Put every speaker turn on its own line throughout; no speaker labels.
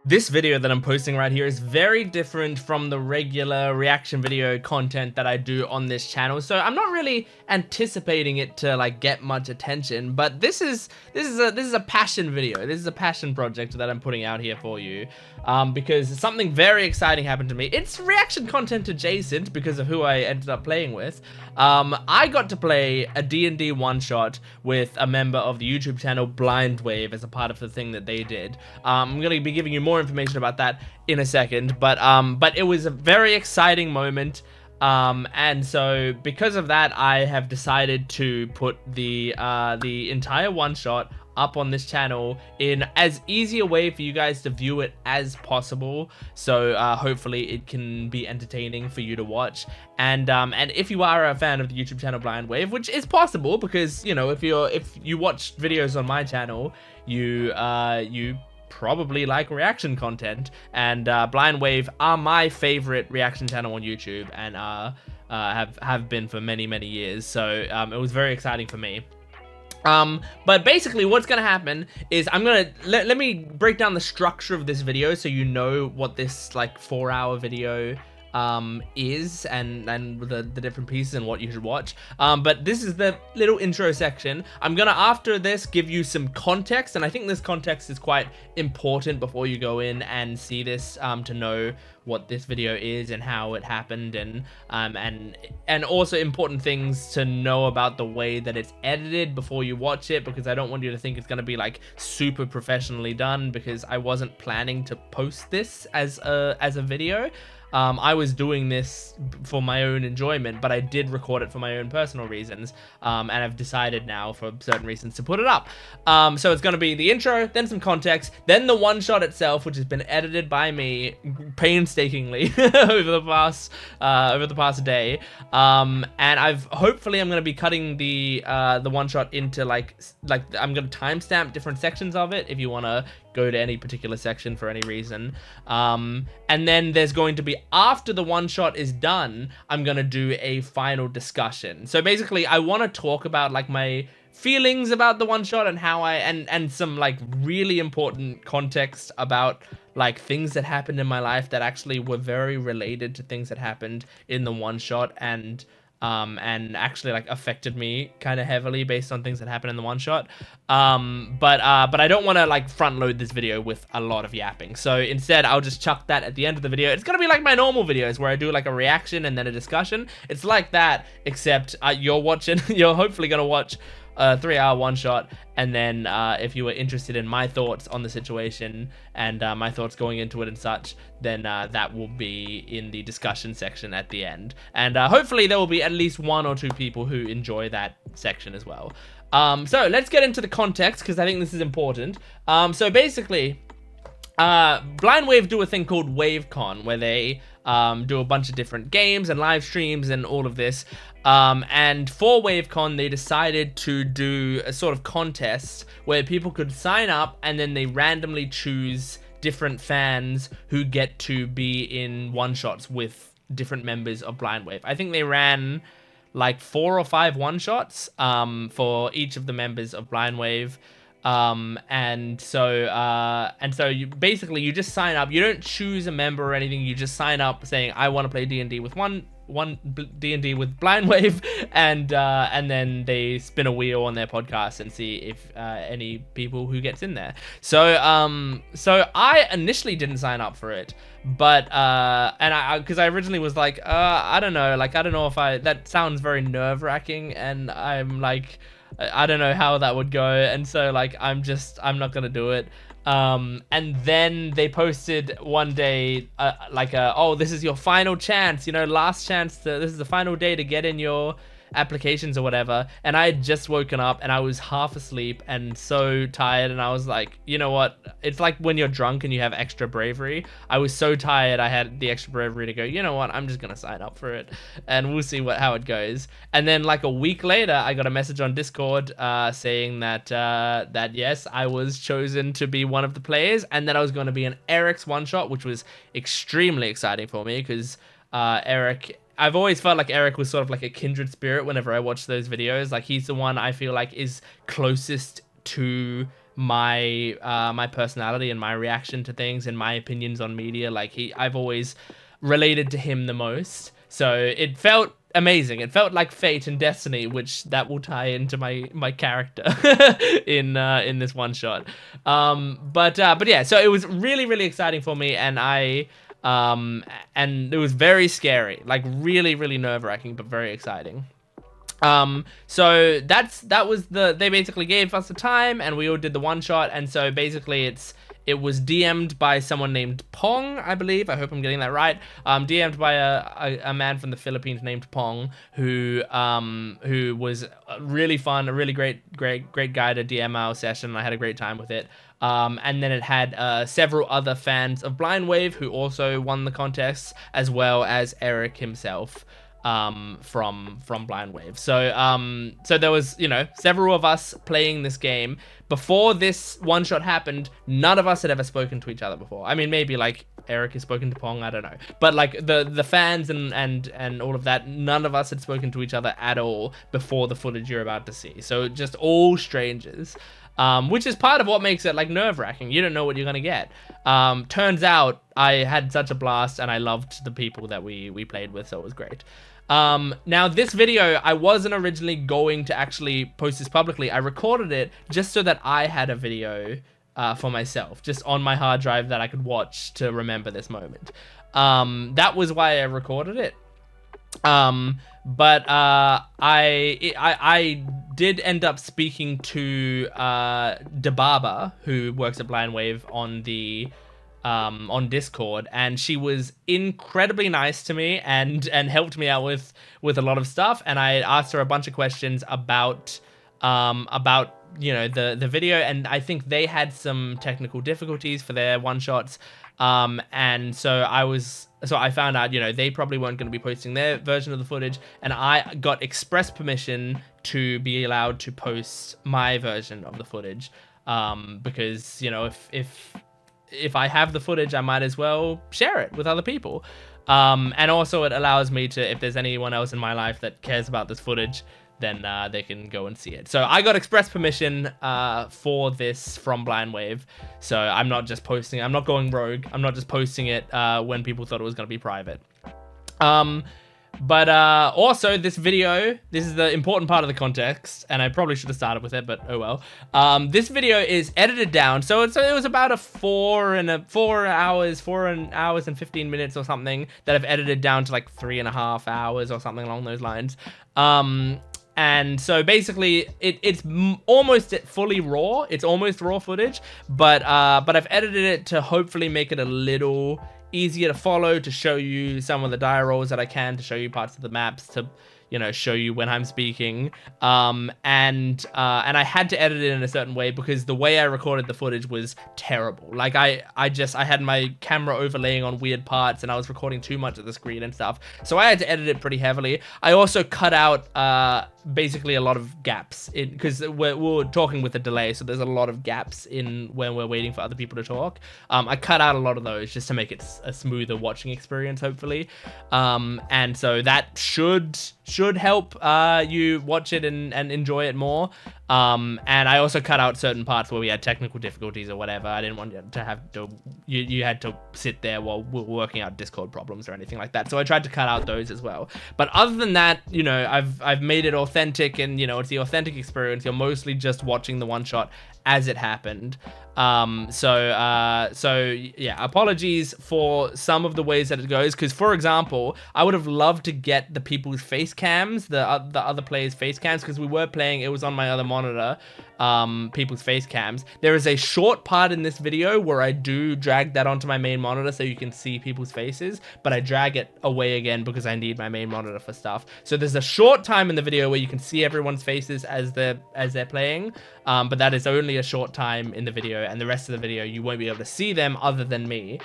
This video that I'm posting right here is very different from the regular reaction video content that I do on this channel, so I'm not really anticipating it to like get much attention. But this is a passion video. This is a passion project that I'm putting out here for you, because something very exciting happened to me. It's reaction content adjacent because of who I ended up playing with. I got to play a D&D One-Shot with a member of the YouTube channel Blind Wave as a part of the thing that they did. I'm gonna be giving you more information about that in a second, but it was a very exciting moment, and so because of that, I have decided to put the entire one-shot up on this channel in as easy a way for you guys to view it as possible. So hopefully it can be entertaining for you to watch. And if you are a fan of the YouTube channel Blind Wave, which is possible because, you know, if you watch videos on my channel, you probably like reaction content, and Blind Wave are my favorite reaction channel on YouTube, and have been for many years. So it was very exciting for me. But basically what's gonna happen is I'm gonna let me break down the structure of this video so you know what this like 4-hour video is, and the different pieces and what you should watch. But this is the little intro section. I'm gonna, after this, give you some context, and I think this context is quite important before you go in and see this, to know what this video is and how it happened, and also important things to know about the way that it's edited before you watch it, because I don't want you to think it's gonna be like super professionally done, because I wasn't planning to post this as a video. I was doing this for my own enjoyment, but I did record it for my own personal reasons, and I've decided now for certain reasons to put it up. So it's going to be the intro, then some context, then the one-shot itself, which has been edited by me painstakingly over the past day. And hopefully I'm going to be cutting the one-shot into like I'm going to timestamp different sections of it if you want to go to any particular section for any reason. And then there's going to be, after the one shot is done, I'm gonna do a final discussion. So basically I want to talk about like my feelings about the one shot and how and some like really important context about like things that happened in my life that actually were very related to things that happened in the one shot, and actually like affected me kind of heavily based on things that happened in the one shot. But I don't want to like front load this video with a lot of yapping. So instead I'll just chuck that at the end of the video. It's gonna be like my normal videos where I do like a reaction and then a discussion. It's like that, except you're hopefully gonna watch a 3-hour one-shot, and then if you were interested in my thoughts on the situation and my thoughts going into it and such, then that will be in the discussion section at the end, and hopefully there will be at least 1 or 2 people who enjoy that section as well. So let's get into the context, because I think this is important. So basically, Blind Wave do a thing called WaveCon, where they do a bunch of different games and live streams and all of this. And for WaveCon, they decided to do a sort of contest where people could sign up, and then they randomly choose different fans who get to be in one-shots with different members of Blind Wave. I think they ran like 4 or 5 one-shots for each of the members of Blind Wave. And so you basically, you just sign up. You don't choose a member or anything. You just sign up saying, I want to play D&D with D&D with Blind Wave, and then they spin a wheel on their podcast and see if any people who gets in there. So I initially didn't sign up for it, but because I originally was like, I don't know if that sounds very nerve-wracking, and I'm like, I don't know how that would go, and so like I'm not gonna do it. And then they posted one day oh, this is your final chance, you know, last chance this is the final day to get in your applications or whatever. And I had just woken up and I was half asleep and so tired, and I was like, you know what, it's like when you're drunk and you have extra bravery. I was so tired, I had the extra bravery to go, you know what, I'm just gonna sign up for it and we'll see how it goes. And then like a week later, I got a message on Discord saying that yes, I was chosen to be one of the players, and that I was going to be in Eric's one shot, which was extremely exciting for me, because Eric, I've always felt like Eric was sort of like a kindred spirit whenever I watch those videos. Like, he's the one I feel like is closest to my personality and my reaction to things and my opinions on media. Like I've always related to him the most. So it felt amazing. It felt like fate and destiny, which that will tie into my character in this one shot. But yeah, so it was really exciting for me, and and it was very scary, like really nerve-wracking, but very exciting. So that was they basically gave us the time, and we all did the one shot. And so basically it was DM'd by someone named Pong, I believe. I hope I'm getting that right. DM'd by a man from the Philippines named Pong, who was really fun, a really great guy to DM our session. I had a great time with it. And then it had several other fans of Blind Wave who also won the contest, as well as Eric himself. From Blind Wave. So so there was, you know, several of us playing this game. Before this one shot happened, none of us had ever spoken to each other before. I mean, maybe like Eric has spoken to Pong, I don't know. But like the fans and all of that, none of us had spoken to each other at all before the footage you're about to see. So just all strangers. Which is part of what makes it like nerve-wracking. You don't know what you're gonna get. Turns out I had such a blast, and I loved the people that we played with, so it was great. Now this video, I wasn't originally going to actually post this publicly. I recorded it just so that I had a video for myself, just on my hard drive that I could watch to remember this moment. That was why I recorded it. But I did end up speaking to Debaba, who works at Blind Wave on Discord, and she was incredibly nice to me and helped me out with a lot of stuff. And I asked her a bunch of questions about you know, the video, and I think they had some technical difficulties for their one shots. And so I found out, you know, they probably weren't going to be posting their version of the footage, and I got express permission to be allowed to post my version of the footage, because, you know, if I have the footage, I might as well share it with other people. And also it allows me to, if there's anyone else in my life that cares about this footage, then they can go and see it. So I got express permission for this from Blind Wave. So I'm not just posting, I'm not going rogue. I'm not just posting it when people thought it was going to be private. But also this video, this is the important part of the context, and I probably should have started with it, but oh well. This video is edited down, so it was about 4 hours and 15 minutes or something that I've edited down to like 3.5 hours or something along those lines. And so basically it's almost fully raw. It's almost raw footage, but I've edited it to hopefully make it a little easier to follow, to show you some of the die rolls that I can, to show you parts of the maps, to, you know, show you when I'm speaking. And I had to edit it in a certain way because the way I recorded the footage was terrible. Like I had my camera overlaying on weird parts, and I was recording too much of the screen and stuff. So I had to edit it pretty heavily. I also cut out basically a lot of gaps in, because we're talking with a delay, so there's a lot of gaps in when we're waiting for other people to talk. I cut out a lot of those just to make it a smoother watching experience, hopefully. And so that should help you watch it and enjoy it more. And I also cut out certain parts where we had technical difficulties or whatever. I didn't want to have to, you had to sit there while we were working out Discord problems or anything like that. So I tried to cut out those as well. But other than that, you know, I've made it authentic, and, you know, it's the authentic experience. You're mostly just watching the one shot as it happened. So yeah, apologies for some of the ways that it goes, because, for example, I would have loved to get the people's face cams, the other players' face cams, because we were playing, it was on my other monitor, people's face cams. There is a short part in this video where I do drag that onto my main monitor so you can see people's faces, but I drag it away again because I need my main monitor for stuff. So there's a short time in the video where you can see everyone's faces as they're playing, but that is only a short time in the video, and the rest of the video you won't be able to see them other than me.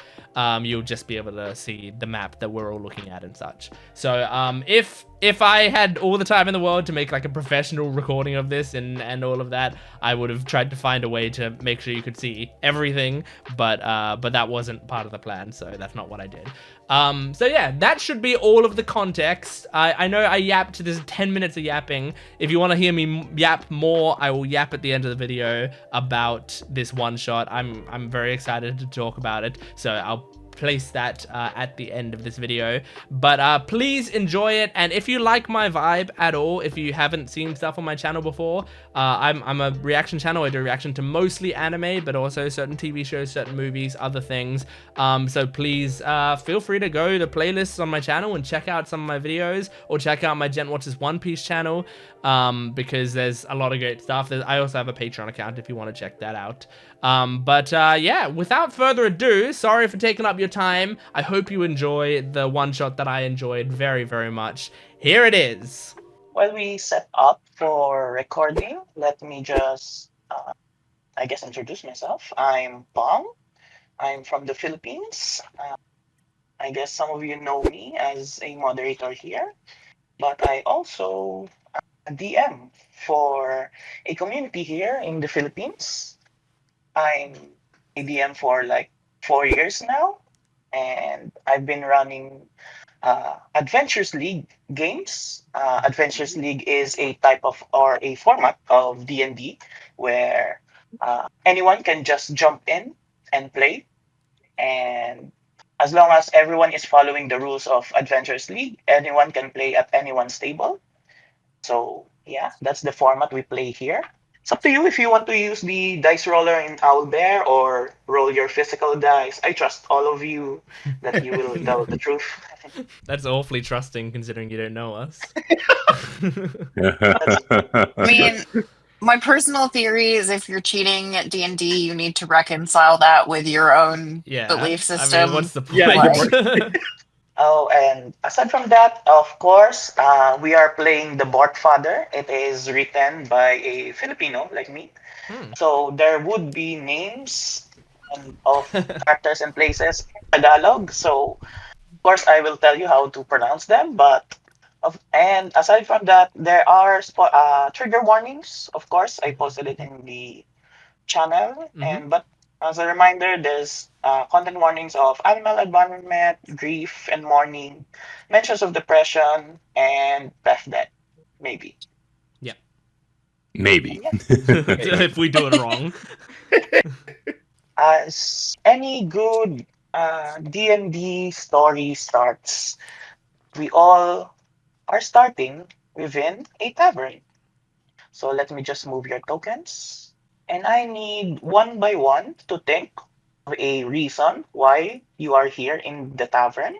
You'll just be able to see the map that we're all looking at and such. So if if I had all the time in the world to make like a professional recording of this and all of that, I would have tried to find a way to make sure you could see everything, but that wasn't part of the plan, so that's not what I did. So yeah, that should be all of the context. I know I yapped. There's 10 minutes of yapping. If you want to hear me yap more, I will yap at the end of the video about this one shot. I'm very excited to talk about it, so I'll place that at the end of this video, but please enjoy it. And if you like my vibe at all, if you haven't seen stuff on my channel before, I'm a reaction channel. I do reaction to mostly anime, but also certain TV shows, certain movies, other things. So please feel free to go to playlists on my channel and check out some of my videos, or check out my Jent Watches One Piece channel, because there's a lot of great stuff. I also have a Patreon account if you want to check that out. Yeah, without further ado, sorry for taking up your time. I hope you enjoy the one shot that I enjoyed very, very much. Here it is.
While we set up for recording, let me just, I guess, introduce myself. I'm Pong. I'm from the Philippines. I guess some of you know me as a moderator here, but I also a DM for a community here in the Philippines. I'm a DM for like 4 years now, and I've been running Adventures League games. Adventures League is a type of or a format of D&D where anyone can just jump in and play, and as long as everyone is following the rules of Adventures League, anyone can play at anyone's table. So yeah, that's the format we play here. It's up to you if you want to use the dice roller in Owlbear or roll your physical dice. I trust all of you that you will tell the truth.
That's awfully trusting considering you don't know us.
I mean, my personal theory is if you're cheating at D&D, you need to reconcile that with your own belief system.
I mean, what's the point?
Oh, and aside from that, of course, we are playing the Bork Father. It is written by a Filipino like me. So there would be names of characters and places in Tagalog. So, of course, I will tell you how to pronounce them. And aside from that, there are trigger warnings. Of course, I posted it in the channel. But as a reminder, there's content warnings of animal abandonment, grief and mourning, mentions of depression, and death. Maybe.
Yeah.
Maybe.
Yeah.
If we do it wrong.
As any good D&D story starts, we all are starting within a tavern. So let me just move your tokens. And I need one by one to think of a reason why you are here in the tavern.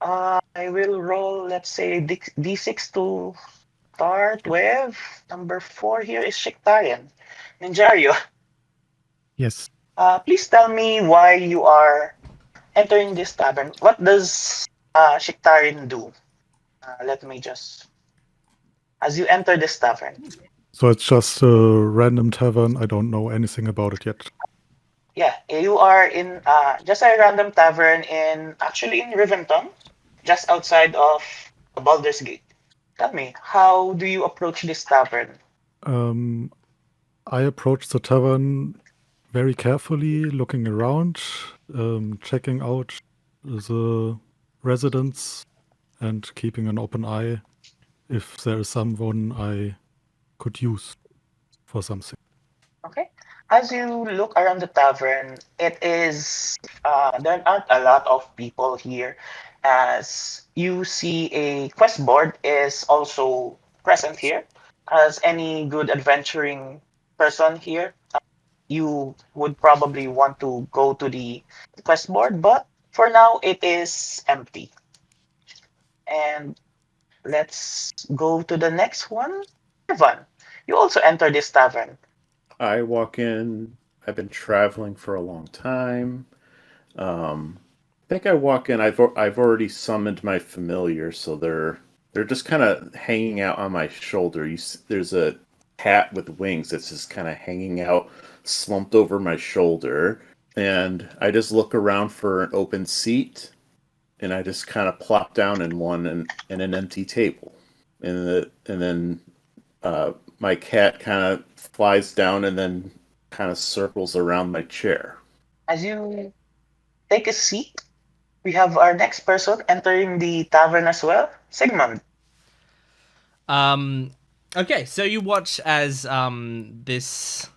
I will roll, let's say, D6 to start with. Number 4 here is Shiktayan. Ninjario.
Yes.
Please tell me why you are entering this tavern. What does Shiktarin do? Let me just... As you enter this tavern.
So it's just a random tavern. I don't know anything about it yet.
Yeah, you are in just a random tavern actually in Riventon, just outside of Baldur's Gate. Tell me, how do you approach this tavern?
I approach the tavern very carefully, looking around, checking out the residents, and keeping an open eye if there is someone I could use for something.
Okay. As you look around the tavern, it is there aren't a lot of people here, as you see a quest board is also present here. As any good adventuring person here, you would probably want to go to the quest board, but for now it is empty. And let's go to the next one. Evan, you also enter this tavern.
I walk in. I've been traveling for a long time. I think I walk in. I've already summoned my familiar, so they're just kind of hanging out on my shoulder. There's a cat with wings that's just kind of hanging out, slumped over my shoulder, and I just look around for an open seat, and I just kind of plop down in one and an empty table, and then my cat kind of flies down and then kind of circles around my chair.
As you take a seat, we have our next person entering the tavern as well, Sigmund.
Okay, so you watch as this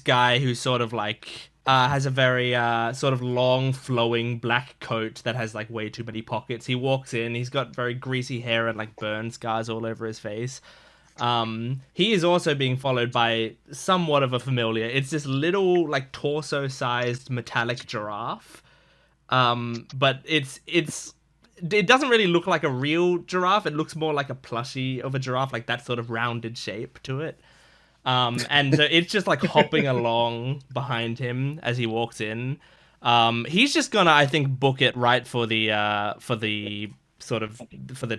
guy who sort of like has a very sort of long flowing black coat that has like way too many pockets. He walks in, he's got very greasy hair and like burn scars all over his face. He is also being followed by somewhat of a familiar. It's this little like torso sized metallic giraffe. But it doesn't really look like a real giraffe. It looks more like a plushie of a giraffe, like that sort of rounded shape to it. And it's just like hopping along behind him as he walks in. He's just gonna, I think, book it right for the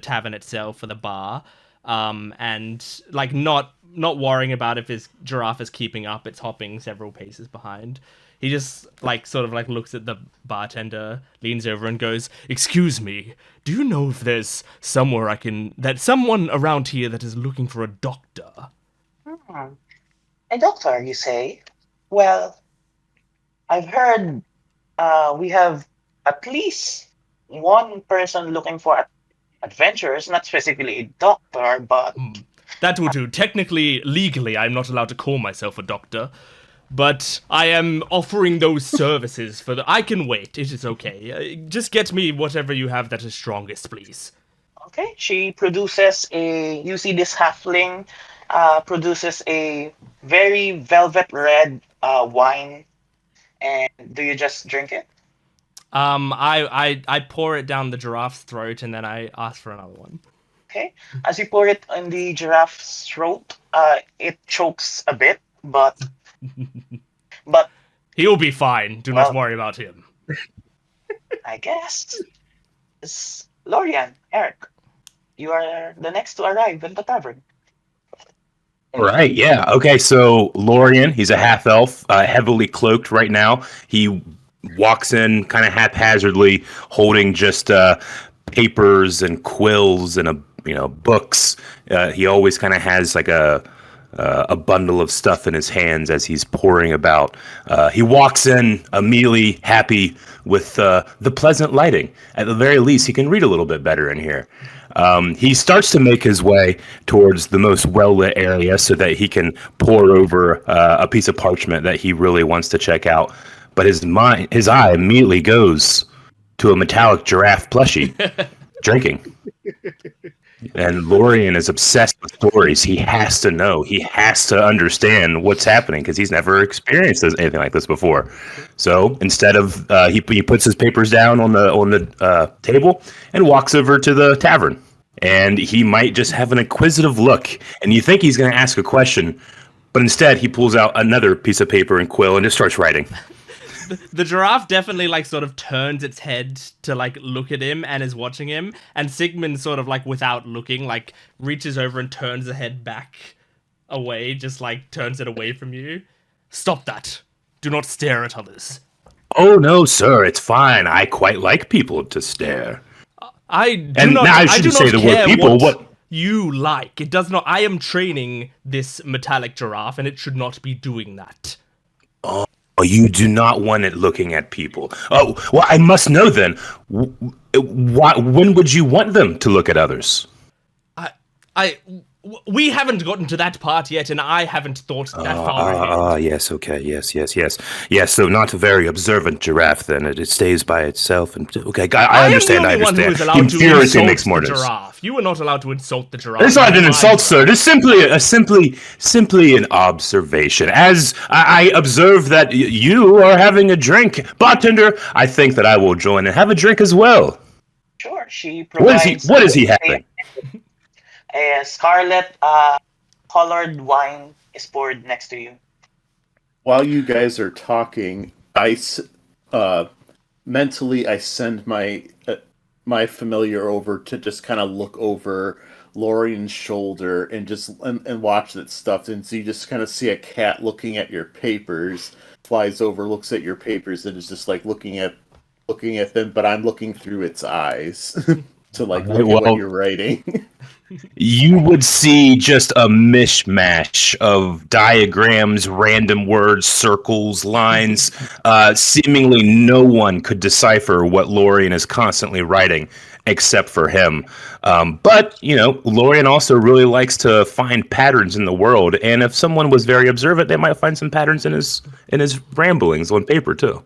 tavern itself, for the bar. And like not worrying about if his giraffe is keeping up. It's hopping several paces behind. He just like sort of like looks at the bartender, leans over and goes, "Excuse me, do you know if there's someone around here that is looking for a doctor?"
A doctor, you say? Well, I've heard we have at least one person looking for adventurers, not specifically a doctor, but...
That will do. Technically, legally, I'm not allowed to call myself a doctor. But I am offering those services I can wait. It is okay. Just get me whatever you have that is strongest, please.
Okay, she produces you see this halfling produces a very velvet red wine. And do you just drink it?
I pour it down the giraffe's throat and then I ask for another one.
Okay, as you pour it in the giraffe's throat, it chokes a bit, but
he'll be fine. Do not worry about him.
I guess. Lorian, Eric, you are the next to arrive at the tavern.
All right, yeah. Okay, so Lorian, he's a half-elf, heavily cloaked right now. He walks in kind of haphazardly, holding just papers and quills and books. He always kind of has like a bundle of stuff in his hands as he's pouring about. He walks in immediately happy with the pleasant lighting. At the very least, he can read a little bit better in here. He starts to make his way towards the most well-lit area so that he can pour over a piece of parchment that he really wants to check out. But his eye immediately goes to a metallic giraffe plushie drinking. And Lorian is obsessed with stories. He has to know. He has to understand what's happening because he's never experienced anything like this before. So instead of he puts his papers down on the table and walks over to the tavern. And he might just have an inquisitive look, and you think he's going to ask a question, but instead he pulls out another piece of paper and quill and just starts writing.
The giraffe definitely like sort of turns its head to like look at him and is watching him, and Sigmund sort of like without looking like reaches over and turns the head back away, just like turns it away from you. "Stop that. Do not stare at others."
"Oh no, sir, it's fine. I quite like people to stare."
I do not
say the word people. What
you like? It does not. I am training this metallic giraffe, and it should not be doing that.
Oh, you do not want it looking at people. Oh, well, I must know then. When would you want them to look at others?
We haven't gotten to that part yet, and I haven't thought that far ahead.
Yes, okay, yes. So not a very observant giraffe, then. It stays by itself. And okay, I understand.
I am the only one who is allowed to insult the giraffe. You are not allowed to insult the giraffe.
It's not an insult, sir. It's simply an observation. As I observe that you are having a drink, bartender, I think that I will join and have a drink as well.
Sure, she provides...
What is he having?
A scarlet colored wine is poured next to you.
While you guys are talking, mentally I send my familiar over to just kind of look over Lorian's shoulder and watch that stuff. And so you just kind of see a cat looking at your papers, flies over, looks at your papers, and is just like looking at looking at them, but I'm looking through its eyes to like
Alright,
look at
well-
what you're writing.
You would see just a mishmash of diagrams, random words, circles, lines. Seemingly no one could decipher what Lorien is constantly writing except for him. But, Lorien also really likes to find patterns in the world. And if someone was very observant, they might find some patterns in his ramblings on paper, too.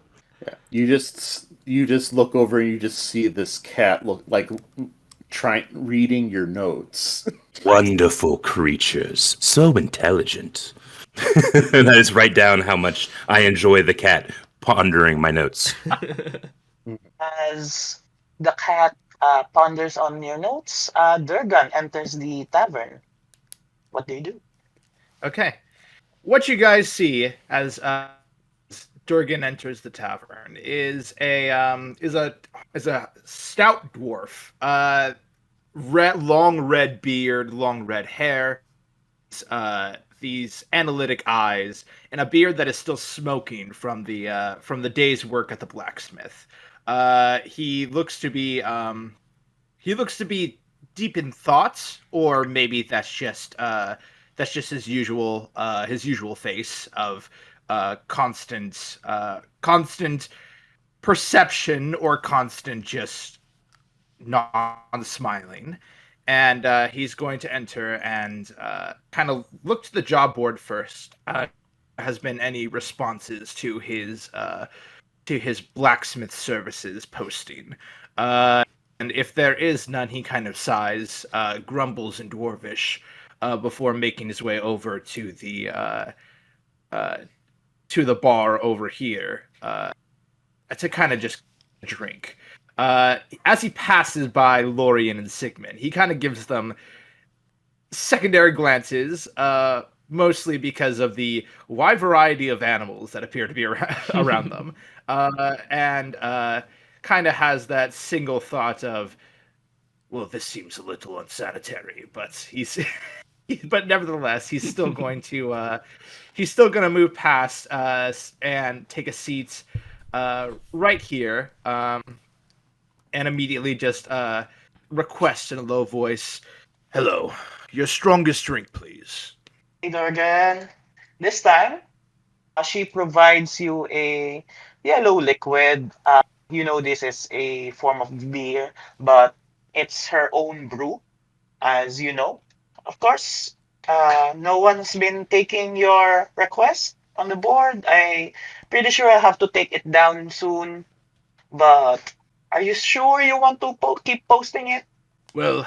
Yeah. You just look over and you just see this cat look like reading your notes.
Wonderful creatures. So intelligent. And I just write down how much I enjoy the cat pondering my notes.
As the cat ponders on your notes, Durgan enters the tavern. What do you do?
Okay. What you guys see as Durgan enters the tavern is a stout dwarf. Long red beard, long red hair, these analytic eyes, and a beard that is still smoking from the day's work at the blacksmith. He looks to be deep in thought, or maybe that's just his usual face of constant perception or constant just non-smiling. And he's going to enter and kind of look to the job board first. Has been any responses to his blacksmith services posting? And if there is none, he kind of sighs, grumbles in Dwarvish, before making his way over to the bar over here to kind of just drink. As he passes by Lorien and Sigmund, he kind of gives them secondary glances, mostly because of the wide variety of animals that appear to be around them, and kind of has that single thought of, well, this seems a little unsanitary, but but nevertheless, he's still going to move past us and take a seat right here. And immediately just request in a low voice, "Hello, your strongest drink, please."
Hey, Durgan. This time, she provides you a yellow liquid. This is a form of beer, but it's her own brew, as you know. Of course, no one's been taking your request on the board. I'm pretty sure I have to take it down soon, but are you sure you want to keep posting it?
Well,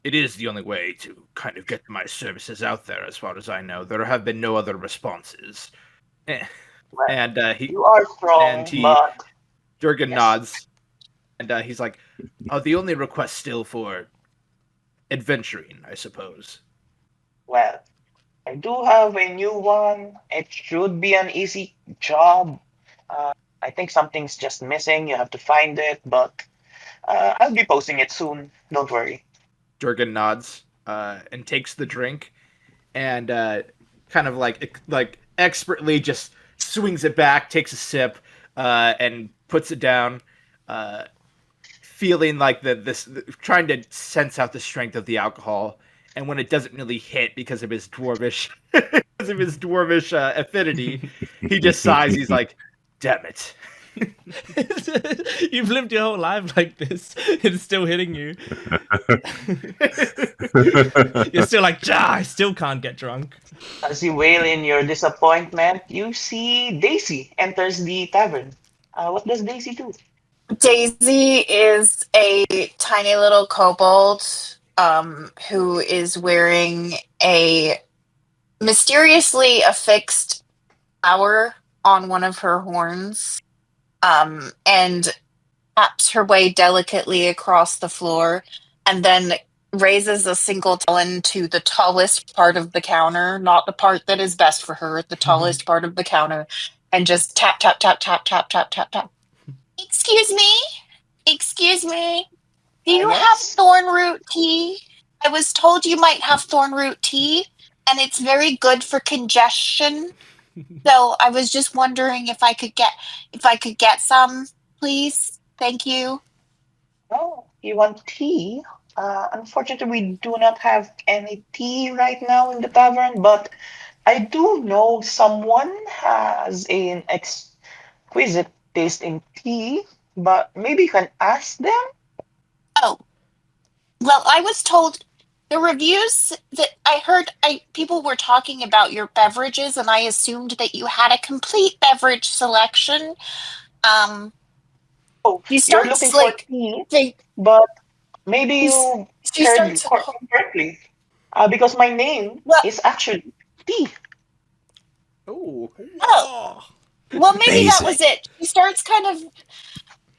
it is the only way to kind of get my services out there, as far as I know. There have been no other responses.
Well,
And
you are strong, but
Durgan
Yes.
nods, and he's like, the only request still for adventuring, I suppose.
well, I do have a new one. It should be an easy job. I think something's just missing. You have to find it, but I'll be posting it soon. Don't worry.
Durgan nods and takes the drink, and kind of like expertly just swings it back, takes a sip, and puts it down, feeling like trying to sense out the strength of the alcohol. And when it doesn't really hit because of his dwarvish affinity, he just sighs. He's like, "Damn it."
You've lived your whole life like this. It's still hitting you. You're still like, I still can't get drunk.
As you wail in your disappointment, you see Daisy enters the tavern. What does Daisy do?
Daisy is a tiny little kobold who is wearing a mysteriously affixed flower on one of her horns, and taps her way delicately across the floor, and then raises a single talon to the tallest part of the counter, not the part that is best for her, the tallest part of the counter, and just tap, tap, tap, tap, tap, tap, tap, tap. Excuse me? Excuse me? Do you have
Yes?
thornroot tea? I was told you might have thornroot tea, and it's very good for congestion. So I was just wondering if I could get some. please. Thank you.
Oh, you want tea? Unfortunately, we do not have any tea right now in the tavern, but I do know someone has an exquisite taste in tea, but maybe you can ask them?
Oh, well, I was told the reviews that I heard, people were talking about your beverages, and I assumed that you had a complete beverage selection.
Oh,
She
you're
starts
looking for
like
tea,
they,
but maybe
she's-
you
she
heard
starts.
correctly. Because my name
Well,
is actually Tea.
Oh,
oh, well, maybe that was
Amazing.
it. She starts kind of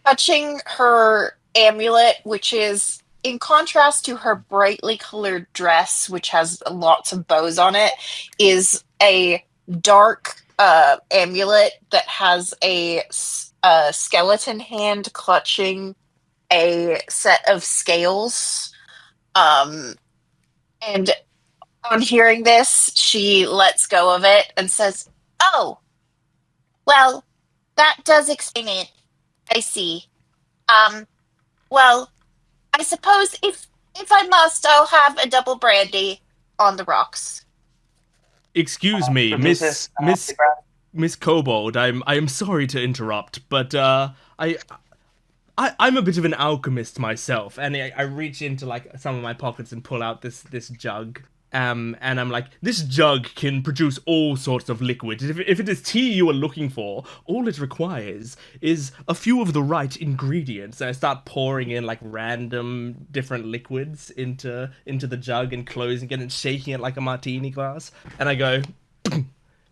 touching her amulet, which is in contrast to her brightly colored dress, which has lots of bows on it, is a dark amulet that has a skeleton hand clutching a set of scales. And on hearing this, she lets go of it and says, "Oh, well, that does explain it. I see. Um, well, I suppose if I must, I'll have a double brandy on the rocks."
Excuse me,
Produces
Miss
the brand.
Miss Kobold. I am sorry to interrupt, but I'm a bit of an alchemist myself, and I reach into like some of my pockets and pull out this jug. And I'm like, this jug can produce all sorts of liquids. If it is tea you are looking for, all it requires is a few of the right ingredients. And I start pouring in like random different liquids into the jug and closing it and shaking it like a martini glass. And I go,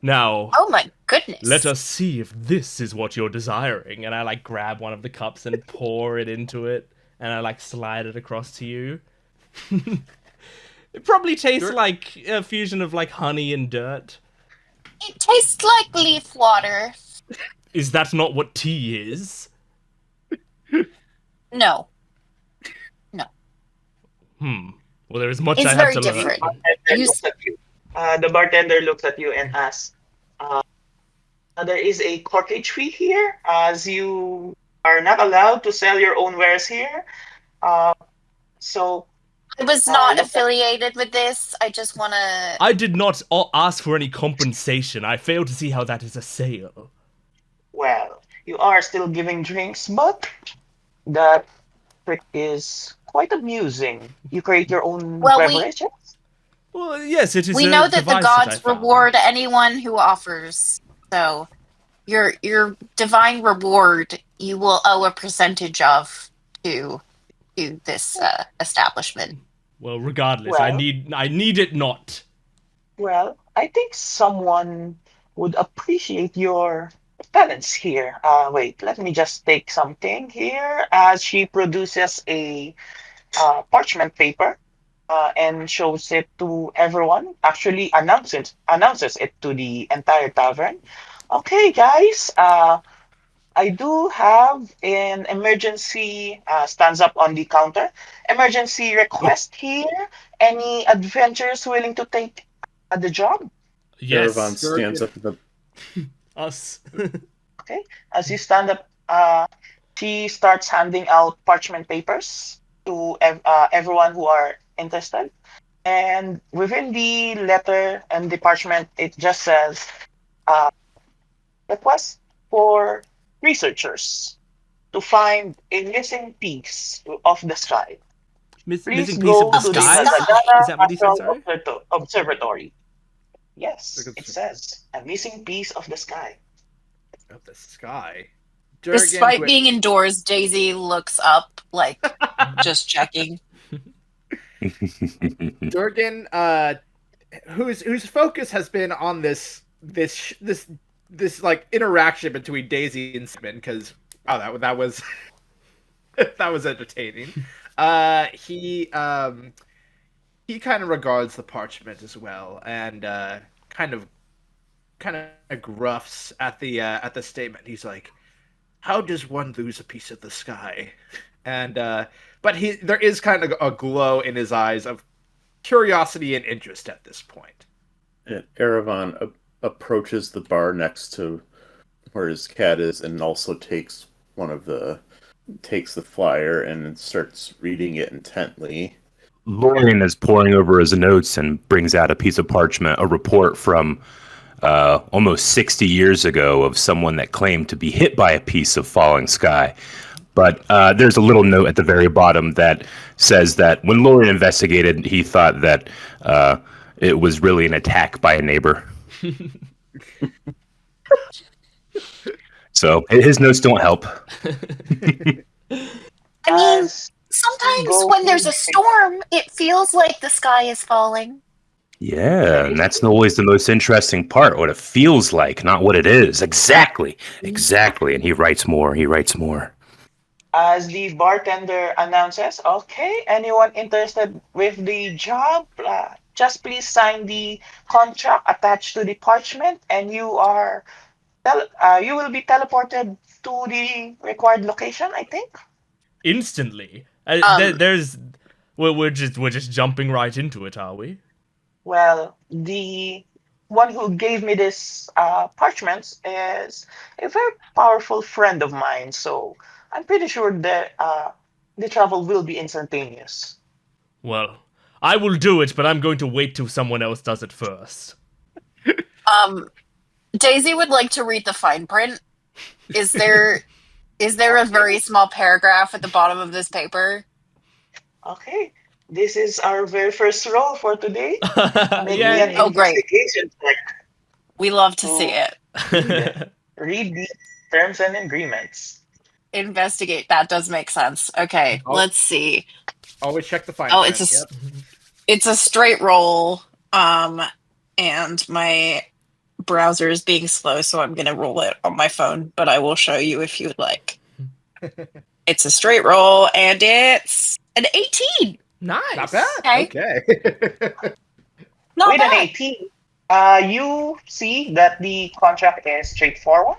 now
Oh my goodness.
let us see if this is what you're desiring. And I like grab one of the cups and pour it into it, and I like slide it across to you. It probably tastes like a fusion of like honey and dirt.
It tastes like leaf water.
Is that not what tea is?
No.
Well, there is much
It's
I have
very
to
different.
learn.
The bartender looks at you and asks, there is a corkage fee here, as you are not allowed to sell your own wares here. So
I was not
look at-
affiliated with this. I just want to.
I did not ask for any compensation. I fail to see how that is a sale.
well, you are still giving drinks, but that trick is quite amusing. You create your own
Well,
beverages?
Well, yes, it is.
We
a
know that the
device
gods
I found.
reward anyone who offers. So, your divine reward, you will owe a percentage of to this establishment.
Well, regardless, I
Well-
need it not.
Well, I think someone would appreciate your talents here. Wait, let me just take something here. As she produces a parchment paper and shows it to everyone. Actually, announces it to the entire tavern. Okay, guys. I do have an emergency. Stands up on the counter. Emergency request here. Any adventurers willing to take the job?
Yes,
Caravan stands up in the
us.
Okay. As you stand up, she starts handing out parchment papers to everyone who are interested. And within the letter and the parchment, it just says, request for researchers to find a missing piece of the sky. Please
Missing piece
go
of the
to the
sky?
Mazagana
Is that what he said,
Astral
sorry?
Observatory. Yes,
Look at
it
this.
says a missing piece of the sky.
Of the sky.
Despite being indoors, Daisy looks up, like, just checking.
Durgan, whose focus has been on this like interaction between Daisy and Simon, because that was that was entertaining. He kind of regards the parchment as well, and kind of gruffs at the statement. He's like, "How does one lose a piece of the sky?" And but there is kind of a glow in his eyes of curiosity and interest at this point.
And Erevan approaches the bar next to where his cat is and also takes one of the takes the flyer and starts reading it intently.
Lorian is poring over his notes and brings out a piece of parchment, a report from almost 60 years ago of someone that claimed to be hit by a piece of falling sky. But there's a little note at the very bottom that says that when Lorian investigated, he thought that it was really an attack by a neighbor. So his notes don't help.
I mean, sometimes when there's a storm, it feels like the sky is falling.
Yeah, and that's always the most interesting part, what it feels like, not what it is. Exactly. And he writes more.
As the bartender announces, okay, anyone interested with the job, just please sign the contract attached to the parchment, and you will be teleported to the required location, I think.
Instantly. We're just jumping right into it, are we?
Well, the one who gave me this parchments is a very powerful friend of mine, so I'm pretty sure that the travel will be instantaneous.
Well, I will do it, but I'm going to wait till someone else does it first.
Daisy would like to read the fine print. Is there a very small paragraph at the bottom of this paper?
Okay, this is our very first roll for today. Make me an
Oh, great.
investigation check.
We love to see it.
Read the terms and agreements.
Investigate. That does make sense. Okay, let's see.
Always check the fine
Oh,
print.
it's a straight roll. And my browser is being slow, so I'm gonna roll it on my phone, but I will show you if you would like. It's a straight roll, and it's an 18.
Nice.
Not bad.
Okay. Not
With an
bad.
18, you see that the contract is straightforward.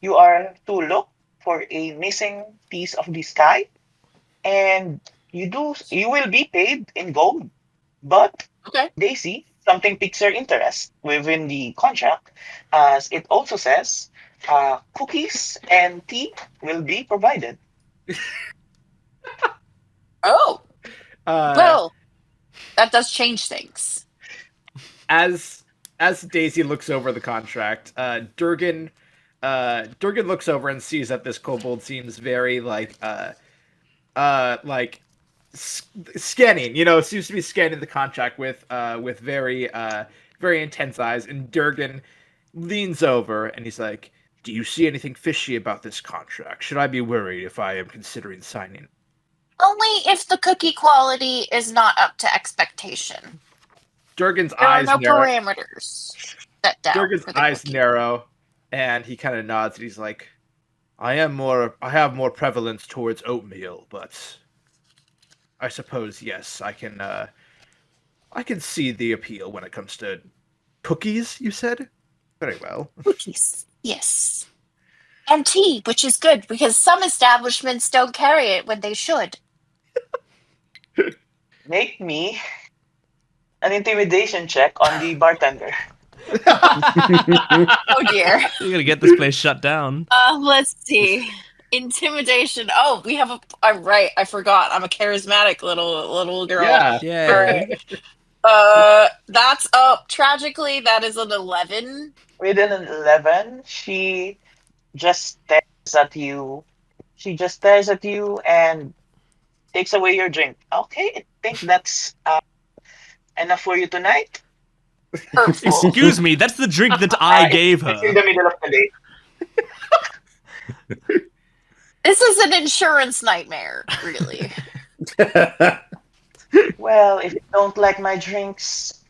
You are to look for a missing piece of the sky, and you will be paid in gold. But
Okay.
Daisy, something piques your interest within the contract, as it also says cookies and tea will be provided.
Oh, well, that does change things.
As Daisy looks over the contract, Durgan looks over and sees that this kobold seems very scanning. Seems to be scanning the contract with very very intense eyes. And Durgan leans over and he's like, "Do you see anything fishy about this contract? Should I be worried if I am considering signing?"
Only if the cookie quality is not up to expectation.
Durgan's
There are
eyes
no
narrow.
parameters set down.
Durgan's
for the
eyes
cookie.
narrow, and he kind of nods, and he's like, I have more prevalence towards oatmeal, but I suppose, yes, I can see the appeal when it comes to cookies, you said? Very well.
Cookies, yes. And tea, which is good, because some establishments don't carry it when they should.
Make me an intimidation check on the bartender.
Oh dear.
You're gonna get this place shut down.
Let's see. Intimidation. Oh, we have I'm right. I forgot. I'm a charismatic little girl.
Yeah.
Yeah.
That's up. Tragically, that is an 11.
With an 11, she just stares at you. She just stares at you and takes away your drink. Okay, I think that's enough for you tonight.
Hurtful.
Excuse me, that's the drink that I gave her.
It's in the middle of the day.
This is an insurance nightmare, really.
Well, if you don't like my drinks,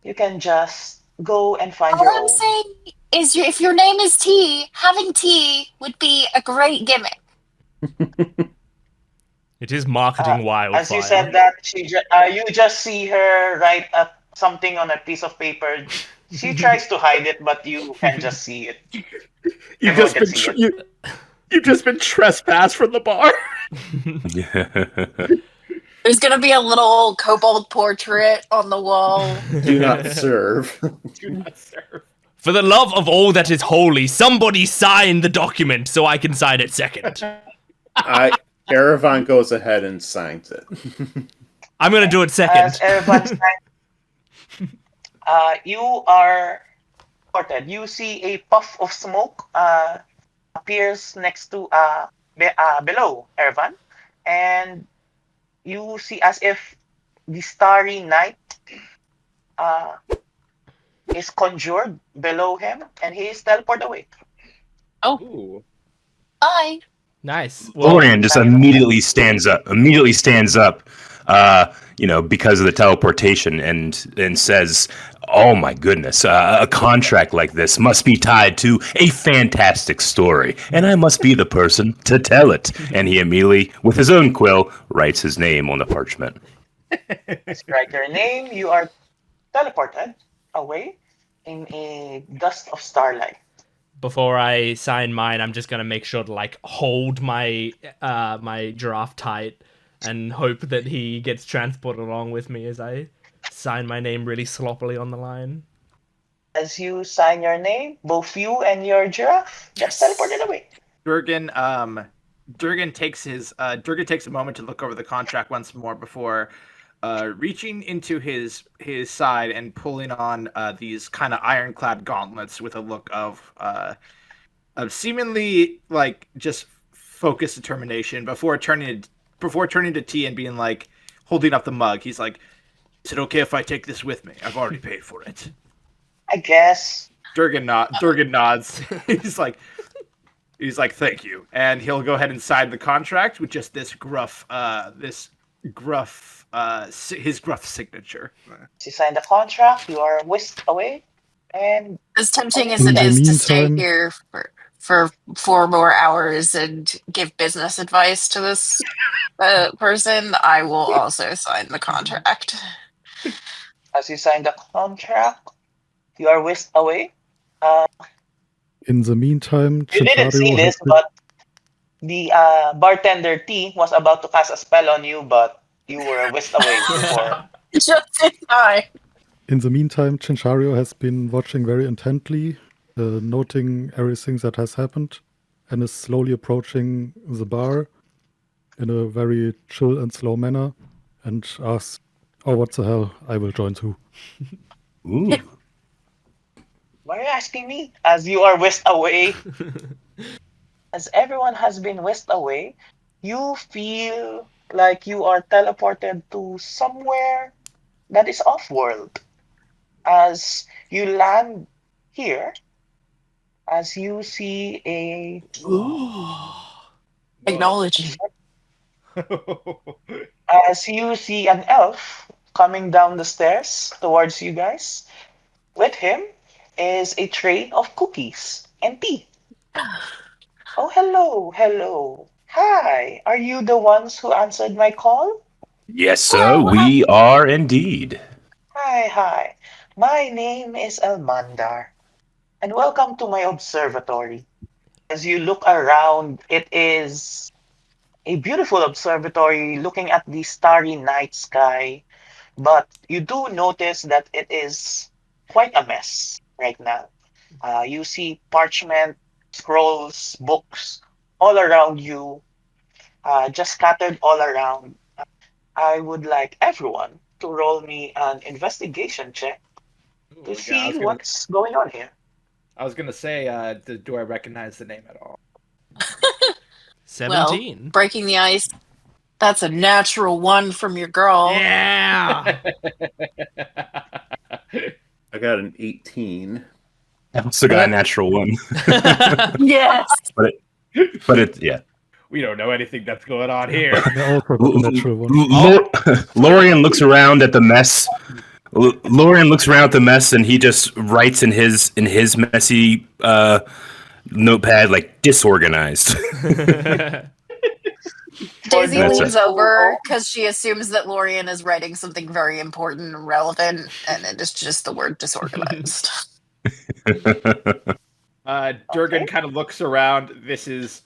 you can just go and find
All
your
I'm
own.
saying is, if your name is tea, having tea would be a great gimmick.
It is marketing wildfire.
As you said that, you just see her write something on a piece of paper. She tries to hide it, but you can just see it.
You've
Everyone
just
can
been
see it.
you've just been trespassed from the bar.
There's gonna be a little kobold portrait on the wall.
Do not serve.
Do not serve.
For the love of all that is holy, somebody sign the document so I can sign it second.
Erevan goes ahead and signs it.
I'm gonna do it second.
As Erevan signs, you are reported. You see a puff of smoke appears next to below Erevan, and you see as if the starry night is conjured below him, and he is teleported away.
Ooh.
Bye.
Nice. Well,
Lorian just immediately stands up. Because of the teleportation, and says, "Oh my goodness, a contract like this must be tied to a fantastic story, and I must be the person to tell it." And he immediately, with his own quill, writes his name on the parchment.
Write your name. You are teleported away in a dust of starlight.
before I sign mine, I'm just gonna make sure to like hold my my giraffe tight and hope that he gets transported along with me as I sign my name really sloppily on the line.
As you sign your name, both you and your giraffe just teleported away.
Durgan takes a moment to look over the contract once more before reaching into his side and pulling on these kind of ironclad gauntlets with a look of seemingly like just focused determination before turning to T and being like holding up the mug. He's like, "Is it okay if I take this with me? I've already paid for it."
I guess.
Durgan nods. He's like, "Thank you," and he'll go ahead and sign the contract with just his gruff signature.
As you sign the contract, you are whisked away, and
As tempting as
In
it
the
is to stay
meantime-
here for 4 more hours and give business advice to this person, I will also sign the contract.
as you sign the contract, you are whisked away.
In the meantime,
You didn't see
Chintario
this,
has been-
but the bartender T was about to cast a spell on you, but you were whisked away before.
Just in time.
In the meantime, Chinchario has been watching very intently, noting everything that has happened, and is slowly approaching the bar in a very chill and slow manner, and asks, "Oh, what the hell? I will join too."
Ooh.
Why are you asking me? As you are whisked away, as everyone has been whisked away, you feel like you are teleported to somewhere that is off-world. As you land here, as you see a
Acknowledge.
as you see an elf coming down the stairs towards you guys. With him is a tray of cookies and tea. Oh, hello. Hi, are you the ones who answered my call?
Yes, sir, we are indeed.
Hi. My name is Elmandar, and welcome to my observatory. As you look around, it is a beautiful observatory looking at the starry night sky, but you do notice that it is quite a mess right now. You see parchment, scrolls, books all around you, just scattered all around. I would like everyone to roll me an investigation check to see what's going on here.
I was gonna say, do I recognize the name at all?
17.
Breaking the ice. That's a natural 1 from your girl.
Yeah.
I got an 18.
I also got a natural one.
Yes.
But it, yeah.
We don't know anything that's going on here.
I also got a natural one.
Lorian looks around at the mess. Lorian looks around at the mess, and he just writes in his messy notepad like disorganized.
Daisy
That's
leans
it.
over because she assumes that Lorian is writing something very important and relevant, and it is just the word disorganized.
Durgan kind of looks around. This is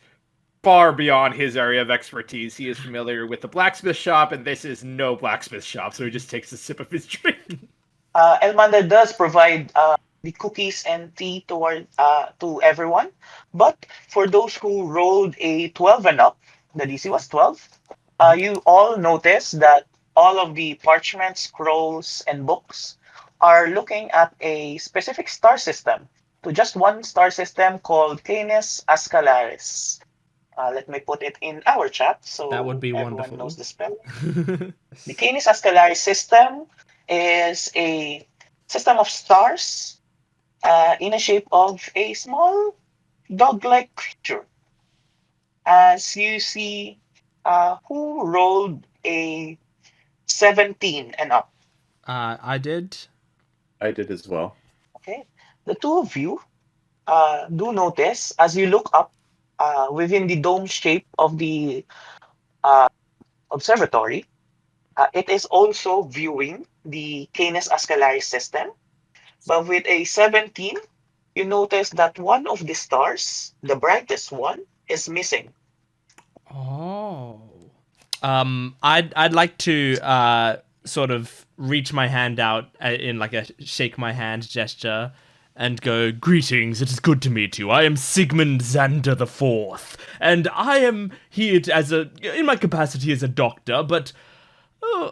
far beyond his area of expertise. He is familiar with the blacksmith shop, and this is no blacksmith shop, so he just takes a sip of his drink.
Elmander does provide the cookies and tea to everyone. But for those who rolled a 12 and up, the DC was 12, you all notice that all of the parchment, scrolls, and books are looking at a specific star system, to just one star system called Canis Ascalaris. Let me put it in our chat so
That would be
everyone
wonderful.
knows the spell. The Canis Ascalaris system is a system of stars in a shape of a small dog-like creature. As you see, who rolled a 17 and up?
I did.
I did as well.
Okay. The two of you do notice as you look up within the dome shape of the uh, observatory, it is also viewing the Canis Ascalaris system. But with a 17, you notice that one of the stars, the brightest one, is missing.
Oh. I'd like to sort of reach my hand out in like a shake my hand gesture and go, "Greetings, it is good to meet you. I am Sigmund Xander the Fourth, and I am here in my capacity as a doctor, but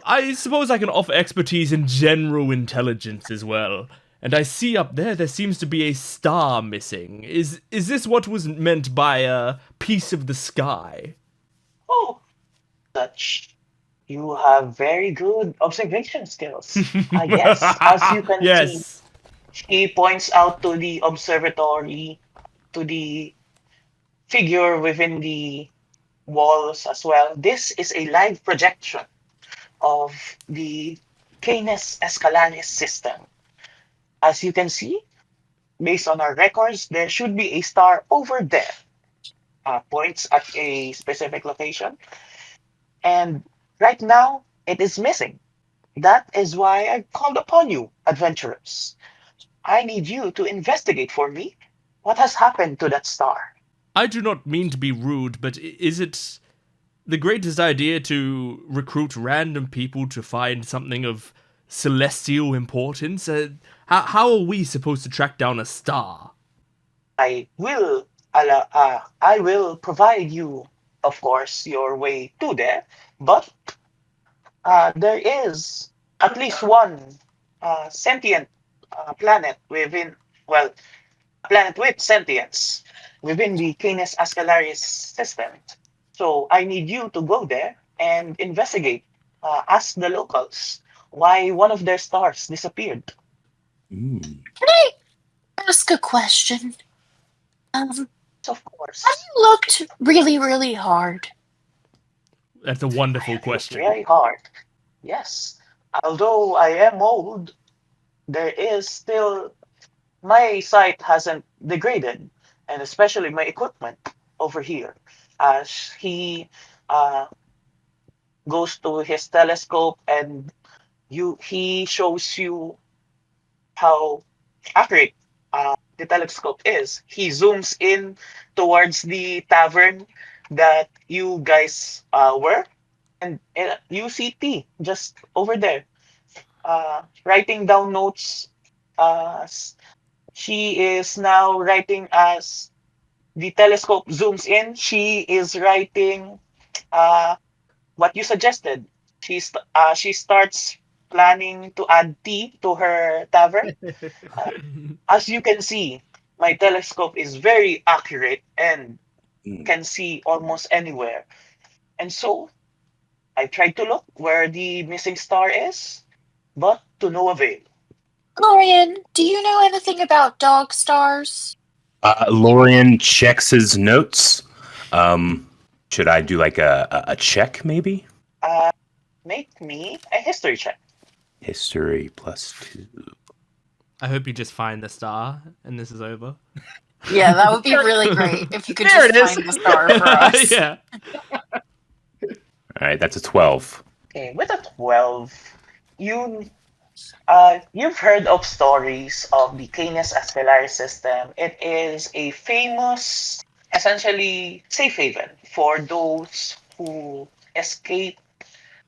I suppose I can offer expertise in general intelligence as well. And I see up there seems to be a star missing. Is this what was meant by a piece of the sky?"
Oh, such. You have very good observation skills. Yes, as you can see,
Yes.
he points out to the observatory, to the figure within the walls as well. This is a live projection of the Canis Escalaris system. As you can see, based on our records, there should be a star over there. Points at a specific location. And right now, it is missing. That is why I called upon you, adventurers. I need you to investigate for me what has happened to that star.
I do not mean to be rude, but is it the greatest idea to recruit random people to find something of celestial importance? How are we supposed to track down a star?
I will I will provide you, of course, your way to there, but there is at least one sentient planet within, well, a planet with sentience within the Canis Ascalaris system. So I need you to go there and investigate, ask the locals why one of their stars disappeared.
Mm.
Can I ask a question?
Of course.
Have you looked really, really hard?
That's a wonderful question.
Very hard. Yes. Although I am old, there is still, my sight hasn't degraded, and especially my equipment over here. As he uh, goes to his telescope and he shows you how accurate the telescope is. He zooms in towards the tavern that you guys were, and you see T just over there, writing down notes. She is now writing as the telescope zooms in. She is writing uh, what you suggested. She starts planning to add tea to her tavern. As you can see, my telescope is very accurate and can see almost anywhere. And so I tried to look where the missing star is, but to no avail.
Lorian, do you know anything about dog stars?
Lorian checks his notes. Should I do like a check, maybe?
Make me a history check.
History +2.
I hope you just find the star and this is over.
Yeah, that would be really great if you could
There
just
it is.
find the star for us.
Yeah.
All right, that's a 12.
Okay, with a 12, you've heard of stories of the Canis Ascalaris system. It is a famous, essentially, safe haven for those who escape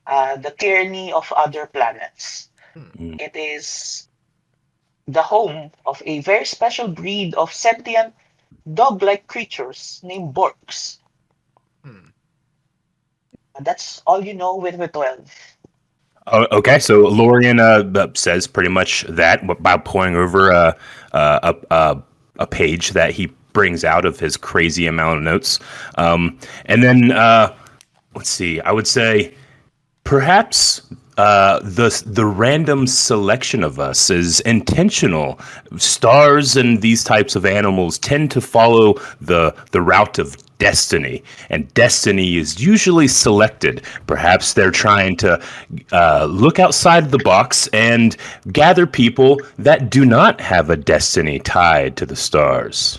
the tyranny of other planets.
Mm.
It is the home of a very special breed of sentient dog-like creatures named Borks.
Hmm.
That's all you know with 12.
Oh, okay, so Lorian says pretty much that by pointing over a page that he brings out of his crazy amount of notes, and then let's see. I would say perhaps the random selection of us is intentional. Stars and these types of animals tend to follow the route of destiny, and destiny is usually selected. Perhaps they're trying to look outside the box and gather people that do not have a destiny tied to the stars.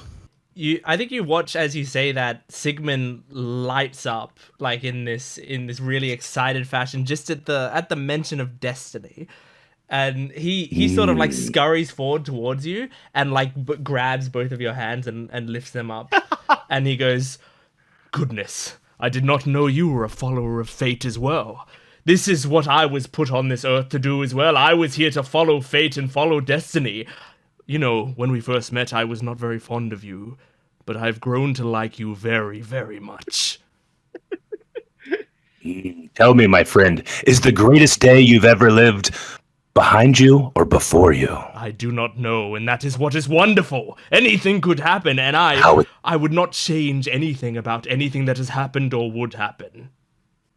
I think you watch as you say that Sigmund lights up like in this really excited fashion just at the mention of destiny, and he sort of like scurries forward towards you and like grabs both of your hands and lifts them up, and he goes, "Goodness, I did not know you were a follower of fate as well. This is what I was put on this earth to do as well. I was here to follow fate and follow destiny. You know, when we first met, I was not very fond of you, but I've grown to like you very, very much."
Tell me, my friend, is the greatest day you've ever lived behind you or before you?
I do not know, and that is what is wonderful. Anything could happen, and I would not change anything about anything that has happened or would happen.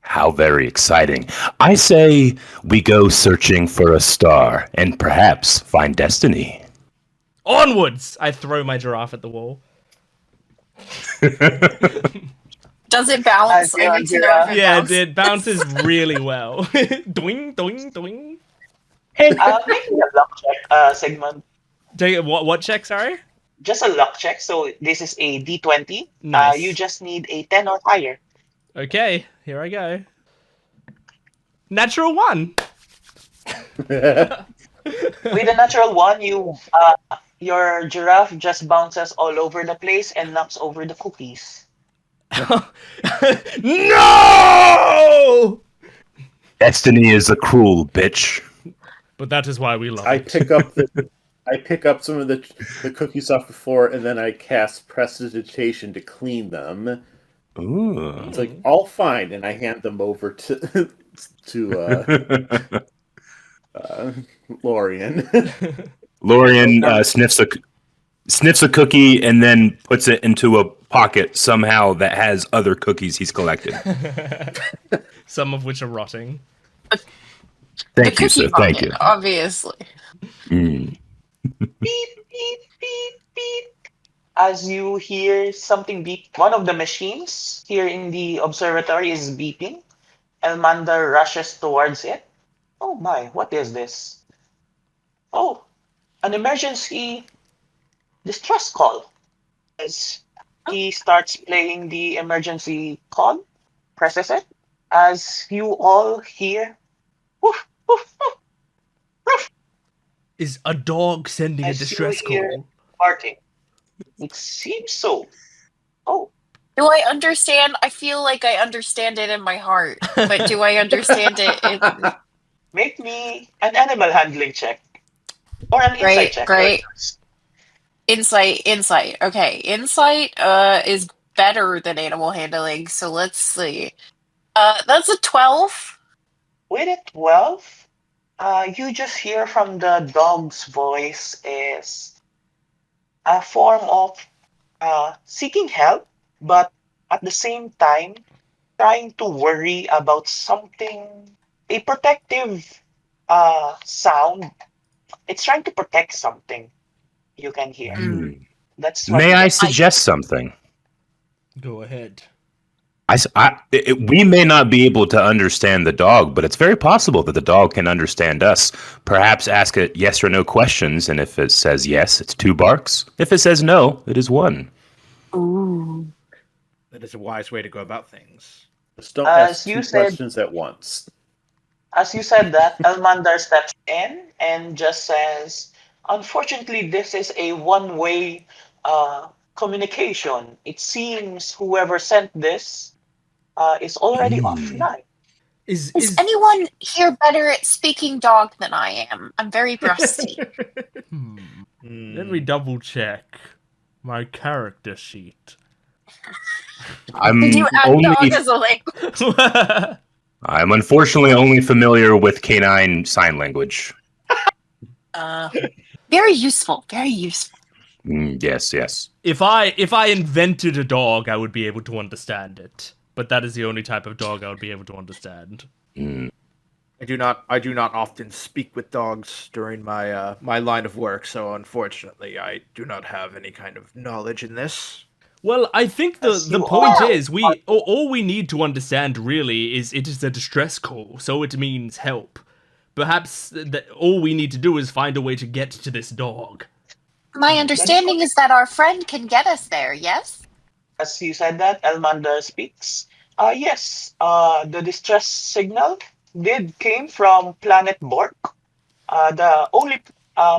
How very exciting. I say we go searching for a star and perhaps find destiny.
Onwards! I throw my giraffe at the wall.
Does it bounce? I need to know if it
Yeah,
bounces.
it bounces really well. Doing, doing, doing.
Make me a luck check, Sigmund.
Take it, what check, sorry?
Just a luck check. So this is a D20.
Nice.
You just need a 10 or higher.
Okay, here I go. Natural 1.
With a natural 1, your giraffe just bounces all over the place and knocks over the cookies.
No!
Destiny is a cruel bitch.
But that is why we love
I
it.
pick up some of the cookies off the floor, and then I cast prestidigitation to clean them.
Ooh.
It's like all fine, and I hand them over to Lorian.
Lorian sniffs a cookie and then puts it into a pocket somehow that has other cookies he's collected.
Some of which are rotting.
Thank
The
you, sir.
cookie
Thank
bucket,
you.
obviously.
Mm.
Beep, beep, beep, beep. As you hear something beep, one of the machines here in the observatory is beeping. Elmander rushes towards it. Oh my, what is this? Oh, an emergency distress call. As he starts playing the emergency call, presses it. As you all hear, woof, woof, woof, woof,
Is a dog sending a
As you
distress
hear-
call?
barking. It seems so. Oh,
Do I understand? I feel like I understand it in my heart, but do I understand it?
make me an animal handling check. Or an insight
Great,
check.
great. Insight. Okay, insight is better than animal handling. So let's see. That's a 12.
With it, 12, you just hear from the dog's voice is a form of seeking help, but at the same time trying to worry about something, a protective sound. It's trying to protect something you can hear.
Mm.
That's what
May
you
I
get.
suggest something?
Go ahead.
We may not be able to understand the dog, but it's very possible that the dog can understand us. Perhaps ask it yes or no questions, and if it says yes, it's 2 barks. If it says no, it is 1.
Ooh.
That is a wise way to go about things.
Just don't
As
ask
you
2
said-
questions at once.
As you said that, Elmander steps in and just says, unfortunately, this is a one-way communication. It seems whoever sent this is already offline.
Is anyone here better at speaking dog than I am? I'm very rusty.
Let me double check my character sheet.
I'm
Did you add
only.
dog as a language?
I'm unfortunately only familiar with canine sign language.
Very useful. Very useful.
Yes.
If I invented a dog, I would be able to understand it. But that is the only type of dog I would be able to understand.
I do not often speak with dogs during my my line of work, so unfortunately, I do not have any kind of knowledge in this.
Well, I think the
You
point
are-
is all we need to understand really is it is a distress call, so it means help. Perhaps all we need to do is find a way to get to this dog.
My understanding is that our friend can get us there, yes?
As you said that, Elmander speaks. Yes, the distress signal came from planet Bork, the only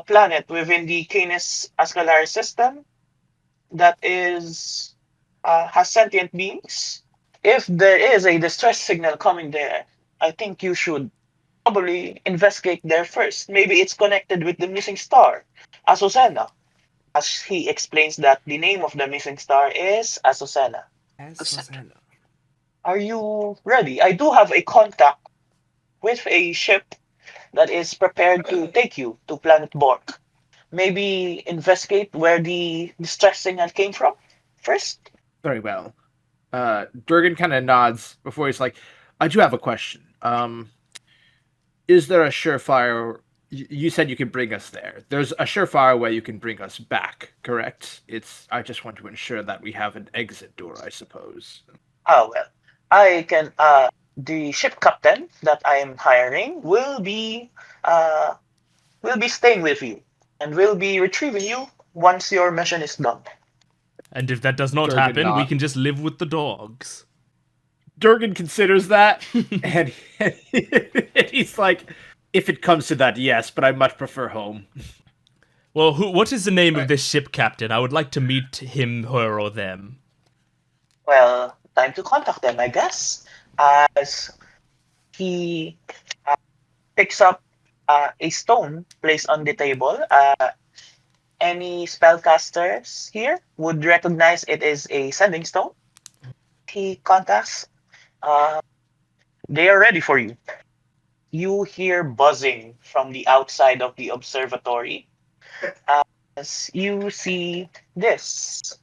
planet within the Canis Ascalaris system that is has sentient beings. If there is a distress signal coming there, I think you should probably investigate there first. Maybe it's connected with the missing star, Azucena. As he explains that the name of the missing star is Azucena. Are you ready? I do have a contact with a ship that is prepared to take you to planet Bork. Maybe investigate where the distress signal came from first?
Very well. Durgan kind of nods before he's like, I do have a question. Is there a surefire... You said you could bring us there. There's a surefire way you can bring us back, correct? I just want to ensure that we have an exit door, I suppose.
Oh, well, I can... the ship captain that I am hiring will be staying with you and will be retrieving you once your mission is done.
And if that does not
Durgan
happen, we
nod.
can just live with the dogs.
Durgan considers that, and he's like, if it comes to that, yes, but I much prefer home.
Well, what is the name of this ship captain? I would like to meet him, her, or them.
Well, time to contact them, I guess. As he picks up a stone placed on the table. Any spellcasters here would recognize it is a sending stone. He contacts. They are ready for you. You hear buzzing from the outside of the observatory. As you see this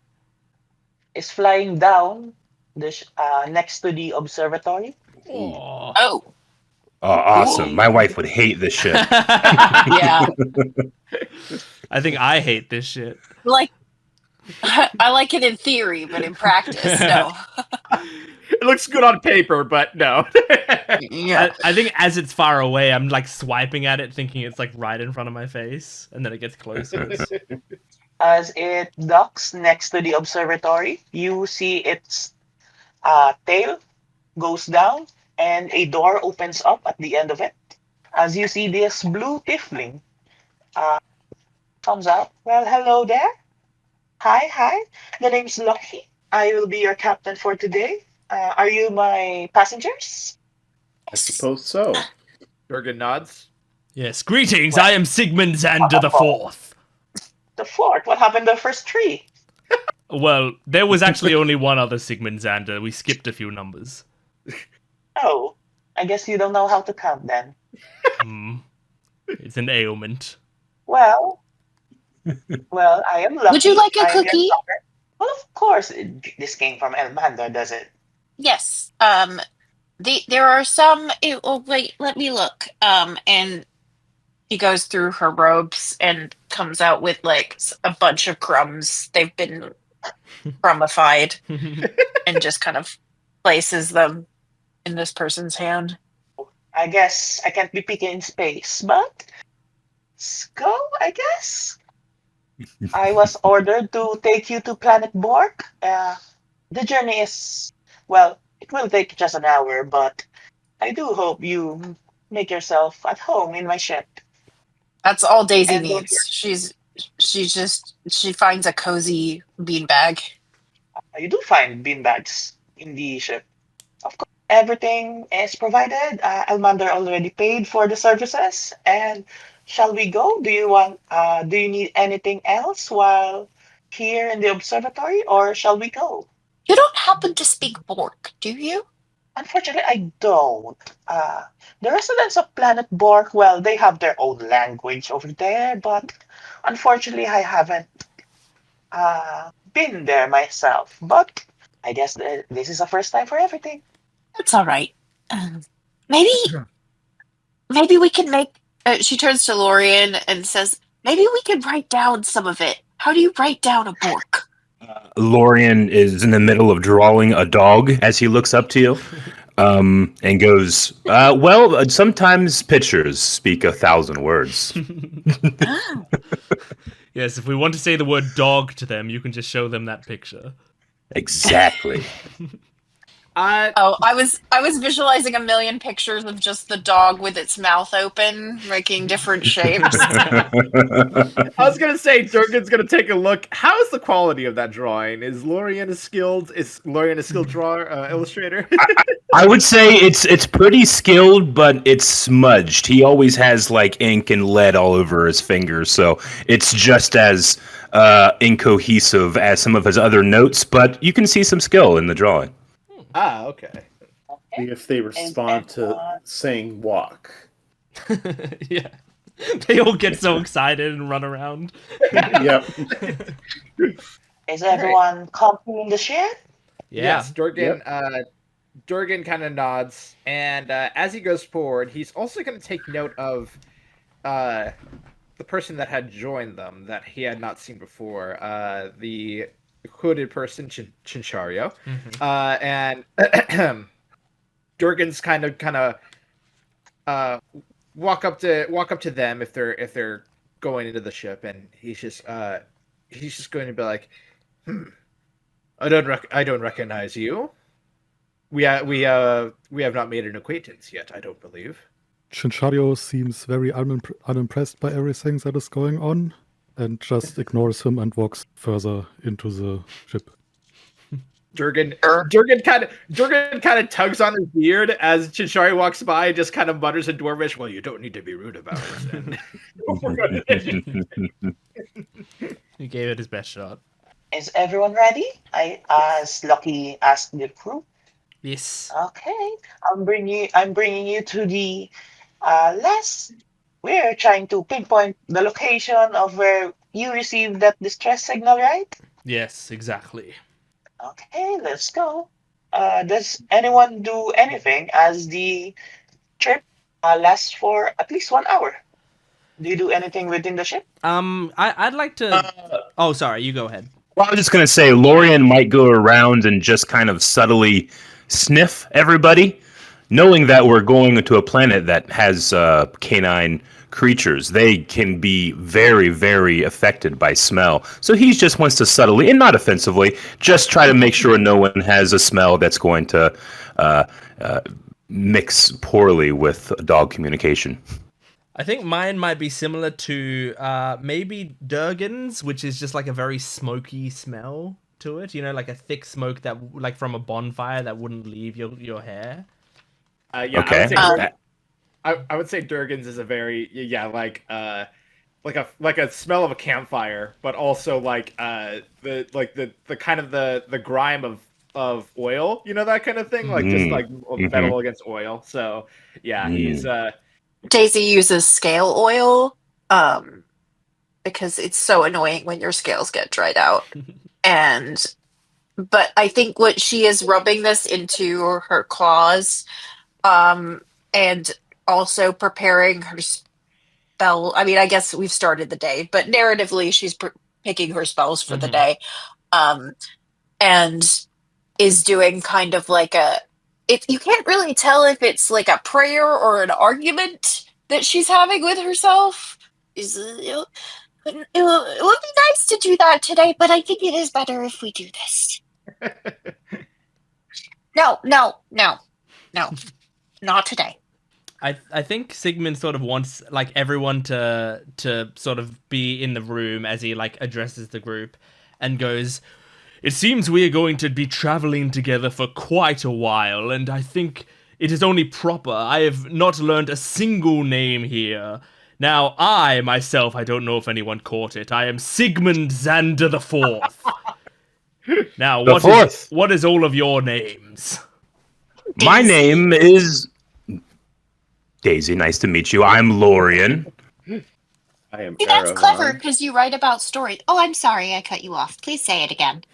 is flying down next to the observatory.
Aw.
Oh,
Oh, awesome. My wife would hate this shit.
yeah.
I think I hate this shit.
Like, I like it in theory, but in practice, no.
It looks good on paper, but no.
Yeah.
I think as it's far away, I'm like swiping at it, thinking it's like right in front of my face, and then it gets closer.
As it docks next to the observatory, you see its tail goes down and a door opens up at the end of it. As you see this blue tiefling comes out. Well, hello there. Hi. The name's Lucky. I will be your captain for today. Are you my passengers?
I suppose so.
Durgan nods.
Yes, greetings. I am Sigmund Xander the Fourth.
The fourth. What happened to the first three?
Well, there was actually only one other Sigmund Xander. We skipped a few numbers.
Oh, I guess you don't know how to count then.
It's an ailment.
Well, I am Lucky.
Would you like a
I am your
cookie?
daughter. Well, of course. This came from Elmander, does it?
Yes. There are some. Oh, wait. Let me look. And she goes through her robes and comes out with like a bunch of crumbs. They've been crummified, and just kind of places them in this person's hand.
I guess I can't be picky in space, but let's go, I guess. I was ordered to take you to planet Bork. The journey is, well, it will take just an hour, but I do hope you make yourself at home in my ship.
That's all Daisy
And
needs. She finds a cozy beanbag.
You do find beanbags in the ship. Of course. everything is provided. Elmander already paid for the services. And shall we go? Do you need anything else while here in the observatory, or shall we go?
You don't happen to speak Bork, do you?
Unfortunately, I don't. The residents of Planet Bork, well, they have their own language over there, but unfortunately, I haven't been there myself. But I guess this is a first time for everything.
That's all right. Maybe we can make. She turns to Lorien and says, "Maybe we can write down some of it. How do you write down a Bork?"
Lorien is in the middle of drawing a dog as he looks up to you, and goes, "Well, sometimes pictures speak 1,000 words."
Ah.
Yes, if we want to say the word dog to them, you can just show them that picture.
Exactly.
Oh, I was visualizing a million pictures of just the dog with its mouth open, making different shapes.
I was gonna say Durgan's gonna take a look. How is the quality of that drawing? Is Lorien a skilled drawer, illustrator?
I would say it's pretty skilled, but it's smudged. He always has like ink and lead all over his fingers, so it's just as incohesive as some of his other notes. But you can see some skill in the drawing.
Okay.
See if they respond to saying walk.
Yeah. They all get so excited and run around.
Yep.
Is everyone comfy in the ship?
Yeah.
Yes, Durgan kind of nods, and as he goes forward, he's also going to take note of the person that had joined them that he had not seen before, the hooded person, Chinchario, and Durgan's kind of walk up to them if they're going into the ship, and he's just going to be like, I don't recognize you. We have not made an acquaintance yet, I don't believe.
Chinchario seems very unimpressed by everything that is going on and just ignores him and walks further into the ship.
Durgan kind of tugs on his beard as Chinchario walks by, just kind of mutters in Dwarvish, "Well, you don't need to be rude about it."
He gave it his best shot.
Is everyone ready? As Lucky asked the crew.
Yes.
Okay, I'm bringing you to the last. We're trying to pinpoint the location of where you received that distress signal, right?
Yes, exactly.
Okay, let's go. Does anyone do anything as the trip lasts for at least 1 hour? Do you do anything within the ship?
I'd like to. Oh, sorry. You go ahead.
Well, I was just going to say, Lorien might go around and just kind of subtly sniff everybody, knowing that we're going to a planet that has canine creatures. They can be very, very affected by smell. So he just wants to subtly, and not offensively, just try to make sure no one has a smell that's going to mix poorly with dog communication.
I think mine might be similar to maybe Durgan's, which is just like a very smoky smell to it. You know, like a thick smoke that, like from a bonfire, that wouldn't leave your hair.
Yeah,
Okay.
I would say Durgan's is a very like a smell of a campfire, but also like the kind of the grime of oil, you know, that kind of thing, like just like metal against oil. So yeah, he's
Daisy uses scale oil because it's so annoying when your scales get dried out. But I think what she is rubbing this into her claws, and also preparing her spell. I mean, I guess we've started the day, but narratively, she's picking her spells for the day, and is doing kind of like you can't really tell if it's like a prayer or an argument that she's having with herself. It would be nice to do that today, but I think it is better if we do this. No, not today.
I think Sigmund sort of wants like everyone to sort of be in the room as he like addresses the group and goes, It seems we are going to be traveling together for quite a while, and I think it is only proper. I have not learned a single name here. Now, I, myself, I don't know if anyone caught it. I am Sigmund Xander the Fourth. Now,
The fourth.
what is all of your names?
My
Daisy.
name is Daisy. Nice to meet you. I'm Lorian.
I am
See, that's clever
Erevan.
because you write about stories. Oh, I'm sorry, I cut you off. Please say it again.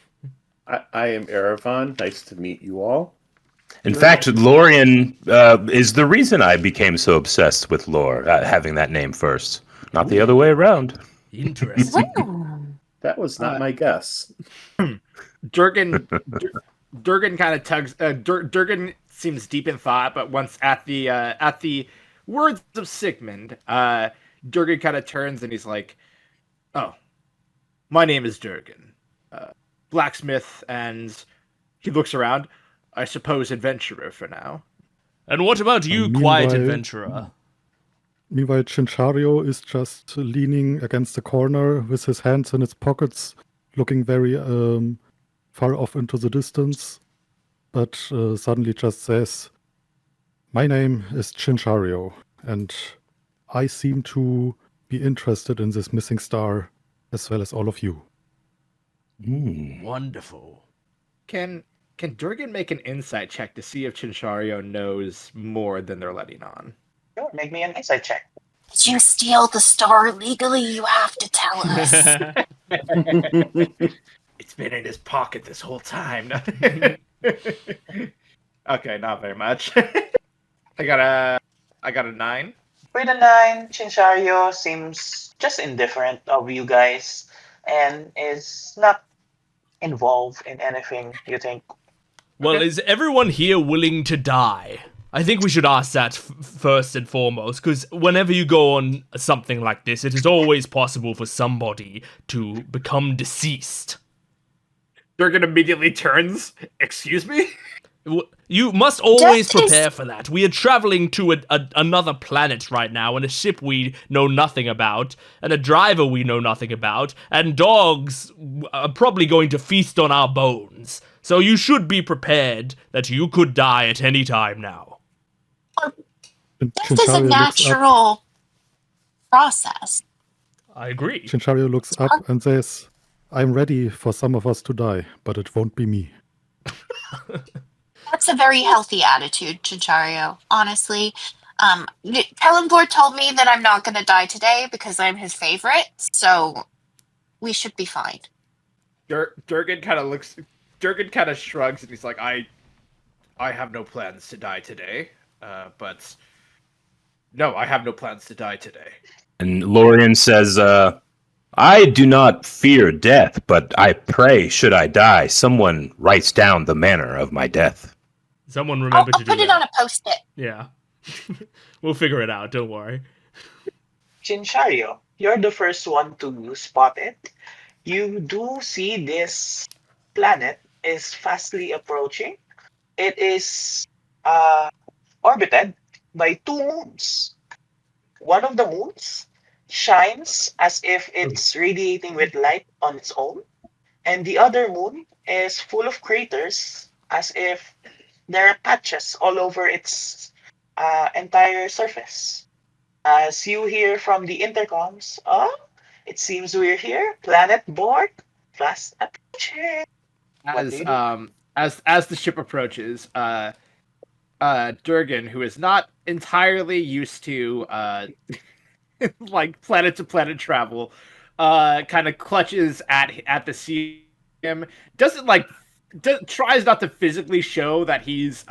I am Erevan. Nice to meet you all.
In fact, Lorian is the reason I became so obsessed with lore, having that name first, not the other way around.
Interesting.
That was not my guess.
Durgan kind of tugs. Durgan seems deep in thought, but once at the words of Sigmund, Durgan kind of turns and he's like, "Oh, my name is Durgan, blacksmith," and he looks around. I suppose adventurer for now.
And what about you,
And
quiet
meanwhile-
adventurer?
Meanwhile, Chinchario is just leaning against the corner with his hands in his pockets, looking very far off into the distance, but suddenly just says, "My name is Chinchario, and I seem to be interested in this missing star as well as all of you."
Wonderful.
Can Durgan make an insight check to see if Chinchario knows more than they're letting on?
Sure, make me an insight check.
Did you steal the star legally? You have to tell us.
It's been in his pocket this whole time. Okay, not very much. I got a 9.
With a 9, Chinchario seems just indifferent of you guys and is not involved in anything you think.
Well,
Okay.
is everyone here willing to die? I think we should ask that first and foremost, because whenever you go on something like this, it is always possible for somebody to become deceased.
Durgan immediately turns. Excuse me?
You must always
Death is-
prepare for that. We are traveling to another planet right now, and a ship we know nothing about, and a driver we know nothing about, and dogs are probably going to feast on our bones. So you should be prepared that you could die at any time now.
And
Death is a natural process.
I agree.
Chinchario looks up and says, "I'm ready for some of us to die, but it won't be me."
That's a very healthy attitude, Chinchario. Honestly, Kellenblor told me that I'm not going to die today because I'm his favorite, so we should be fine.
Durgan kind of shrugs and he's like, I have no plans to die today. But no, I have no plans to die today.
And Lorian says, I do not fear death, but I pray, should I die, someone writes down the manner of my death.
Someone
I'll
remember to do
put it
that.
on a post-it.
Yeah. We'll figure it out, don't worry.
Chinchario, you're the first one to spot it. You do see this planet is fastly approaching. It is orbited by 2 moons. One of the moons shines as if it's radiating with light on its own, and the other moon is full of craters as if there are patches all over its entire surface. As you hear from the intercoms, it seems we're here, planet Bork, fast approaching. What do you do?
As the ship approaches, Durgan, who is not entirely used to like planet to planet travel, kind of clutches at the sea. Tries not to physically show that he's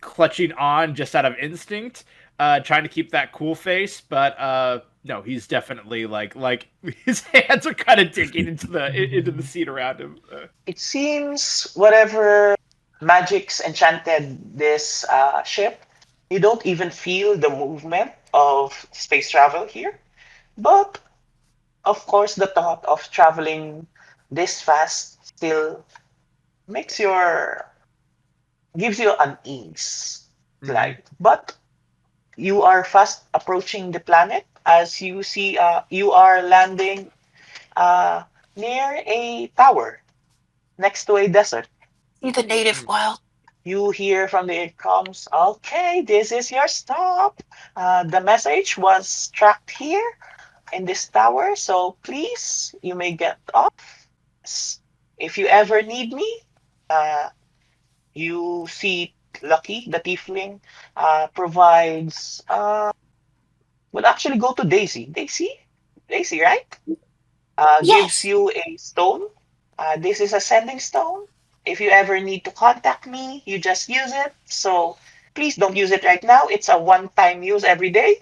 clutching on just out of instinct, trying to keep that cool face, but no, he's definitely like his hands are kind of digging into the seat around him.
It seems whatever magics enchanted this ship, you don't even feel the movement of space travel here. But of course, the thought of traveling this fast still gives you unease. But you are fast approaching the planet as you see you are landing near a tower next to a desert.
See the native wild.
You hear from the intercoms, okay, this is your stop. The message was tracked here in this tower, so please, you may get off. If you ever need me, you see Lucky, the tiefling, provides. Will actually go to Daisy. Daisy, right? Gives
Yes.
you a stone. This is a sending stone. If you ever need to contact me, you just use it. So please don't use it right now. It's a one-time use every day.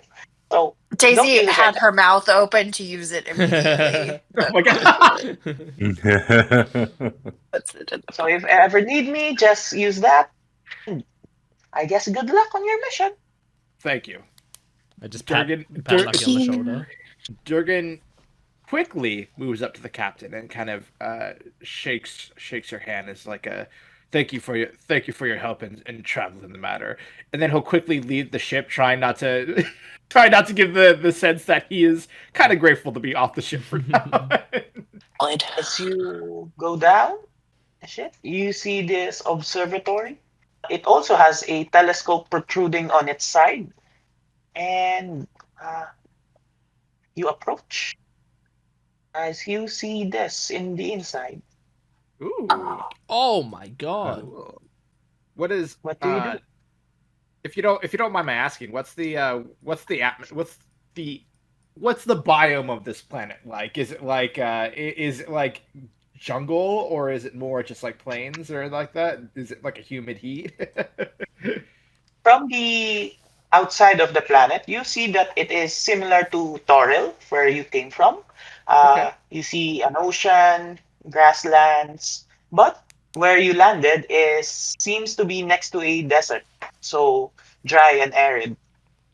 So don't
Daisy
use it
had
right
her mouth open to use it immediately.
Oh my god.
Puts it in the
So if ever need me, just use that. I guess good luck on your mission.
Thank you.
I just pat
Durgan,
Lucky on the shoulder.
Durgan quickly moves up to the captain and kind of shakes her hand as like a thank you for your help in traveling the matter. And then he'll quickly leave the ship, trying not to give the sense that he is kind of grateful to be off the ship for now.
blood.
As you go down the ship, you see this observatory. It also has a telescope protruding on its side. And you approach. As you see this in the inside.
Ooh.
Oh my god.
What do you do? If you don't mind my asking, what's the biome of this planet like? Is it like jungle, or is it more just like plains or like that? Is it like a humid heat?
From the outside of the planet, you see that it is similar to Toril, where you came from.
Okay.
You see an ocean, grasslands, but where you landed seems to be next to a desert, so dry and arid.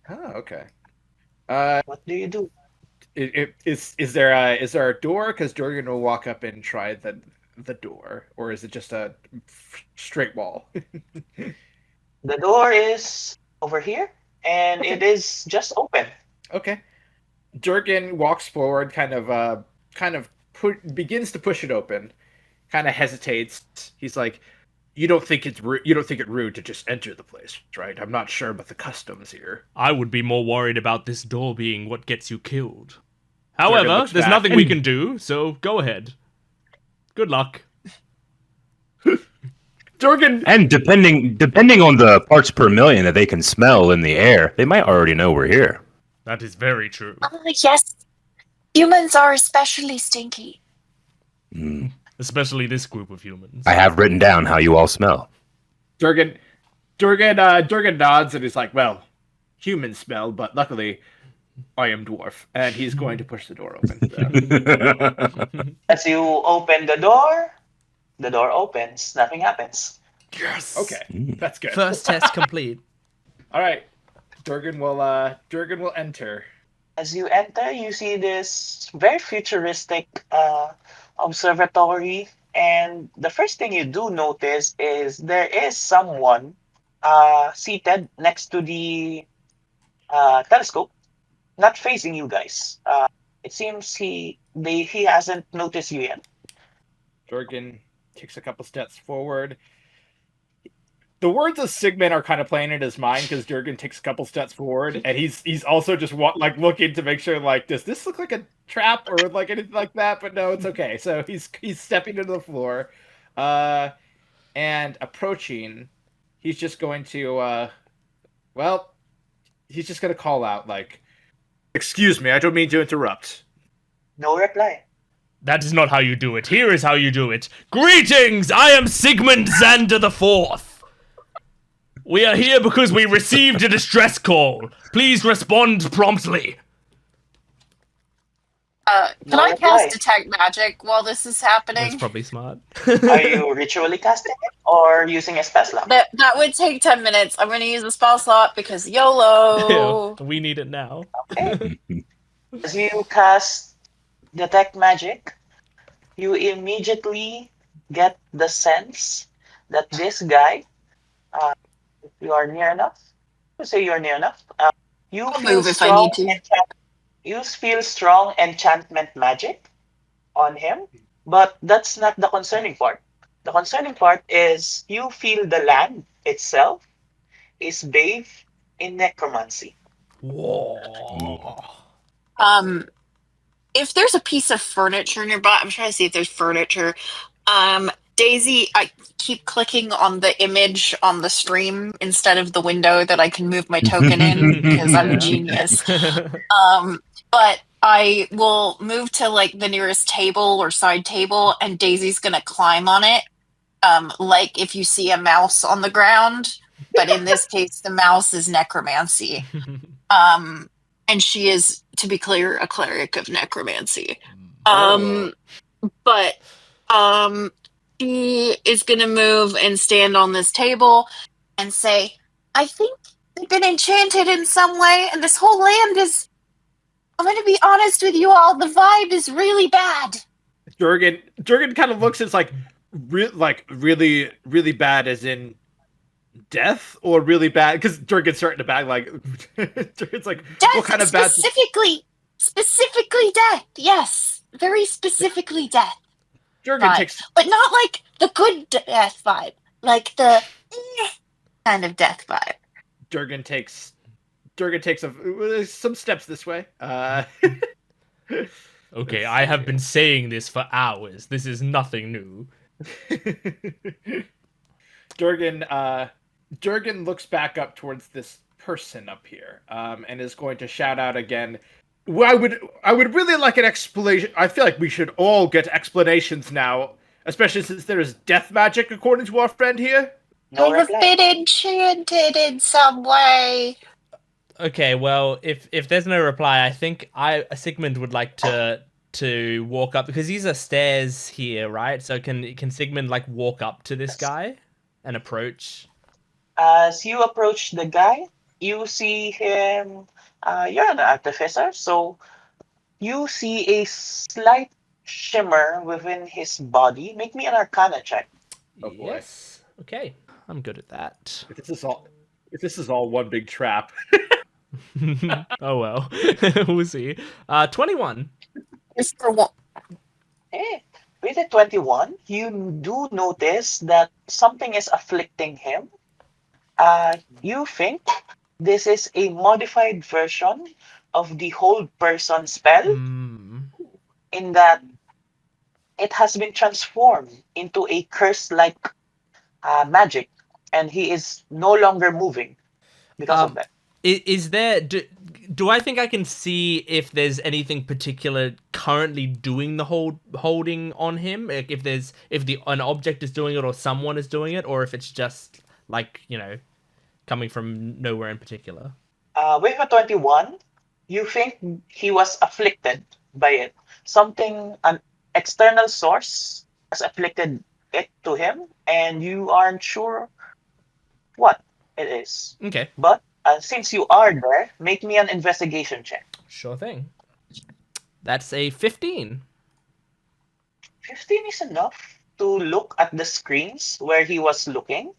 Oh, okay.
What do you do?
Is there a door? Because Durgan will walk up and try the door, or is it just a straight wall?
The door is over here, and
Okay.
it is just open.
Okay. Durgan walks forward, begins to push it open, kind of hesitates. He's like, "You don't think it rude to just enter the place, right? I'm not sure about the customs here."
I would be more worried about this door being what gets you killed.
Durgan
However,
looks
there's
back.
nothing we can do, so go ahead. Good luck.
Durgan,
And depending on the parts per million that they can smell in the air, they might already know we're here.
That is very true.
Yes. Humans are especially stinky.
Mm.
Especially this group of humans.
I have written down how you all smell.
Durgan nods and he's like, "Well, humans smell, but luckily, I am dwarf," and he's going to push the door open.
As you open the door opens. Nothing happens.
Yes!
Okay, that's good.
First test complete.
All right, Durgan will enter.
As you enter, you see this very futuristic observatory, and the first thing you do notice is there is someone seated next to the telescope, not facing you guys. It seems he hasn't noticed you yet.
Durgan takes a couple steps forward. The words of Sigmund are kind of playing in his mind because Durgan takes a couple steps forward, and he's also just looking to make sure, like, does this look like a trap or like anything like that? But no, it's okay. So he's stepping into the floor, and approaching. He's just going to he's just going to call out, like, "Excuse me, I don't mean to interrupt."
No reply.
That is not how you do it. Here is how you do it. Greetings! I am Sigmund Xander the Fourth. We are here because we received a distress call. Please respond promptly.
Can
No
I
reply.
cast detect magic while this is happening?
That's probably smart.
Are you ritually casting it or using a spell slot?
That would take 10 minutes. I'm going to use a spell slot because YOLO.
We need it now.
Okay. As you cast detect magic, you immediately get the sense that this guy, if you are near enough, let's say you're near enough, you
I'll
feel
move if I
strong
need to.
you feel strong enchantment magic on him. But that's not the concerning part. The concerning part is you feel the land itself is bathed in necromancy.
Whoa.
If there's a piece of furniture nearby, I'm trying to see if there's furniture. Daisy, I keep clicking on the image on the stream instead of the window that I can move my token in because I'm a genius. But I will move to like the nearest table or side table, and Daisy's gonna climb on it. Like if you see a mouse on the ground, but in this case, the mouse is necromancy. And she is, to be clear, a cleric of necromancy. But she is gonna move and stand on this table and say, I think they've been enchanted in some way, and this whole land is, I'm gonna be honest with you all, the vibe is really bad.
Jurgen kind of looks, it's like really, really bad as in death, or really bad because Jurgen's starting to bag like Jurgen's like,
Death,
what kind of bad?
Specifically death. Yes, very specifically death.
Jurgen
vibe.
takes,
But not like the good death vibe, like the kind of death vibe.
Jurgen takes some steps this way.
Okay, I have been saying this for hours. This is nothing new.
Jurgen looks back up towards this person up here, and is going to shout out again. Well, I would really like an explanation. I feel like we should all get explanations now, especially since there is death magic, according to our friend here.
No
They have
reply.
been enchanted in some way.
Okay, well, if there's no reply, I think Sigmund would like to walk up, because these are stairs here, right? So can Sigmund like walk up to this guy and approach?
As you approach the guy, you see him. You're an artificer, so you see a slight shimmer within his body. Make me an Arcana check.
Oh, boy.
Yes. Okay, I'm good at that.
If this is all one big trap.
Oh well, we'll see. 21.
Just for one.
Hey, with a 21, you do notice that something is afflicting him. You think this is a modified version of the hold person spell, in that it has been transformed into a curse-like magic, and he is no longer moving because of that.
Is there? Do I think I can see if there's anything particular currently doing the holding on him? Like if an object is doing it, or someone is doing it, or if it's just like, coming from nowhere in particular.
With a 21, you think he was afflicted by it. An external source has afflicted it to him, and you aren't sure what it is.
Okay.
But since you are there, make me an investigation check.
Sure thing. That's a 15.
15 is enough to look at the screens where he was looking.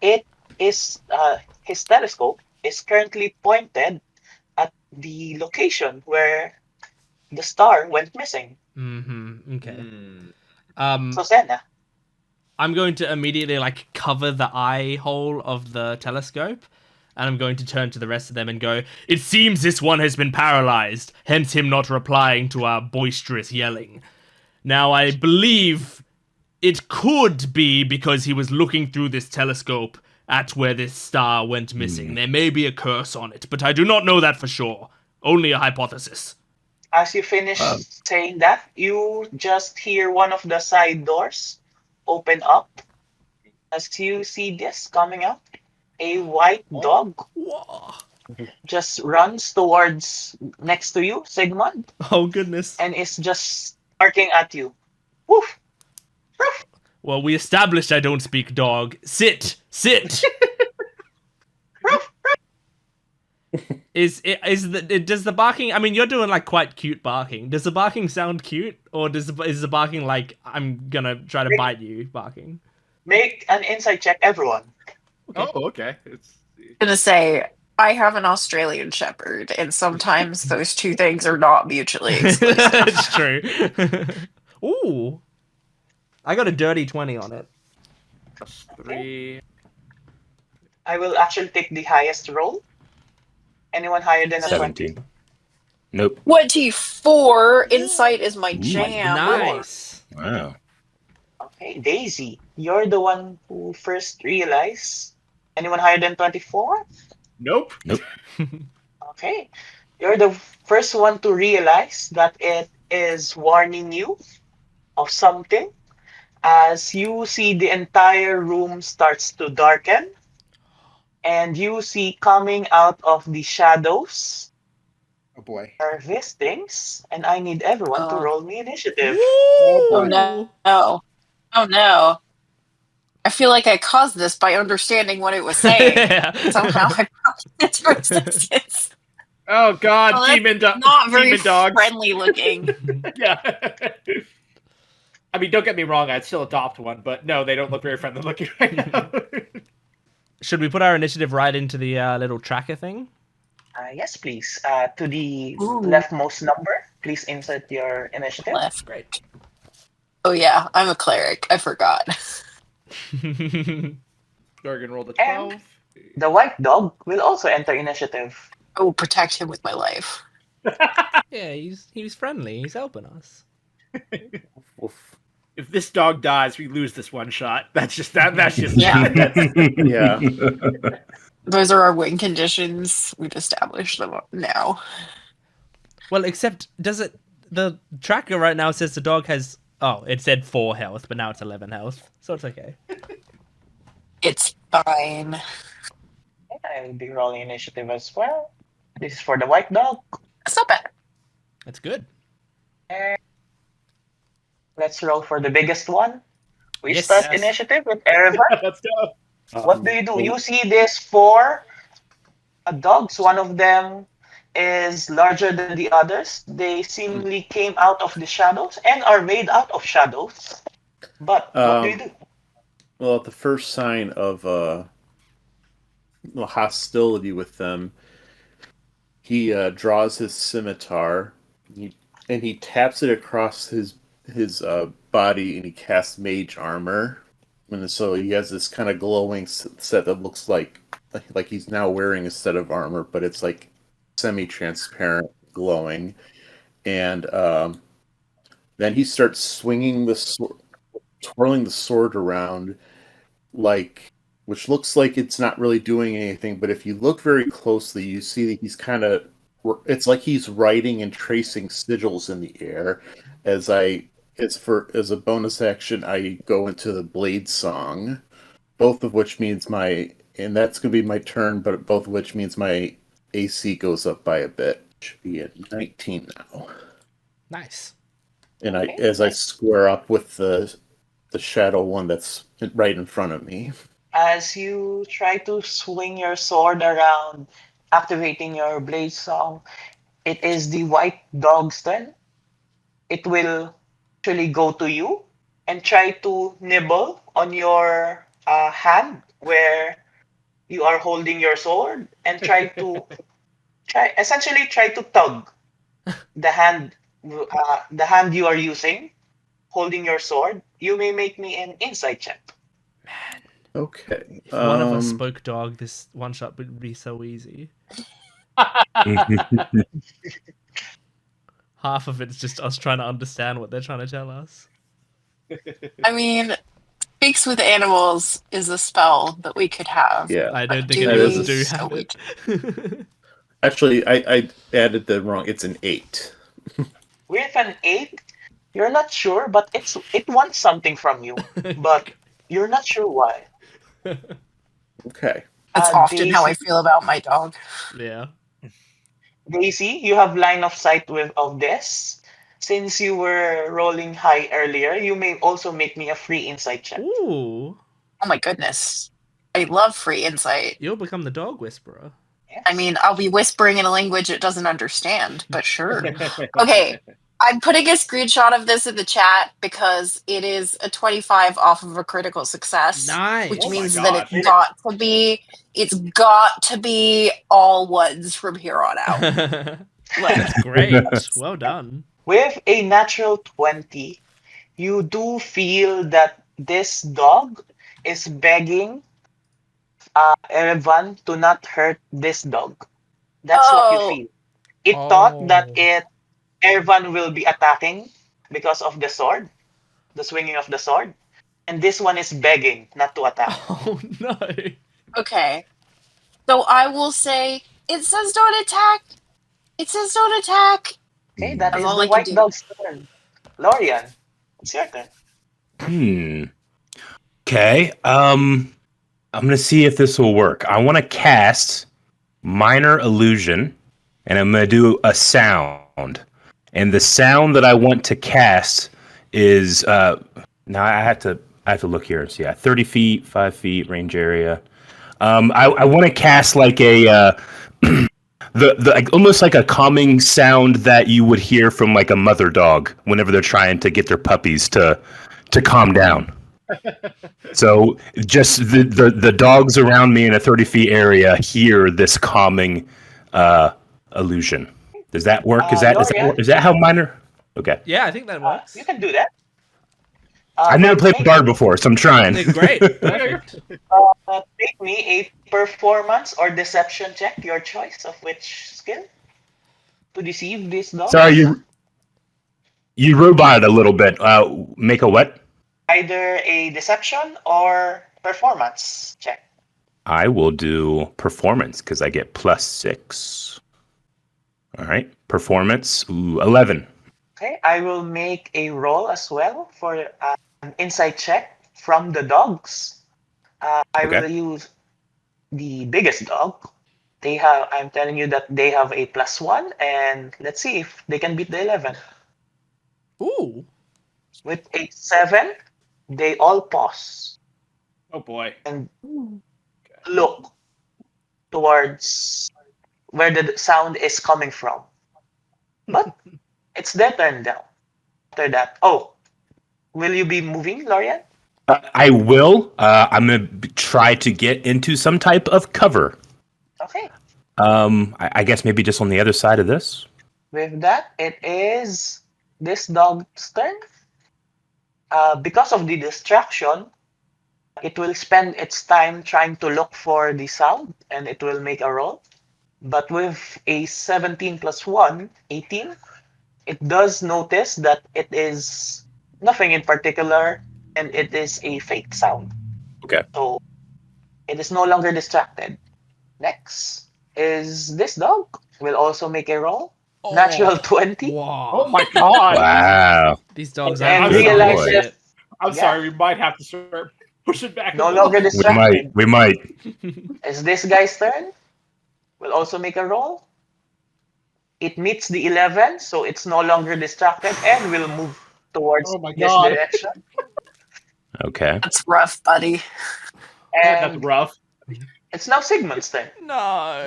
It is his telescope is currently pointed at the location where the star went missing.
Okay.
So Senna,
I'm going to immediately cover the eye hole of the telescope, and I'm going to turn to the rest of them and go, it seems this one has been paralyzed, hence him not replying to our boisterous yelling. Now, I believe it could be because he was looking through this telescope at where this star went missing. There may be a curse on it, but I do not know that for sure. Only a hypothesis.
as you finish saying that, you just hear one of the side doors open up. As you see this coming up, a white dog just runs towards next to you, Sigmund,
Oh, goodness.
and is just barking at you. Woof! Ruff!
Well, we established I don't speak dog. Sit! Does the barking? I mean, you're doing quite cute barking. Does the barking sound cute, or is the barking like I'm gonna try to bite you barking?
Make an insight check, everyone.
Oh, okay.
I'm gonna say I have an Australian Shepherd, and sometimes those two things are not mutually exclusive.
It's true. Ooh. I got a dirty 20 on it.
Plus 3.
I will actually take the highest roll. Anyone higher than a 20?
17. Nope.
24. Insight is my
Ooh.
jam.
Nice.
Wow.
Okay, Daisy, you're the one who first realized. Anyone higher than 24?
Nope.
Okay. You're the first one to realize that it is warning you of something as you see the entire room starts to darken and you see coming out of the shadows
Oh boy.
are these things, and I need everyone to
Oh.
roll me initiative.
Oh
Oh
boy.
no. Oh no. I feel like I caused this by understanding what it was saying. Somehow I caused its resistance.
Oh god,
Well, that's
demon
not very
demon dogs.
friendly looking.
Yeah. I mean, don't get me wrong, I'd still adopt one, but no, they don't look very friendly looking right now.
Should we put our initiative right into the little tracker thing?
Yes, please. To the
Ooh.
leftmost number, please insert your initiative.
Left.
Great.
Oh yeah, I'm a cleric. I forgot.
Dorgan rolled a 12.
The white dog will also enter initiative.
I will protect him with my life.
Yeah, he's friendly. He's helping us.
Oof.
If this dog dies, we lose this one shot. That's just That's just
Yeah.
Yeah.
Those are our win conditions. We've established them now.
Well, except the tracker right now says the dog has it said 4 health, but now it's 11 health. So it's okay.
It's fine.
I'll be rolling initiative as well. This is for the white dog.
It's not bad.
That's good.
And let's roll for the biggest one. We
Yes.
start
Yes.
initiative with Erevan.
Let's go.
What do? You see these 4 dogs. One of them is larger than the others. They seemingly came out of the shadows and are made out of shadows. But what do you do?
Well, at the first sign of hostility with them, he draws his scimitar and he taps it across his body, and he casts mage armor. And so he has this kind of glowing set that looks like he's now wearing a set of armor, but it's like semi-transparent glowing. And then he starts swinging the sword, twirling the sword around, which looks like it's not really doing anything. But if you look very closely, you see that he's it's like he's writing and tracing sigils in the air. As a bonus action, I go into the blade song, both of which means and that's going to be my turn, but both of which means my AC goes up by a bit. Should be at 19 now.
Nice.
And as I square up with the shadow one that's right in front of me.
As you try to swing your sword around, activating your blade song, it is the white dog's turn. It will actually go to you and try to nibble on your hand where you are holding your sword and try to tug the hand you are using, holding your sword. You may make me an insight check.
Okay.
If one of us spoke dog, this one shot would be so easy. Half of it's just us trying to understand what they're trying to tell us.
I mean, Speaks with Animals is a spell that we could have.
Yeah.
I don't think
Do
any of us
we-
do
so
have
we
it.
Actually, I added the wrong. It's an 8.
With an 8, you're not sure, but it wants something from you, but you're not sure why.
Okay.
That's often how I feel about my dog.
Yeah.
Daisy, you have line of sight of this. Since you were rolling high earlier, you may also make me a free insight check.
Ooh.
Oh my goodness. I love free insight.
You'll become the dog whisperer.
Yes.
I mean, I'll be whispering in a language it doesn't understand, but sure. Okay, I'm putting a screenshot of this in the chat because it is a 25 off of a critical success.
Nice.
Which
Oh my
means that
gosh.
it's got to be all ones from here on out.
That's great. Well done.
With a natural 20, you do feel that this dog is begging Erevan to not hurt this dog. That's what you
Oh,
feel. It thought that
Oh.
Erevan will be attacking because of the sword, the swinging of the sword, and this one is begging not to attack.
Oh no.
okay. So I will say, it says don't attack. It says don't attack.
Okay, that
That's
is
all
the
I can
white
do.
dog's turn. Lorian, it's your turn.
Okay. I'm gonna see if this will work. I want to cast minor illusion, and I'm gonna do a sound. And the sound that I want to cast is now I have to look here and see. 30 feet, 5 feet range area. I want to cast like a the like, almost like a calming sound that you would hear from like a mother dog whenever they're trying to get their puppies to calm down. So just the dogs around me in a 30 feet area hear this calming illusion. Does that work?
Lorian,
Is that how minor? Okay.
Yeah, I think that works.
you can do that.
I've never played
make,
Bard before, so I'm trying.
Great. Perfect.
Make me a performance or deception check, your choice of which skill to deceive this dog.
Sorry, you roboted a little bit. Make a what?
Either a deception or performance check.
I will do performance because I get +6. All right, performance 11.
Okay, I will make a roll as well for an insight check from the dogs. I will use the biggest dog. I'm telling you that they have a +1, and let's see if they can beat the 11.
Ooh.
With a 7, they all pause
Oh boy.
and look towards where the sound is coming from. But it's their turn now. After that, will you be moving, Lorian?
I will. I'm gonna try to get into some type of cover.
Okay.
I guess maybe just on the other side of this.
With that, it is this dog's turn. Because of the distraction, it will spend its time trying to look for the sound, and it will make a roll. But with a 17 plus 1, 18, it does notice that it is nothing in particular, and it is a fake sound.
Okay.
So it is no longer distracted. Next is this dog. Will also make a roll.
Oh.
Natural 20.
Wow.
Oh my god.
Wow.
These dogs
And
are
good
realize
boy.
that
I'm sorry, we might have to start pushing back.
no
a
longer
little.
distracted.
We might.
Is this guy's turn. Will also make a roll. It meets the 11, so it's no longer distracted and will move towards
Oh my
this
God.
direction.
Okay.
That's rough, buddy.
That's
And
rough.
it's now Sigmund's turn.
No.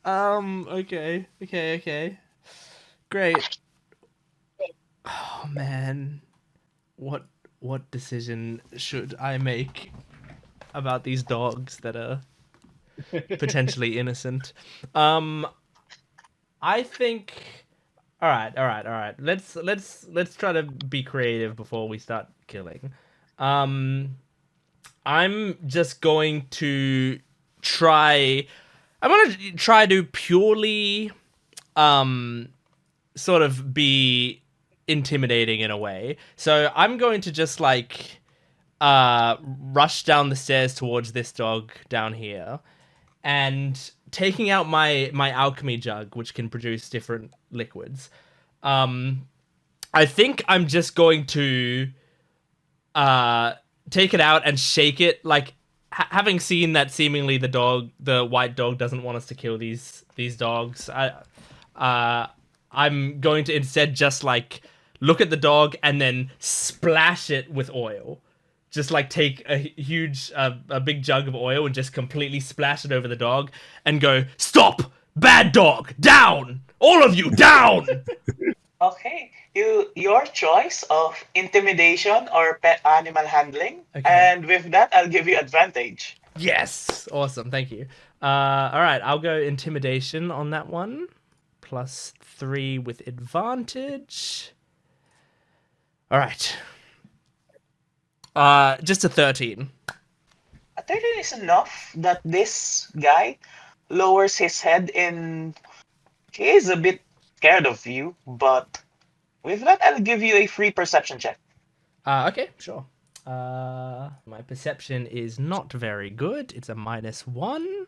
Okay. Great. Oh man. What decision should I make about these dogs that are potentially innocent? I think all right. Let's try to be creative before we start killing. I'm just going to try to purely sort of be intimidating in a way. So I'm going to just like rush down the stairs towards this dog down here and taking out my alchemy jug, which can produce different liquids. I think I'm just going to take it out and shake it, like having seen that seemingly the white dog doesn't want us to kill these dogs. I'm going to instead just like look at the dog and then splash it with oil. Just like take a huge, a big jug of oil and just completely splash it over the dog and go, "Stop! Bad dog! Down! All of you, down!"
Okay. Your choice of intimidation or pet animal handling.
Okay.
And with that, I'll give you advantage.
Yes! Awesome, thank you. Alright, I'll go intimidation on that one. +3 with advantage. All right. Just a 13.
A 13 is enough that this guy lowers his head in. He is a bit scared of you, but with that, I'll give you a free perception check.
Okay, sure. My perception is not very good. It's a -1.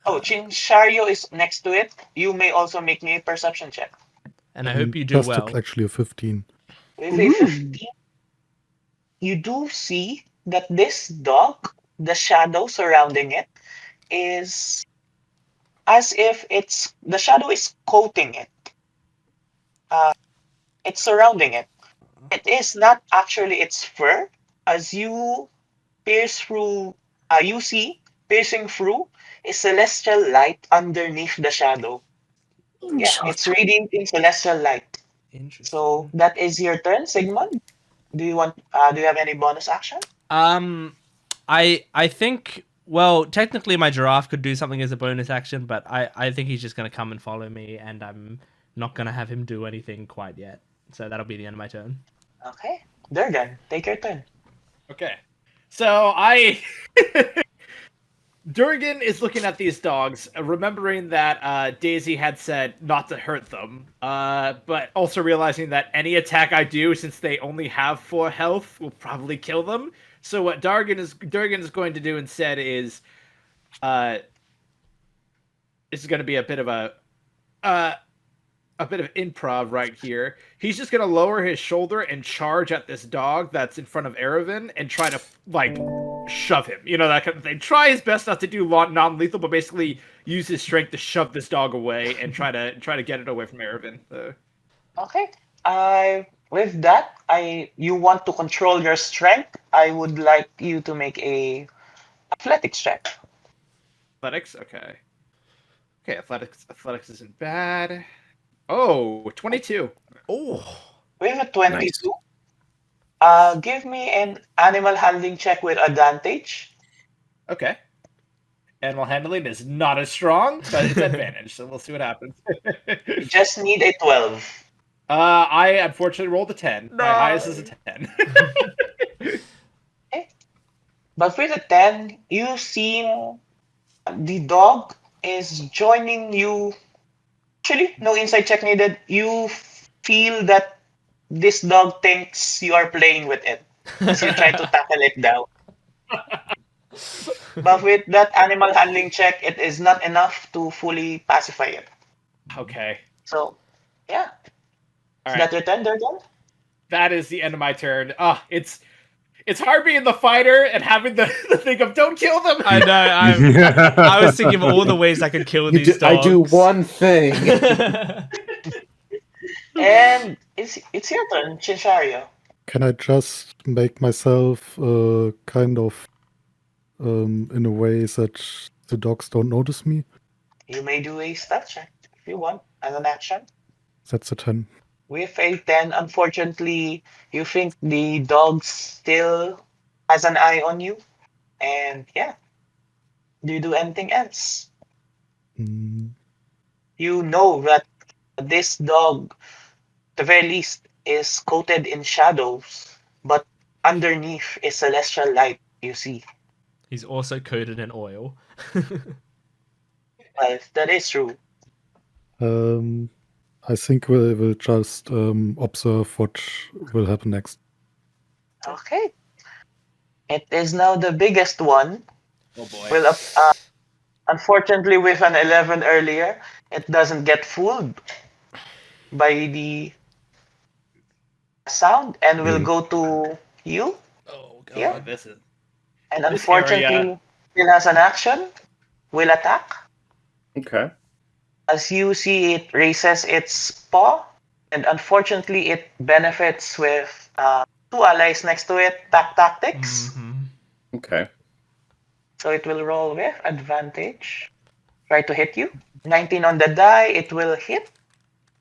Oh, Chinshario is next to it. You may also make me a perception check.
And I hope you do
Just
well.
actually a 15.
With a 15, you do see that this dog, the shadow surrounding it, is as if the shadow is coating it. It's surrounding it. It is not actually its fur, as you pierce through. You see piercing through a celestial light underneath the shadow. Yeah, it's radiating celestial light.
Interesting.
So that is your turn, Sigmund. Do you want? Do you have any bonus action?
I think. Well, technically, my giraffe could do something as a bonus action, but I think he's just gonna come and follow me, and I'm not gonna have him do anything quite yet. So that'll be the end of my turn.
Okay, Durgan, take your turn.
Okay. So Durgan is looking at these dogs, remembering that Daisy had said not to hurt them, but also realizing that any attack I do, since they only have 4 health, will probably kill them. So what Durgan is going to do instead is, this is going to be a bit of improv right here. He's just gonna lower his shoulder and charge at this dog that's in front of Erevan and try to shove him. You know, that kind of thing. Try his best not to do non-lethal, but basically use his strength to shove this dog away and try to get it away from Erevan.
Okay. With that, you want to control your strength. I would like you to make a athletics check.
Athletics, okay. Okay, athletics isn't bad. Oh, 22.
Oh,
With a 22, give me an animal handling check with advantage.
Okay. Animal handling is not as strong, but it's advantage, so we'll see what happens.
You just need a 12.
I unfortunately rolled a 10.
No.
My highest is a 10.
Okay. But with a 10, you seem the dog is joining you. Actually, no inside check needed. You feel that this dog thinks you are playing with it as you try to tackle it down. But with that animal handling check, it is not enough to fully pacify it.
Okay.
So, yeah.
All
Is
right.
that your turn, Durgan?
That is the end of my turn. It's hard being the fighter and having the thing of don't kill them.
I know. I was thinking of all the ways I could kill these dogs.
I do one thing.
And it's your turn, Chinshario.
Can I just make myself kind of in a way that the dogs don't notice me?
You may do a stealth check if you want as an action.
That's a 10.
With a 10, unfortunately, you think the dog still has an eye on you. And yeah. Do you do anything else?
Mm,
You know that this dog, at the very least, is coated in shadows, but underneath is celestial light, you see.
He's also coated in oil.
Well, that is true.
I think we'll just observe what will happen next.
Okay. It is now the biggest one.
Oh boy.
Well, unfortunately, with an 11 earlier, it doesn't get fooled by the sound and will go to you.
Oh god.
Yeah.
This is
And
This
unfortunately,
area-
still has an action. Will attack.
Okay.
As you see, it raises its paw, and unfortunately, it benefits with 2 allies next to it. Tactics.
Okay.
So it will roll with advantage. Try to hit you. 19 on the die. It will hit.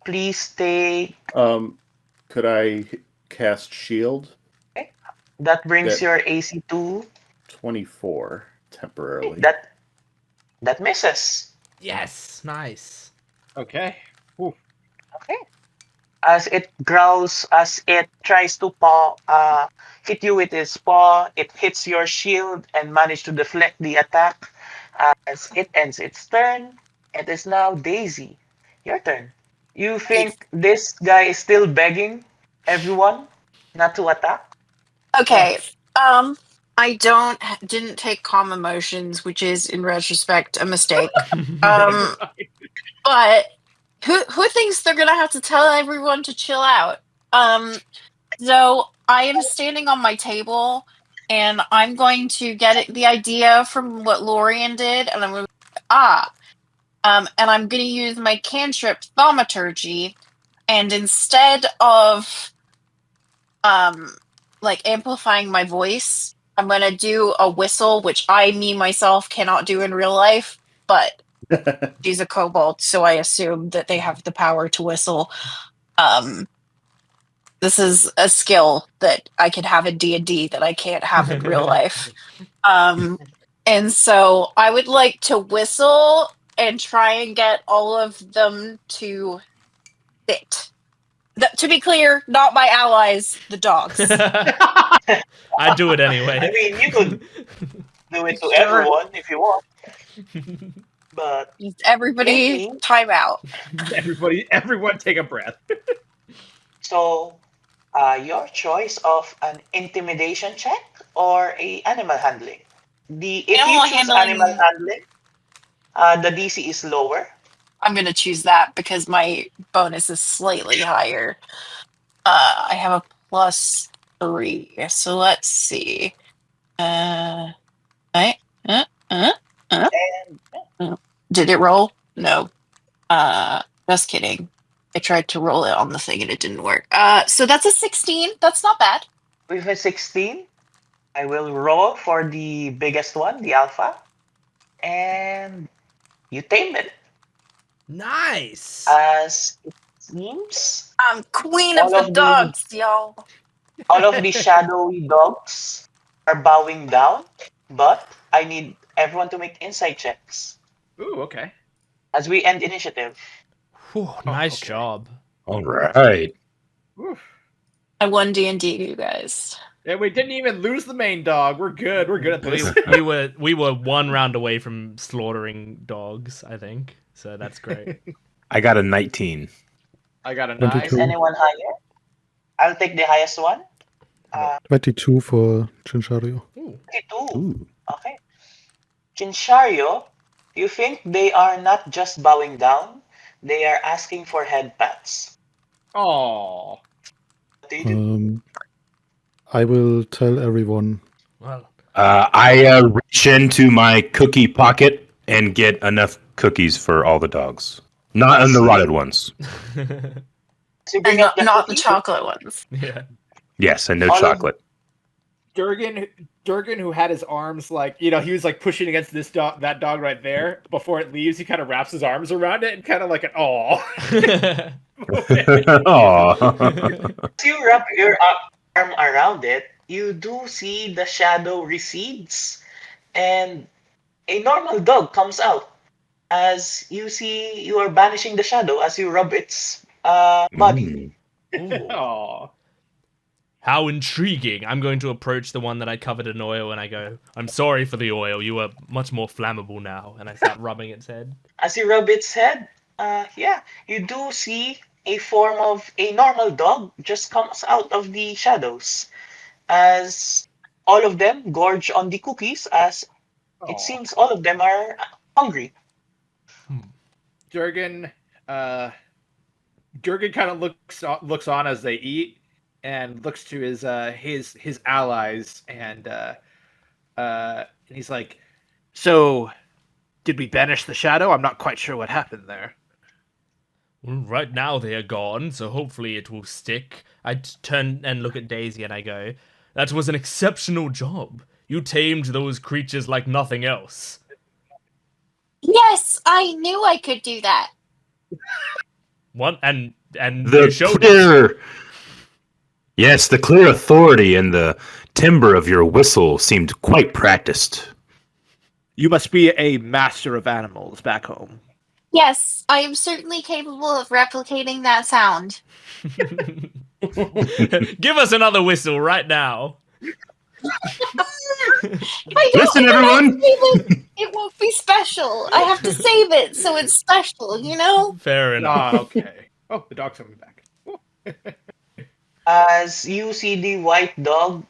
Please take.
Could I cast shield?
That brings
Yeah.
your AC to
24 temporarily.
that misses.
Yes, nice.
okay. Ooh.
Okay. as it growls, as it tries to hit you with its paw. It hits your shield and manages to deflect the attack. As it ends its turn, it is now Daisy. Your turn. You think this guy is still begging everyone not to attack?
Okay. I didn't take calm emotions, which is in retrospect a mistake. But who thinks they're gonna have to tell everyone to chill out? So I am standing on my table, and I'm going to get the idea from what Lorian did, and I'm going to and I'm going to use my cantrip thaumaturgy, and instead of like amplifying my voice, I'm going to do a whistle, which myself cannot do in real life, but she's a kobold, so I assume that they have the power to whistle. This is a skill that I can have in D&D that I can't have in real life. And so I would like to whistle and try and get all of them to sit. To be clear, not my allies, the dogs.
I do it anyway.
I mean, you could do it to everyone if you want. But
everybody,
thinking,
time out.
Everyone take a breath.
So, your choice of an intimidation check or a animal handling. If you choose animal handling, the DC is lower.
I'm going to choose that because my bonus is slightly higher. I have a +3, so let's see. Did it roll? No. Just kidding. I tried to roll it on the thing and it didn't work. So that's a 16. That's not bad.
With a 16, I will roll for the biggest one, the alpha, and you tame it.
Nice.
As it seems,
I'm queen of the dogs, y'all.
All of the shadowy dogs are bowing down, but I need everyone to make insight checks.
Ooh, okay.
As we end initiative.
Whew, nice job.
All right.
Oof.
I won D&D, you guys.
Yeah, we didn't even lose the main dog. We're good. We're good at this.
We were one round away from slaughtering dogs, I think. So that's great.
I got a 19.
I got a
22.
9.
Is anyone higher? I'll take the highest one.
22 for Chinchario.
22.
Ooh.
Okay. Chinchario, you think they are not just bowing down, they are asking for head pats.
Oh.
What do you do?
I will tell everyone.
Well,
I reach into my cookie pocket and get enough cookies for all the dogs. Not in the rotted ones.
So you bring up the
Not the
cookie?
chocolate ones.
yeah.
Yes, and no
All of-
chocolate.
Durgan, who had his arms like, he was like pushing against that dog right there. Before it leaves, he kind of wraps his arms around it and kind of like an aw.
Aw.
As you wrap your arm around it, you do see the shadow recedes, and a normal dog comes out. As you see, you are banishing the shadow as you rub its body.
Ooh.
Aw.
How intriguing. I'm going to approach the one that I covered in oil and I go, I'm sorry for the oil. You are much more flammable now. And I start rubbing its head.
As you rub its head, you do see a form of a normal dog just comes out of the shadows. As all of them gorge on the cookies, as it seems all of them are hungry.
Durgan kind of looks on as they eat and looks to his allies and he's like, so did we banish the shadow? I'm not quite sure what happened there.
Well, right now they are gone, so hopefully it will stick. I turn and look at Daisy and I go, that was an exceptional job. You tamed those creatures like nothing else.
Yes, I knew I could do that.
What? And
The
you showed it.
clear... Yes, the clear authority and the timbre of your whistle seemed quite practiced.
You must be a master of animals back home.
Yes, I am certainly capable of replicating that sound.
Give us another whistle right now.
If I don't,
Listen,
if I don't
everyone.
save it, it won't be special. I have to save it so it's special, you know?
Fair enough.
Okay. Oh, the dog's coming back. Oh.
As you see the white dog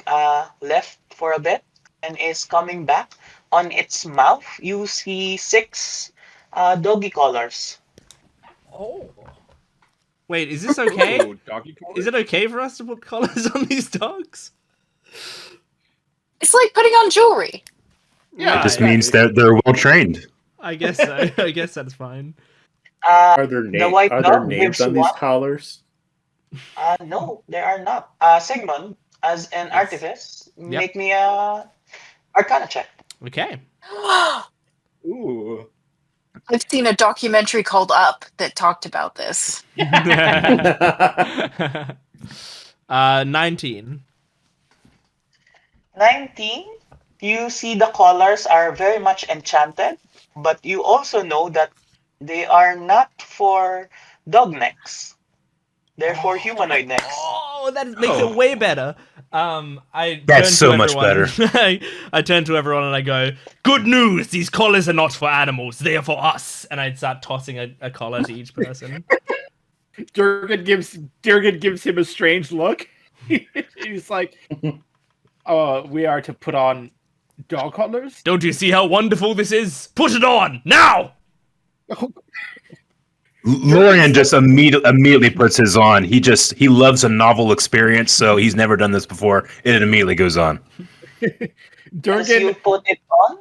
left for a bit and is coming back, on its mouth you see 6 doggy collars.
Oh. Wait, is this okay?
Ooh, doggy collar?
Is it okay for us to put collars on these dogs?
It's like putting on jewelry.
Yeah,
It just
Right.
means that they're well trained.
I guess so. I guess that's fine.
Are there,
The white
are there
dog
names
gives
on these
one.
collars?
No, there are not. Sigmund, as an
Yes.
artifice,
Yep.
make me a Arcana check.
Okay.
Ooh.
I've seen a documentary called Up that talked about this.
19.
19. You see the collars are very much enchanted, but you also know that they are not for dog necks. They're for humanoid necks.
Oh, that makes
Oh.
it way better. I
That's
turn
so
to
much
everyone, I turn to everyone and I go, "Good news! These collars are not for animals; they are for us." And I'd start tossing a collar to each person.
Durgan gives him a strange look. He's like, we are to put on dog collars?
Don't you see how wonderful this is? Put it on now!
Lorian just immediately puts his on. He loves a novel experience, so he's never done this before. And it immediately goes on.
As you
Durgan,
put it on,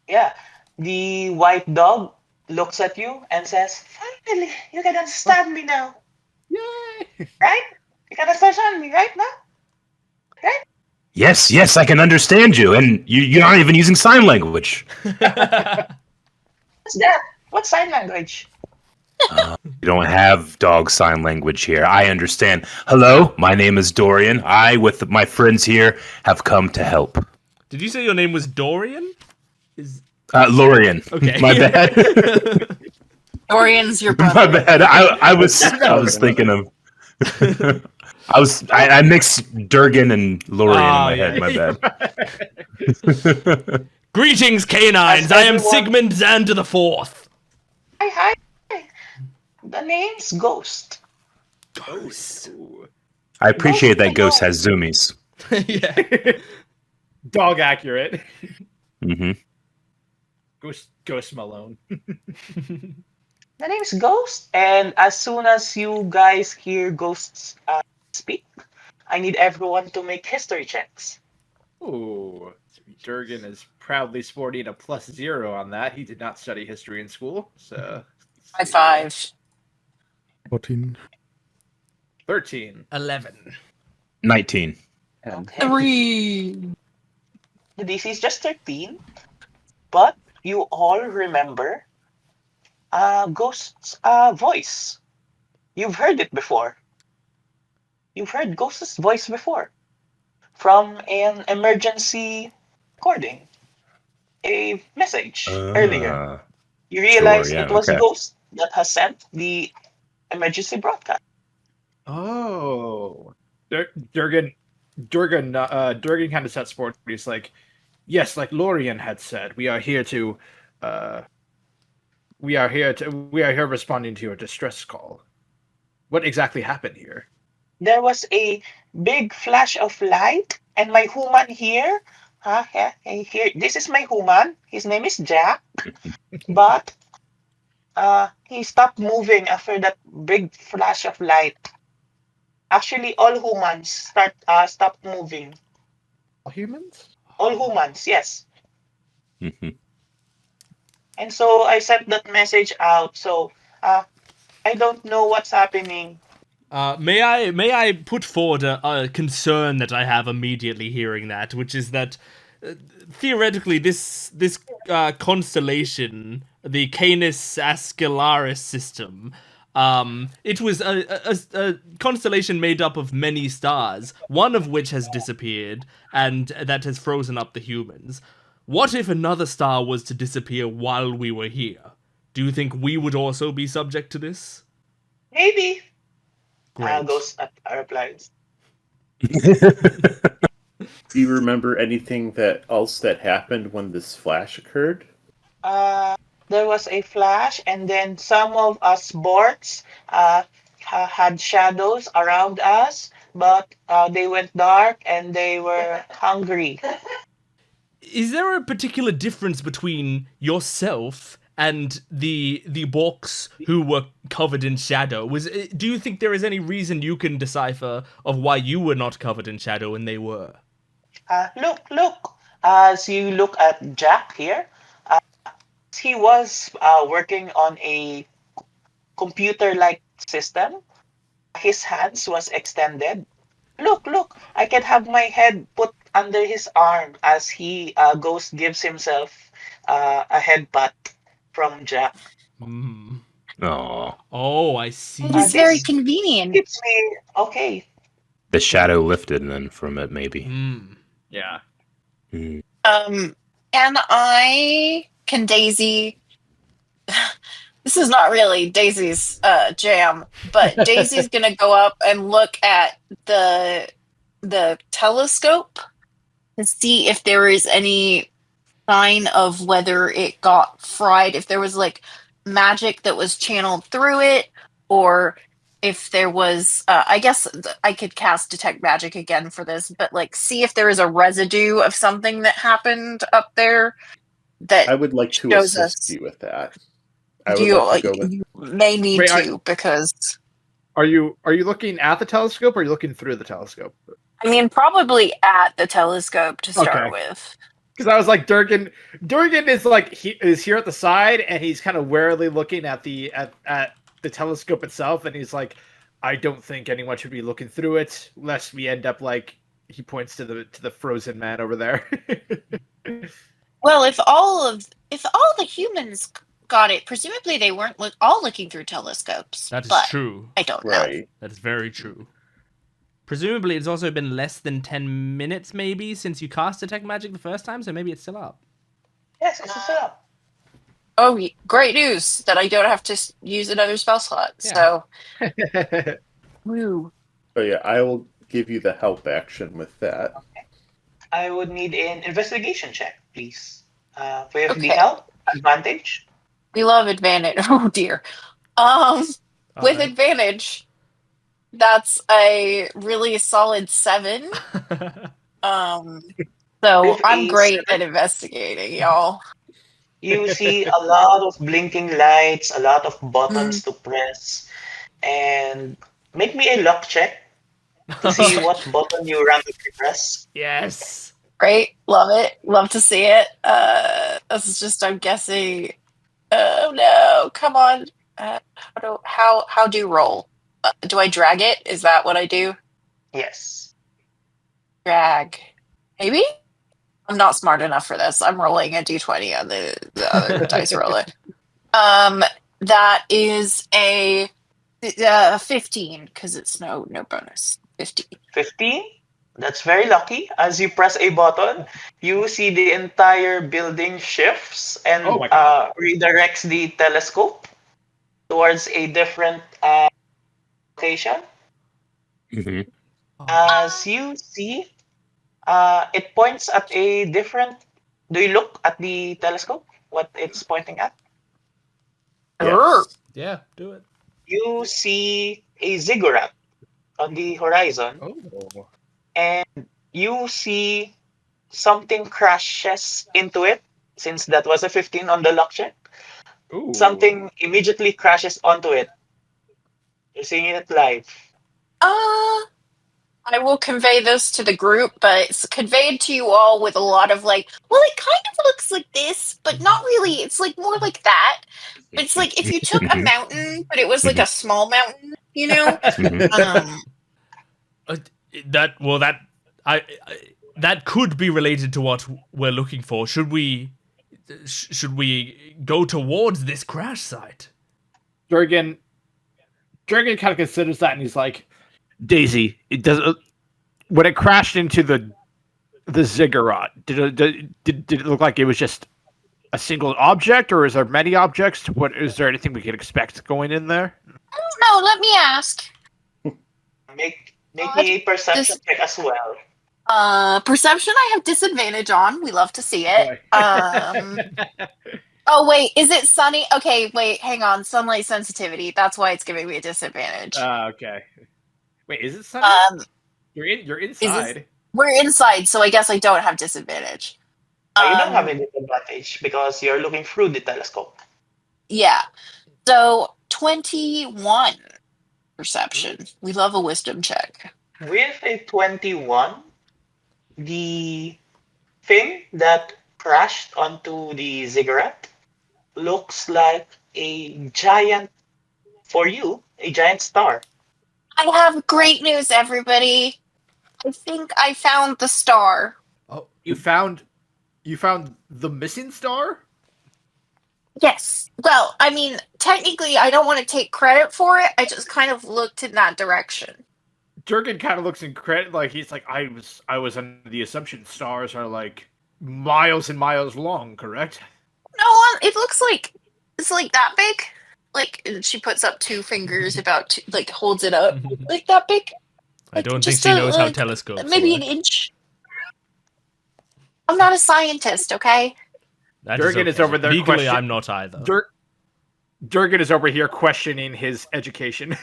yeah, the white dog looks at you and says, "Finally, you can understand me now,
yay!
right? You can understand me right now."
Yes, I can understand you, and you're not even using sign language.
What's that? What sign language?
You don't have dog sign language here. I understand. Hello, my name is Dorian. I, with my friends here, have come to help.
Did you say your name was Dorian?
Lorian.
Okay.
My bad.
Dorian's your
My
brother.
bad. I was thinking of. I mixed Durgan and Lorian in my head. My bad.
Greetings, canines!
As
I am
everyone-
Sigmund Xander the Fourth.
Hi. The name's Ghost.
Ghost.
I appreciate that Ghost has zoomies.
Yeah.
Dog accurate.
Mm-hmm.
Ghost Malone.
The name's Ghost, and as soon as you guys hear Ghosts speak, I need everyone to make history checks.
Ooh. Durgan is proudly sporting a +0 on that. He did not study history in school, so
High five.
14.
13.
11.
19.
Okay.
3.
The DC is just 13, but you all remember Ghost's voice. You've heard it before. You've heard Ghost's voice before from an emergency recording, a message earlier. You realize
yeah,
it was
okay.
Ghost that has sent the emergency broadcast.
Oh. Durgan kind of sets forward. He's like, yes, like Lorian had said, we are here responding to your distress call. What exactly happened here?
There was a big flash of light, and my human here, here, this is my human. His name is Jack, but he stopped moving after that big flash of light. Actually, all humans stopped moving.
All humans?
All humans, yes.
Mhm.
And so I sent that message out. So I don't know what's happening.
May I put forward a concern that I have immediately hearing that, which is that theoretically this constellation, the Canis Ascalaris system, it was a constellation made up of many stars, one of which has disappeared and that has frozen up the humans. What if another star was to disappear while we were here? Do you think we would also be subject to this?
Maybe.
Great.
Ghost replies.
Do you remember anything else that happened when this flash occurred?
There was a flash, and then some of us Borks had shadows around us, but they went dark and they were hungry.
Is there a particular difference between yourself and the Borks who were covered in shadow? Do you think there is any reason you can decipher of why you were not covered in shadow and they were?
Look. As you look at Jack here, he was working on a computer-like system. His hands was extended. Look, I can have my head put under his arm as he Ghost gives himself a head pat from Jack.
Oh, I see.
It is very
This
convenient.
keeps me okay.
The shadow lifted then from it, maybe.
Yeah.
Can Daisy? This is not really Daisy's jam, but Daisy's gonna go up and look at the telescope to see if there is any sign of whether it got fried, if there was like magic that was channeled through it, or if there was I guess I could cast detect magic again for this, but like see if there is a residue of something that happened up there that
I would like to
shows
assist
us.
you with that. I would
You,
like to go with.
you may need
Wait,
to because
Are you looking at the telescope or are you looking through the telescope?
I mean probably at the telescope to start
Okay.
with.
Because I was like, Durgan is like he is here at the side and he's kind of warily looking at the telescope itself, and he's like, I don't think anyone should be looking through it lest we end up like, he points to the frozen man over there.
Well, if all the humans got it, presumably they weren't all looking through telescopes.
That is
but
true.
I don't know.
Right.
That is very true. Presumably, it's also been less than 10 minutes, maybe, since you cast Detect Magic the first time, so maybe it's still up.
Yes, it's still up.
Oh, great news that I don't have to use another spell slot.
Yeah.
So, woo.
Oh yeah, I will give you the help action with that.
I would need an investigation check, please. With the
Okay.
help, advantage.
We love advantage. Oh dear. With advantage, that's a really solid 7. So
With
I'm
a
great
7?
at investigating, y'all.
You see a lot of blinking lights, a lot of buttons to press, and make me a luck check to see what button you randomly press.
Yes.
Great, love it, love to see it. This is just, I'm guessing. Oh no, come on. How do you roll? Do I drag it? Is that what I do?
Yes.
Drag. Maybe? I'm not smart enough for this. I'm rolling a d20 on the other dice roller. That is a 15 because it's no bonus. 15.
15? That's very lucky. As you press a button, you see the entire building shifts and
Oh my God.
redirects the telescope towards a different location.
Mm-hmm.
As you see, it points at a different. Do you look at the telescope? What it's pointing at?
Yes.
Yeah, do it.
You see a ziggurat on the horizon,
Oh.
and you see something crashes into it. Since that was a 15 on the luck check,
Ooh.
something immediately crashes onto it. You're seeing it live.
I will convey this to the group, but it's conveyed to you all with a lot of like, well, it kind of looks like this, but not really. It's like more like that. But it's like if you took a mountain, but it was like a small mountain, you know?
That could be related to what we're looking for. Should we go towards this crash site?
Durgan kind of considers that, and he's like, Daisy, it does. When it crashed into the ziggurat, did it look like it was just a single object, or is there many objects? What is there anything we can expect going in there?
I don't know. Let me ask.
Make me a perception check as well.
Perception I have disadvantage on. We love to see it.
Boy.
Oh wait, is it sunny? Okay, wait, hang on. Sunlight sensitivity. That's why it's giving me a disadvantage.
Okay. Wait, is it sunny? You're inside.
We're inside, so I guess I don't have disadvantage.
You don't have a disadvantage because you're looking through the telescope.
Yeah. So 21 perception. We love a wisdom check.
With a 21, the thing that crashed onto the ziggurat looks like a giant star.
I have great news, everybody. I think I found the star.
Oh, you found the missing star?
Yes. Well, I mean, technically, I don't want to take credit for it. I just kind of looked in that direction.
Durgan kind of looks in credit, like he's like, I was under the assumption stars are like miles and miles long, correct?
No, it looks like it's like that big. Like she puts up two fingers, holds it up like that big.
I don't think
just
she knows how
like,
telescopes
maybe
work.
an inch. I'm not a scientist, okay?
That
Durgan is over there
Legally,
question-
I'm not either.
Durgan is over here questioning his education.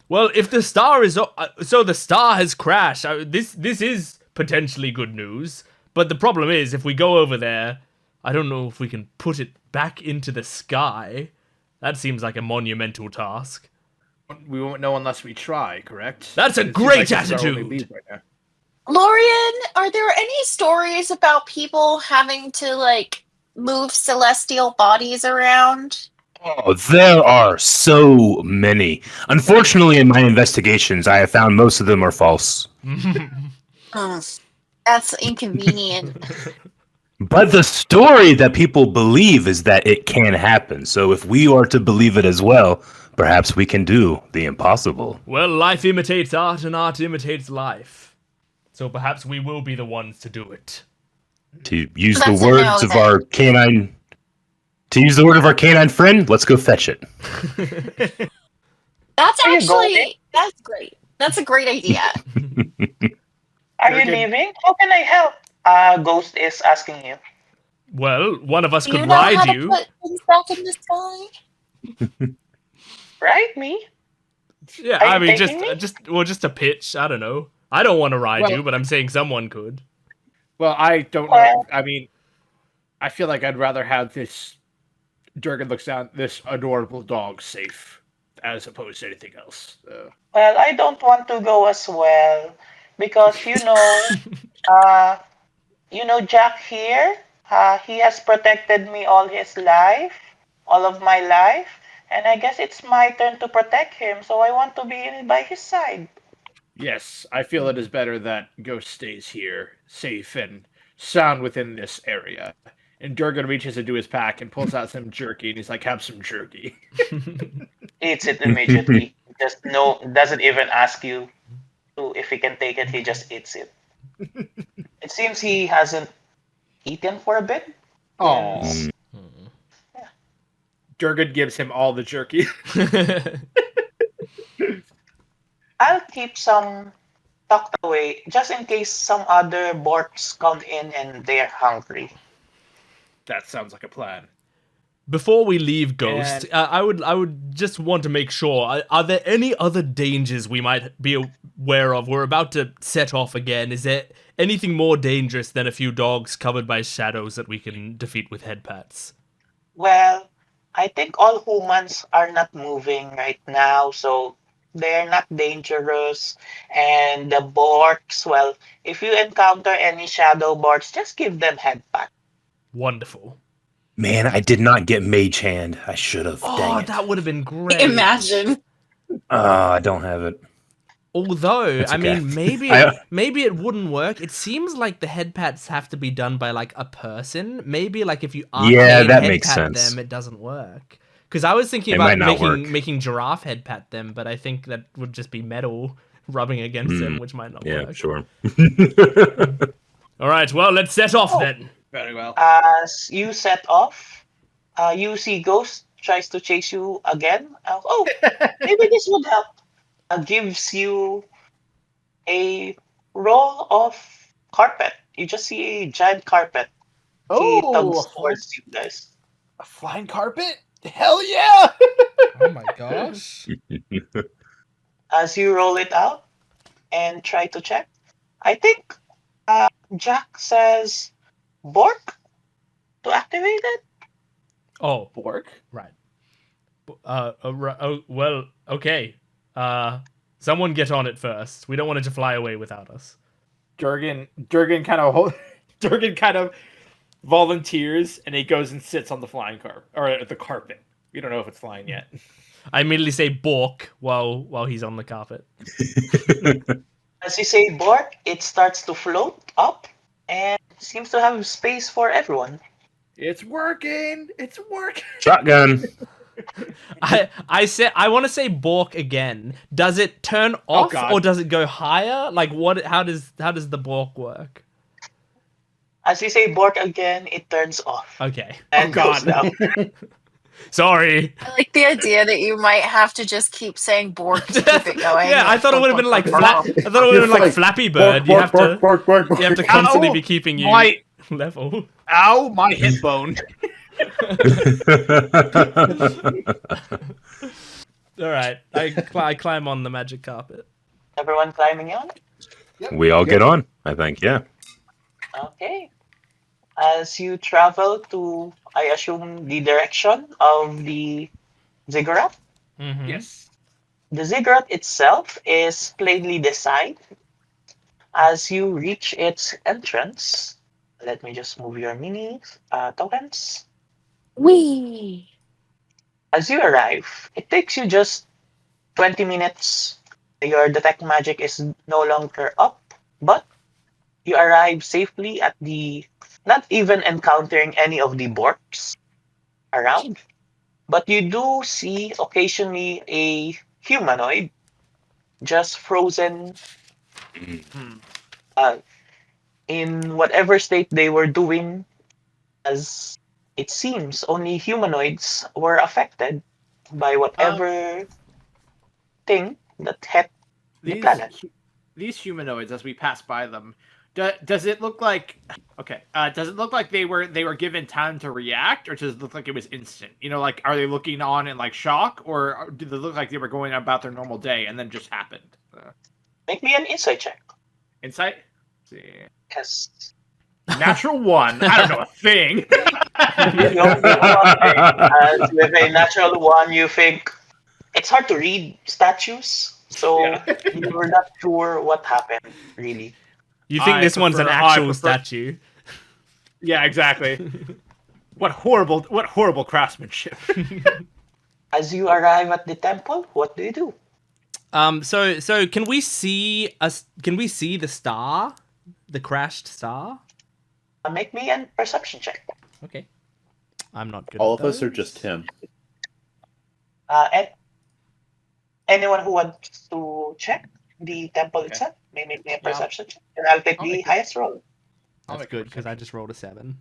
Well, if the star is so the star has crashed. This is potentially good news, but the problem is if we go over there, I don't know if we can put it back into the sky. That seems like a monumental task.
We won't know unless we try, correct?
That's a
It seems
great
this is our only
attitude.
lead right now.
Lorian, are there any stories about people having to move celestial bodies around?
Oh, there are so many. Unfortunately, in my investigations, I have found most of them are false.
That's inconvenient.
But the story that people believe is that it can happen. So if we are to believe it as well, perhaps we can do the impossible.
Well, life imitates art and art imitates life. So perhaps we will be the ones to do it.
To use
That's
the
a
words
no,
of
then.
our canine... To use the word of our canine friend, let's go fetch it.
That's
Are you going?
actually that's great. That's a great idea.
Are you
Durgan.
leaving? How can I help? Ghost is asking you.
Well, one of us
Do
could
you know how
ride
to
you.
put things back in the sky?
Right, me?
Yeah,
Are
I
you
mean,
taking me?
just a pitch. I don't know. I don't want to ride
Well-
you, but I'm saying someone could.
Well, I don't know.
Well-
I mean, I feel like I'd rather have this. Durgan looks down. This adorable dog safe, as opposed to anything else.
Well, I don't want to go as well because Jack here. He has protected me all of my life, and I guess it's my turn to protect him. So I want to be by his side.
Yes, I feel it is better that Ghost stays here, safe and sound within this area. And Durgan reaches into his pack and pulls out some jerky, and he's like, "Have some jerky."
Eats it immediately. Doesn't even ask you if he can take it. He just eats it. It seems he hasn't eaten for a bit.
Oh,
Yes.
Durgan gives him all the jerky.
I'll keep some tucked away just in case some other Borks come in and they're hungry.
That sounds like a plan.
Before we leave Ghost,
And-
I would just want to make sure, are there any other dangers we might be aware of? We're about to set off again. Is there anything more dangerous than a few dogs covered by shadows that we can defeat with head pats?
Well, I think all humans are not moving right now, so they're not dangerous. And the Borks, well, if you encounter any shadow Borks, just give them head pat.
Wonderful.
Man, I did not get Mage Hand. I should have.
Oh,
Dang it.
that would have been great.
Imagine.
I don't have it.
Although,
That's
I
okay.
mean, maybe maybe it wouldn't work. It seems like the head pats have to be done by a person. Maybe if you arcane
Yeah, that
head
makes
pat
sense.
them, it doesn't work. Because I was thinking
It
about
might not work.
making giraffe head pat them, but I think that would just be metal rubbing against them, which might not
Yeah,
work.
sure.
All right, well, let's set off then.
Very well.
As you set off, you see Ghost tries to chase you again. Oh, maybe this would help. Gives you a roll of carpet. You just see a giant carpet. He tugs towards you guys.
A flying carpet? Hell yeah!
Oh my gosh.
As you roll it out and try to check, I think Jack says Bork to activate it.
Oh,
Bork?
right. Well, okay. Someone get on it first. We don't want it to fly away without us.
Durgan kind of volunteers, and he goes and sits on the flying carpet or the carpet. We don't know if it's flying yet.
I immediately say Bork while he's on the carpet.
As you say Bork, it starts to float up and seems to have space for everyone.
It's working. It's working.
Shotgun.
I want to say Bork again. Does it turn off or does it go higher? Like what? How does the Bork work?
As you say Bork again, it turns off.
Okay.
And goes down.
Sorry.
I like the idea that you might have to just keep saying Bork to keep it going.
Yeah, I thought it would have been like Flappy Bird. You have to constantly be keeping you level.
Ow, my hip bone.
All right, I climb on the magic carpet.
Everyone climbing on?
We all get on, I think, yeah.
Okay. As you travel to, I assume, the direction of the ziggurat.
Mm-hmm.
Yes.
The ziggurat itself is plainly designed. As you reach its entrance, let me just move your mini tokens.
Wee.
As you arrive, it takes you just 20 minutes. Your detect magic is no longer up, but you arrive safely at not even encountering any of the Borks around. But you do see occasionally a humanoid just frozen in whatever state they were doing, as it seems only humanoids were affected by whatever thing that hit the planet.
These humanoids, as we pass by them, does it look like does it look like they were given time to react, or does it look like it was instant? You know, like, are they looking on in like shock, or do they look like they were going about their normal day and then just happened?
Make me an insight check.
Insight? Let's see.
Yes.
Natural 1. I don't know a thing.
You don't know one thing. As with a natural 1, you think it's hard to read statues, so you're not sure what happened, really.
You think this one's an actual statue?
Yeah, exactly. What horrible craftsmanship.
As you arrive at the temple, what do you do?
So can we see the star, the crashed star?
Make me a perception check.
Okay, I'm not good.
All
at
of us
those.
or just him?
And anyone who wants to check the temple itself, may make me a perception check, and I'll take the highest roll.
That's good because I just rolled a 7.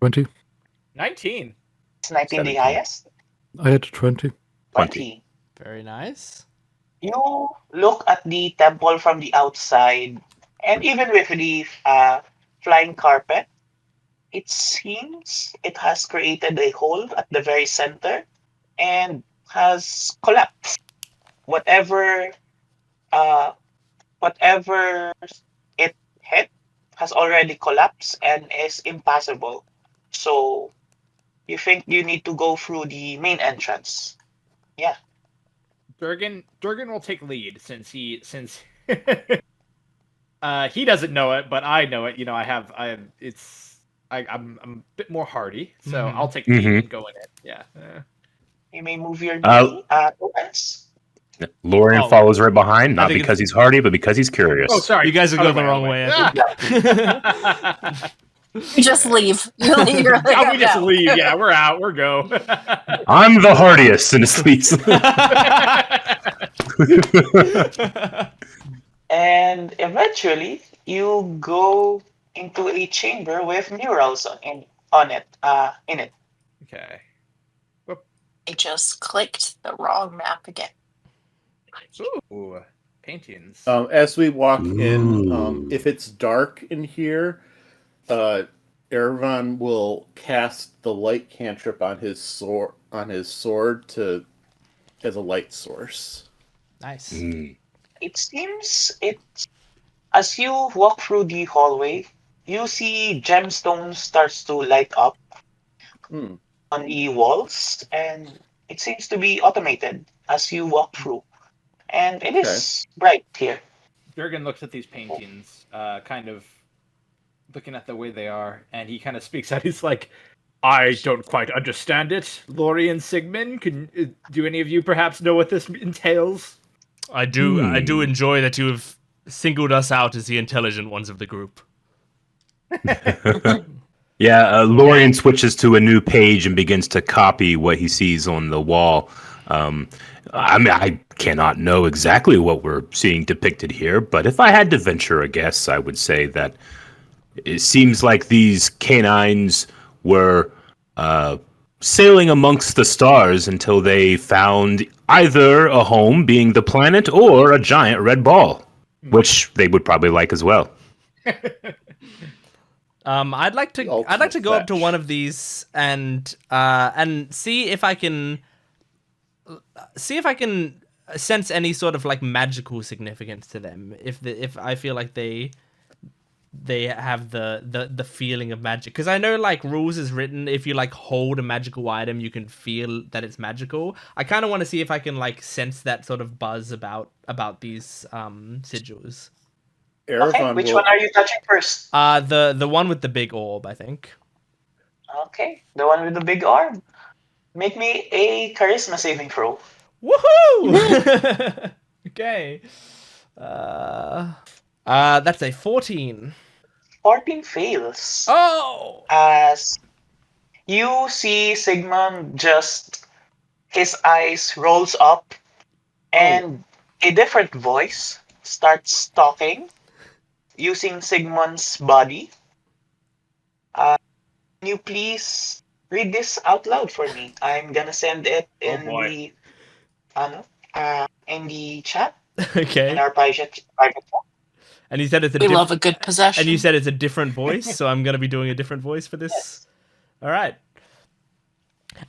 20.
19.
It's 19 the
17.
highest.
I had 20.
20.
Very nice.
You look at the temple from the outside, and even with the flying carpet, it seems it has created a hole at the very center and has collapsed. Whatever it hit has already collapsed and is impassable. So you think you need to go through the main entrance. Yeah.
Durgan will take lead since he doesn't know it, but I know it. You know, I'm a bit more hardy, so I'll take the lead and go in it. Yeah.
You may move your tokens.
Lorian follows right behind, not because he's hardy, but because he's curious.
Oh, sorry.
You guys are going the wrong way.
You just leave. You leave. You're like,
We just leave. Yeah, we're out. We're go.
I'm the hardiest in this piece.
And eventually, you go into a chamber with murals in it.
Okay.
I just clicked the wrong map again.
Ooh, paintings.
As we walk in,
Ooh.
if it's dark in here, Ervan will cast the light cantrip on his sword as a light source.
Nice.
It seems as you walk through the hallway, you see gemstones starts to light up
Hmm.
on the walls, and it seems to be automated as you walk through. And it is bright here.
Jurgen looks at these paintings, kind of looking at the way they are, and he kind of speaks out. He's like, I don't quite understand it. Lorien Sigmund, do any of you perhaps know what this entails?
I do enjoy that you have singled us out as the intelligent ones of the group.
Yeah, Lorien switches to a new page and begins to copy what he sees on the wall. I mean, I cannot know exactly what we're seeing depicted here, but if I had to venture a guess, I would say that it seems like these canines were sailing amongst the stars until they found either a home, being the planet, or a giant red ball, which they would probably like as well.
I'd like to go up to one of these and see if I can sense any sort of like magical significance to them. If I feel like they have the feeling of magic, because I know like rules is written, if you like hold a magical item you can feel that it's magical. I kind of want to see if I can like sense that sort of buzz about these sigils.
Okay, which one are you touching first?
The one with the big orb, I think.
Okay, the one with the big orb. Make me a charisma saving throw.
Woohoo! Okay. That's a 14.
14 fails.
Oh!
As you see Sigmund, just his eyes rolls up and a different voice starts talking using Sigmund's body. Can you please read this out loud for me? I'm gonna send it in the chat.
Okay.
In our private chat.
And you said it's
We love a good possession.
And you said it's a different voice, so I'm gonna be doing a different voice for this.
Yes.
All right.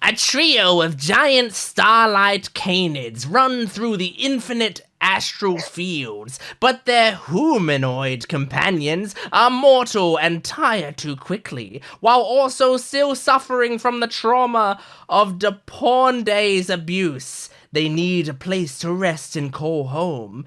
A trio of giant starlight canids run through the infinite astral fields, but their humanoid companions are mortal and tire too quickly, while also still suffering from the trauma of Depornday's abuse. They need a place to rest and call home.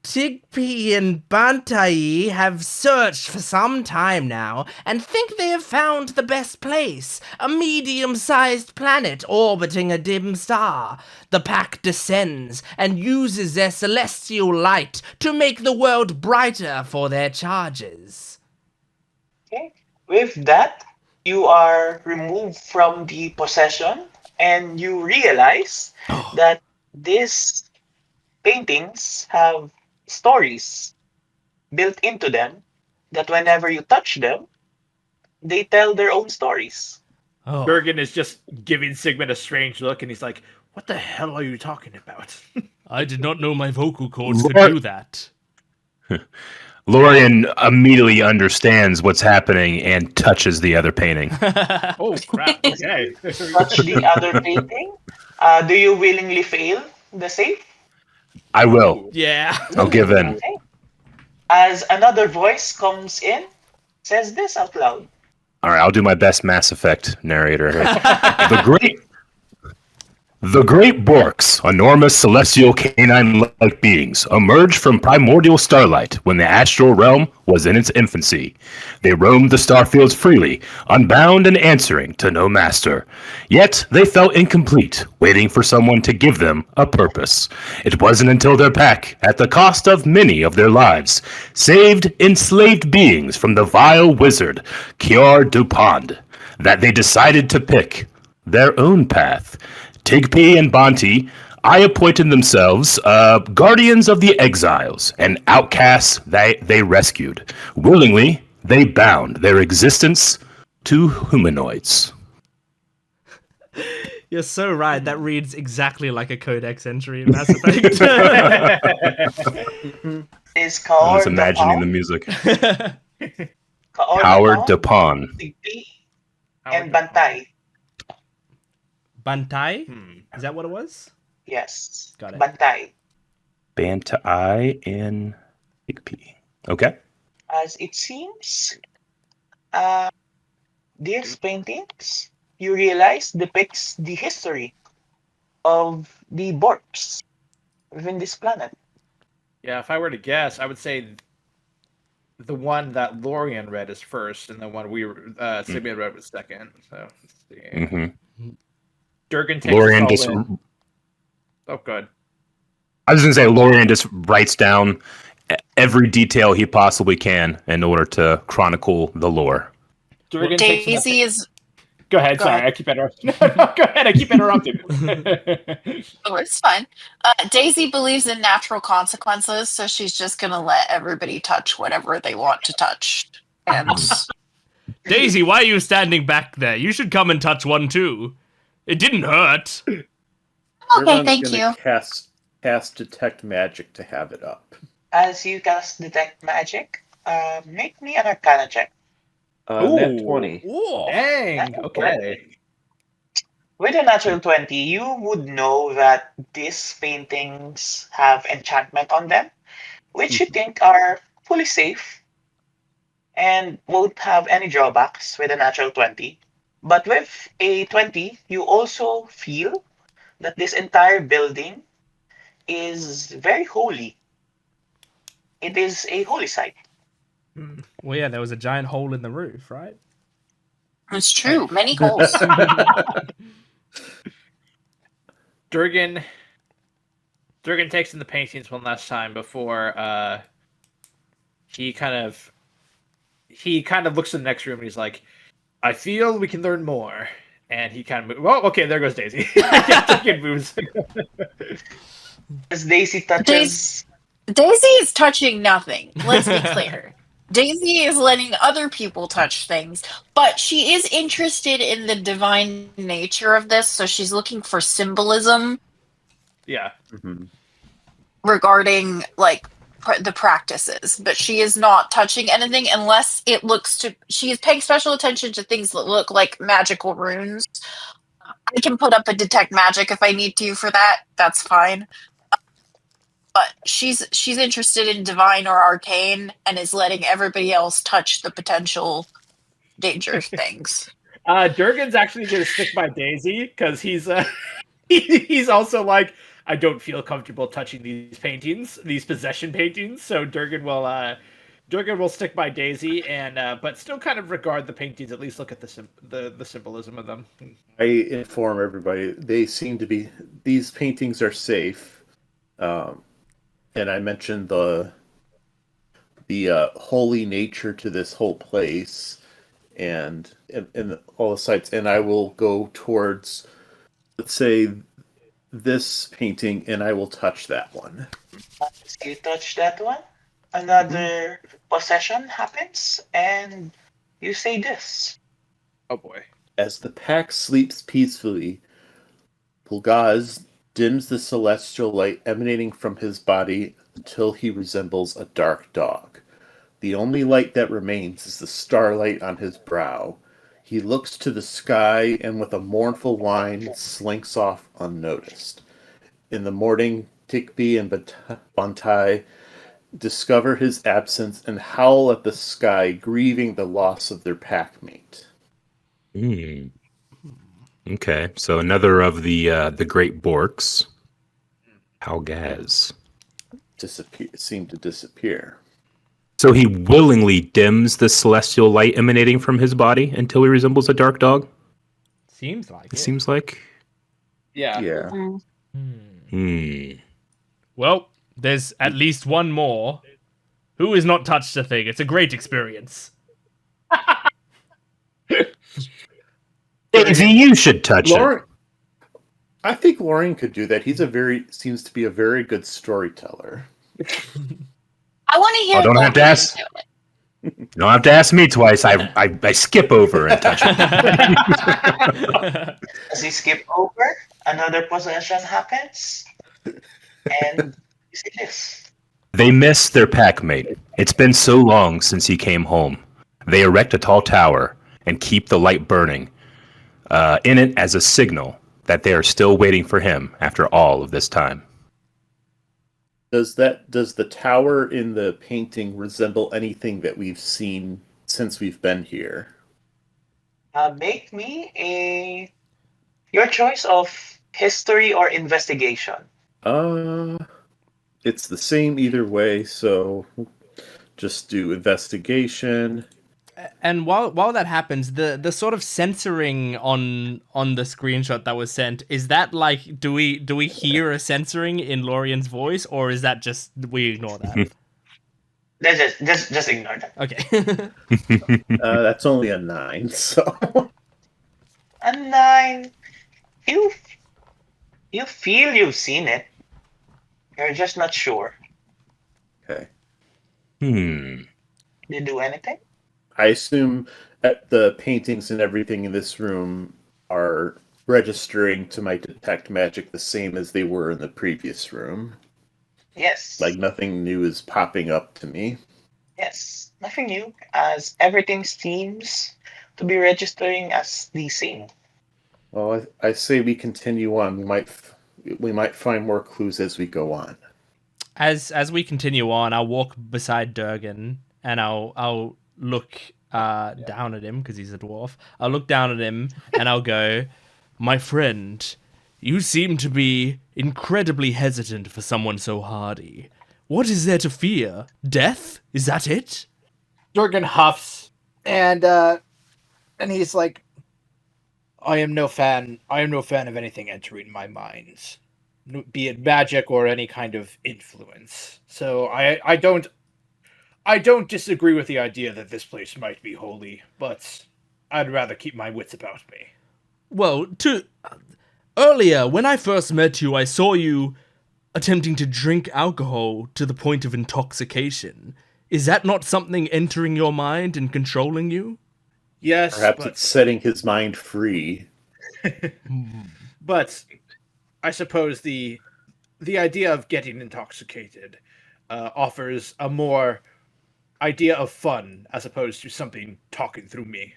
Tigpi and Bantai have searched for some time now and think they have found the best place, a medium-sized planet orbiting a dim star. The pack descends and uses their celestial light to make the world brighter for their charges.
Okay. With that, you are removed from the possession and you realize that these paintings have stories built into them that whenever you touch them, they tell their own stories.
Oh.
Jurgen is just giving Sigmund a strange look, and he's like, what the hell are you talking about?
I did not know my vocal cords could do that.
Lorien immediately understands what's happening and touches the other painting.
Oh, crap. Okay.
Touch the other painting. Do you willingly fail the save?
I will.
Yeah.
I'll give in.
Okay. As another voice comes in, says this out loud.
All right, I'll do my best Mass Effect narrator here. The great Borks, enormous celestial canine-like beings, emerged from primordial starlight when the astral realm was in its infancy. They roamed the starfields freely, unbound and answering to no master. Yet they felt incomplete, waiting for someone to give them a purpose. It wasn't until their pack, at the cost of many of their lives, saved enslaved beings from the vile wizard, Kior Dupond, that they decided to pick their own path. Tigpi and Bonti I appointed themselves guardians of the exiles and outcasts they rescued. Willingly, they bound their existence to humanoids.
You're so right. That reads exactly like a codex entry in Mass Effect.
Is
I
called
was imagining the music. Howard Dupont.
Tigpi, and Bantay.
Bantai? Is that what it was?
Yes.
Got it.
Bantay.
Bantai and Igpi. Okay.
As it seems, these paintings, you realize, depicts the history of the Borks within this planet.
Yeah, if I were to guess, I would say the one that Lorian read is first, and the one Sigmund read was second. So let's see.
Mm-hmm.
Durgan takes
Lorian
us
just.
all in. Oh, good.
I was going to say, Lorian just writes down every detail he possibly can in order to chronicle the lore.
Durgan takes
Daisy is.
Go ahead.
Go
Sorry,
ahead.
I keep interrupting. No, go ahead. I keep interrupting.
Oh, it's fine. Daisy believes in natural consequences, so she's just gonna let everybody touch whatever they want to touch. And
Daisy, why are you standing back there? You should come and touch one too. It didn't hurt.
okay,
Everyone's
thank
gonna
you.
Cast detect magic to have it up.
As you cast detect magic, make me an Arcana check.
Nat 20.
Ooh.
Dang. Okay.
With a natural 20, you would know that these paintings have enchantment on them, which you think are fully safe and won't have any drawbacks with a natural 20. But with a 20, you also feel that this entire building is very holy. It is a holy site.
Well, yeah, there was a giant hole in the roof, right?
It's true. Many holes.
Durgan takes in the paintings one last time before he kind of looks in the next room and he's like, I feel we can learn more. And he kind of moves. Well, okay, there goes Daisy. Durgan moves.
As Daisy touches...
Daisy is touching nothing. Let's be clear. Daisy is letting other people touch things, but she is interested in the divine nature of this, so she's looking for symbolism
Yeah.
Mm-hmm.
regarding like the practices, but she is not touching anything unless it looks to. She is paying special attention to things that look like magical runes. I can put up a detect magic if I need to for that. That's fine. But she's interested in divine or arcane and is letting everybody else touch the potential danger things.
Durgan's actually going to stick by Daisy because he's he's also like, I don't feel comfortable touching these paintings, these possession paintings. So Durgan will stick by Daisy and but still kind of regard the paintings. At least look at the symbolism of them.
I inform everybody these paintings are safe. And I mentioned the holy nature to this whole place and all the sites, and I will go towards, let's say, this painting, and I will touch that one.
As you touch that one, another possession happens, and you say this.
Oh boy.
As the pack sleeps peacefully, Pulgaz dims the celestial light emanating from his body until he resembles a dark dog. The only light that remains is the starlight on his brow. He looks to the sky and with a mournful whine slinks off unnoticed. In the morning, Tigpi and Bantai discover his absence and howl at the sky, grieving the loss of their packmate.
Okay, so another of the great Borks, Halgaz,
Seem to disappear.
So he willingly dims the celestial light emanating from his body until he resembles a dark dog?
Seems like it.
Seems like.
Yeah.
Yeah.
Well, there's at least one more. Who has not touched a thing? It's a great experience.
Daisy, you should touch it.
I think Lorian could do that. Seems to be a very good storyteller.
I want to hear.
Oh, don't have to
Lorian
ask.
do it.
You don't have to ask me twice. I skip over and touch it.
As you skip over, another possession happens, and you see this.
They miss their packmate. It's been so long since he came home. They erect a tall tower and keep the light burning in it as a signal that they are still waiting for him after all of this time.
Does the tower in the painting resemble anything that we've seen since we've been here?
Make me your choice of history or investigation.
It's the same either way, so just do investigation.
And while that happens, the sort of censoring on the screenshot that was sent, is that like, do we hear a censoring in Lorian's voice, or is that just we ignore that?
Just ignore that.
Okay.
That's only a 9, so
A 9. You feel you've seen it. You're just not sure.
okay.
Did you do anything?
I assume that the paintings and everything in this room are registering to my detect magic the same as they were in the previous room.
Yes.
Like nothing new is popping up to me.
Yes. Nothing new, as everything seems to be registering as the same.
Well, I say we continue on. We might find more clues as we go on.
As we continue on, I'll walk beside Durgan and I'll look down at him because he's a dwarf. I'll look down at him and I'll go, "My friend, you seem to be incredibly hesitant for someone so hardy. What is there to fear? Death? Is that it?"
Durgan huffs, and he's like, I am no fan of anything entering my mind, be it magic or any kind of influence. So I don't disagree with the idea that this place might be holy, but I'd rather keep my wits about me.
Well, earlier, when I first met you, I saw you attempting to drink alcohol to the point of intoxication. Is that not something entering your mind and controlling you?
Yes,
Perhaps it's setting his mind free.
but I suppose the idea of getting intoxicated offers a more idea of fun as opposed to something talking through me.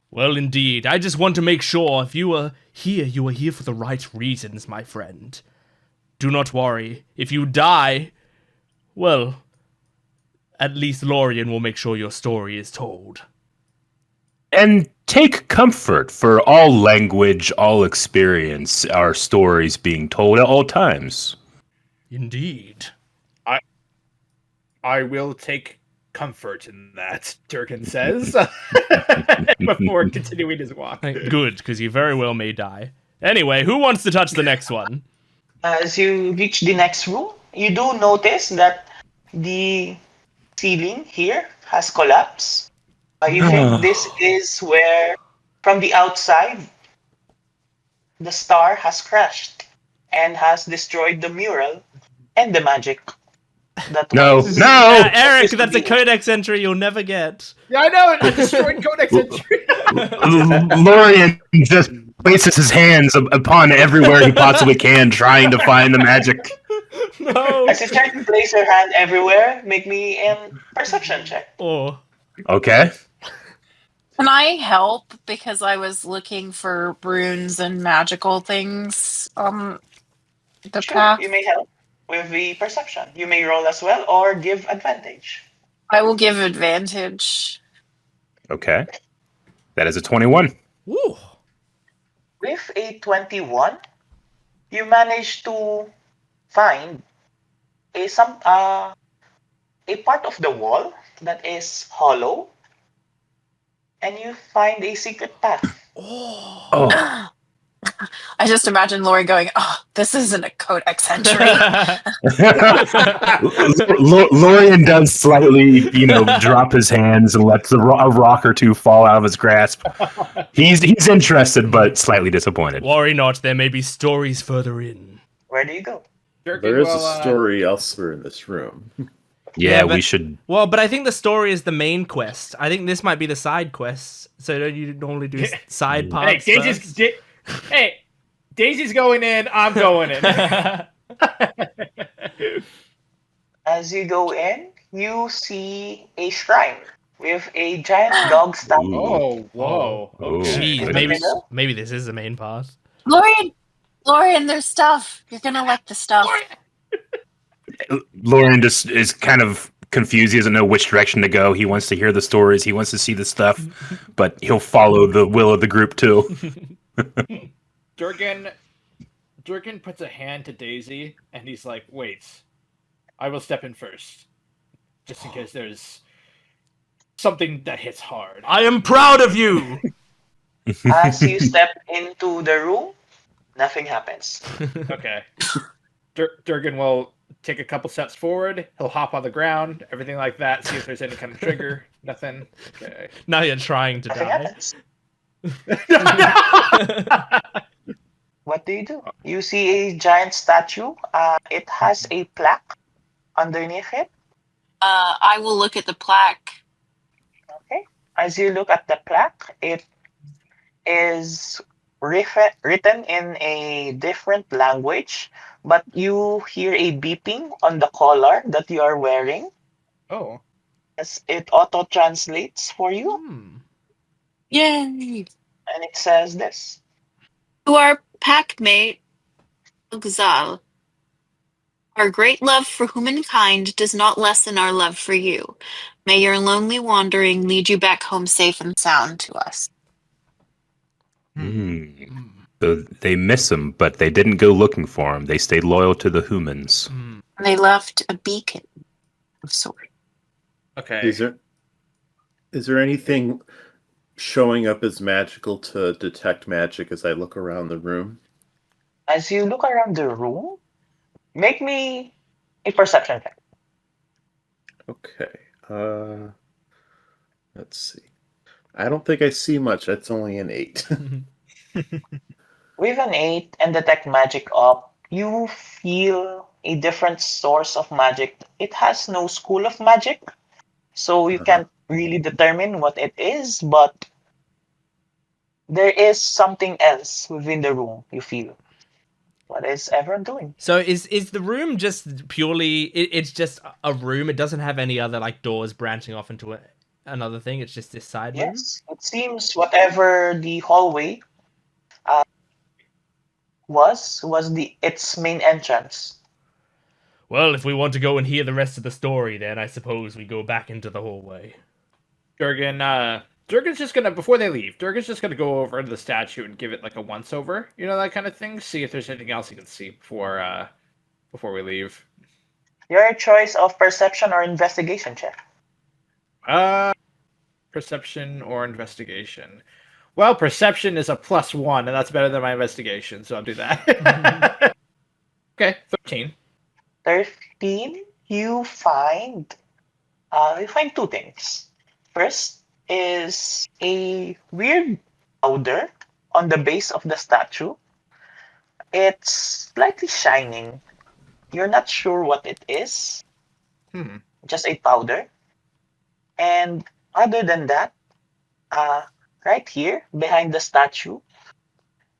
Well, indeed. I just want to make sure if you are here for the right reasons, my friend. Do not worry. If you die, well, at least Lorian will make sure your story is told.
And take comfort, for all language, all experience, our stories being told at all times.
Indeed.
I will take comfort in that, Durgan says, before continuing his walk.
Good, because you very well may die. Anyway, who wants to touch the next one?
As you reach the next room, you do notice that the ceiling here has collapsed. You think this is where, from the outside, the star has crashed and has destroyed the mural and the magic.
No!
Eric, that's a codex entry you'll never get.
Yeah, I know, it destroyed codex entry.
Lorian just places his hands upon everywhere he possibly can, trying to find the magic.
No.
As you try to place your hand everywhere, make me a perception check.
Oh.
Okay.
Can I help because I was looking for runes and magical things on the
Sure,
path?
you may help with the perception. You may roll as well or give advantage.
I will give advantage.
Okay. That is a 21.
Ooh.
With a 21, you manage to find a part of the wall that is hollow, and you find a secret path.
Oh.
I just imagine Lori going, "Oh, this isn't a codex entry."
Lorian does slightly, drop his hands and lets a rock or two fall out of his grasp. He's interested, but slightly disappointed.
Worry not, there may be stories further in.
Where do you go?
There is a story elsewhere in this room.
Yeah,
but-
we should.
Well, but I think the story is the main quest. I think this might be the side quests. So don't you normally do side parts?
Hey, Daisy's going in. I'm going in.
As you go in, you see a shrine with a giant dog statue.
Oh, whoa.
Oh.
Okay.
Jeez, maybe this is the main part.
Lorian, there's stuff. You're gonna like the stuff.
Lorian just is kind of confused. He doesn't know which direction to go. He wants to hear the stories. He wants to see the stuff, but he'll follow the will of the group too.
Durgan puts a hand to Daisy, and he's like, "Wait, I will step in first, just in case there's something that hits hard."
I am proud of you.
As you step into the room, nothing happens.
Okay. Durgan will take a couple steps forward. He'll hop on the ground, everything like that. See if there's any kind of trigger. Nothing. Okay.
Now you're trying to
Nothing
die.
happens. What do? You see a giant statue. It has a plaque underneath it.
I will look at the plaque.
Okay. As you look at the plaque, it is written in a different language, but you hear a beeping on the collar that you are wearing.
Oh.
As it auto translates for you,
Yay!
and it says this.
To our packmate, Xal. Our great love for humankind does not lessen our love for you. May your lonely wandering lead you back home safe and sound to us.
So they miss him, but they didn't go looking for him. They stayed loyal to the humans.
They left a beacon of sorts.
Okay.
Is there anything showing up as magical to detect magic as I look around the room?
As you look around the room, make me a perception check.
Okay. Let's see. I don't think I see much. That's only an 8.
With an 8 and detect magic up, you feel a different source of magic. It has no school of magic, so you can't really determine what it is, but there is something else within the room, you feel. What is everyone doing?
So is the room just purely? It's just a room. It doesn't have any other like doors branching off into another thing. It's just this side room.
Yes, it seems whatever the hallway was its main entrance.
Well, if we want to go and hear the rest of the story, then I suppose we go back into the hallway.
Durgan's just gonna, before they leave, Durgan's just gonna go over to the statue and give it like a once over, that kind of thing. See if there's anything else he can see before we leave.
Your choice of perception or investigation check.
Perception or investigation. Well, perception is a +1, and that's better than my investigation, so I'll do that. Okay, 13.
13, you find two things. First is a weird powder on the base of the statue. It's slightly shining. You're not sure what it is. Just a powder. And other than that, right here behind the statue,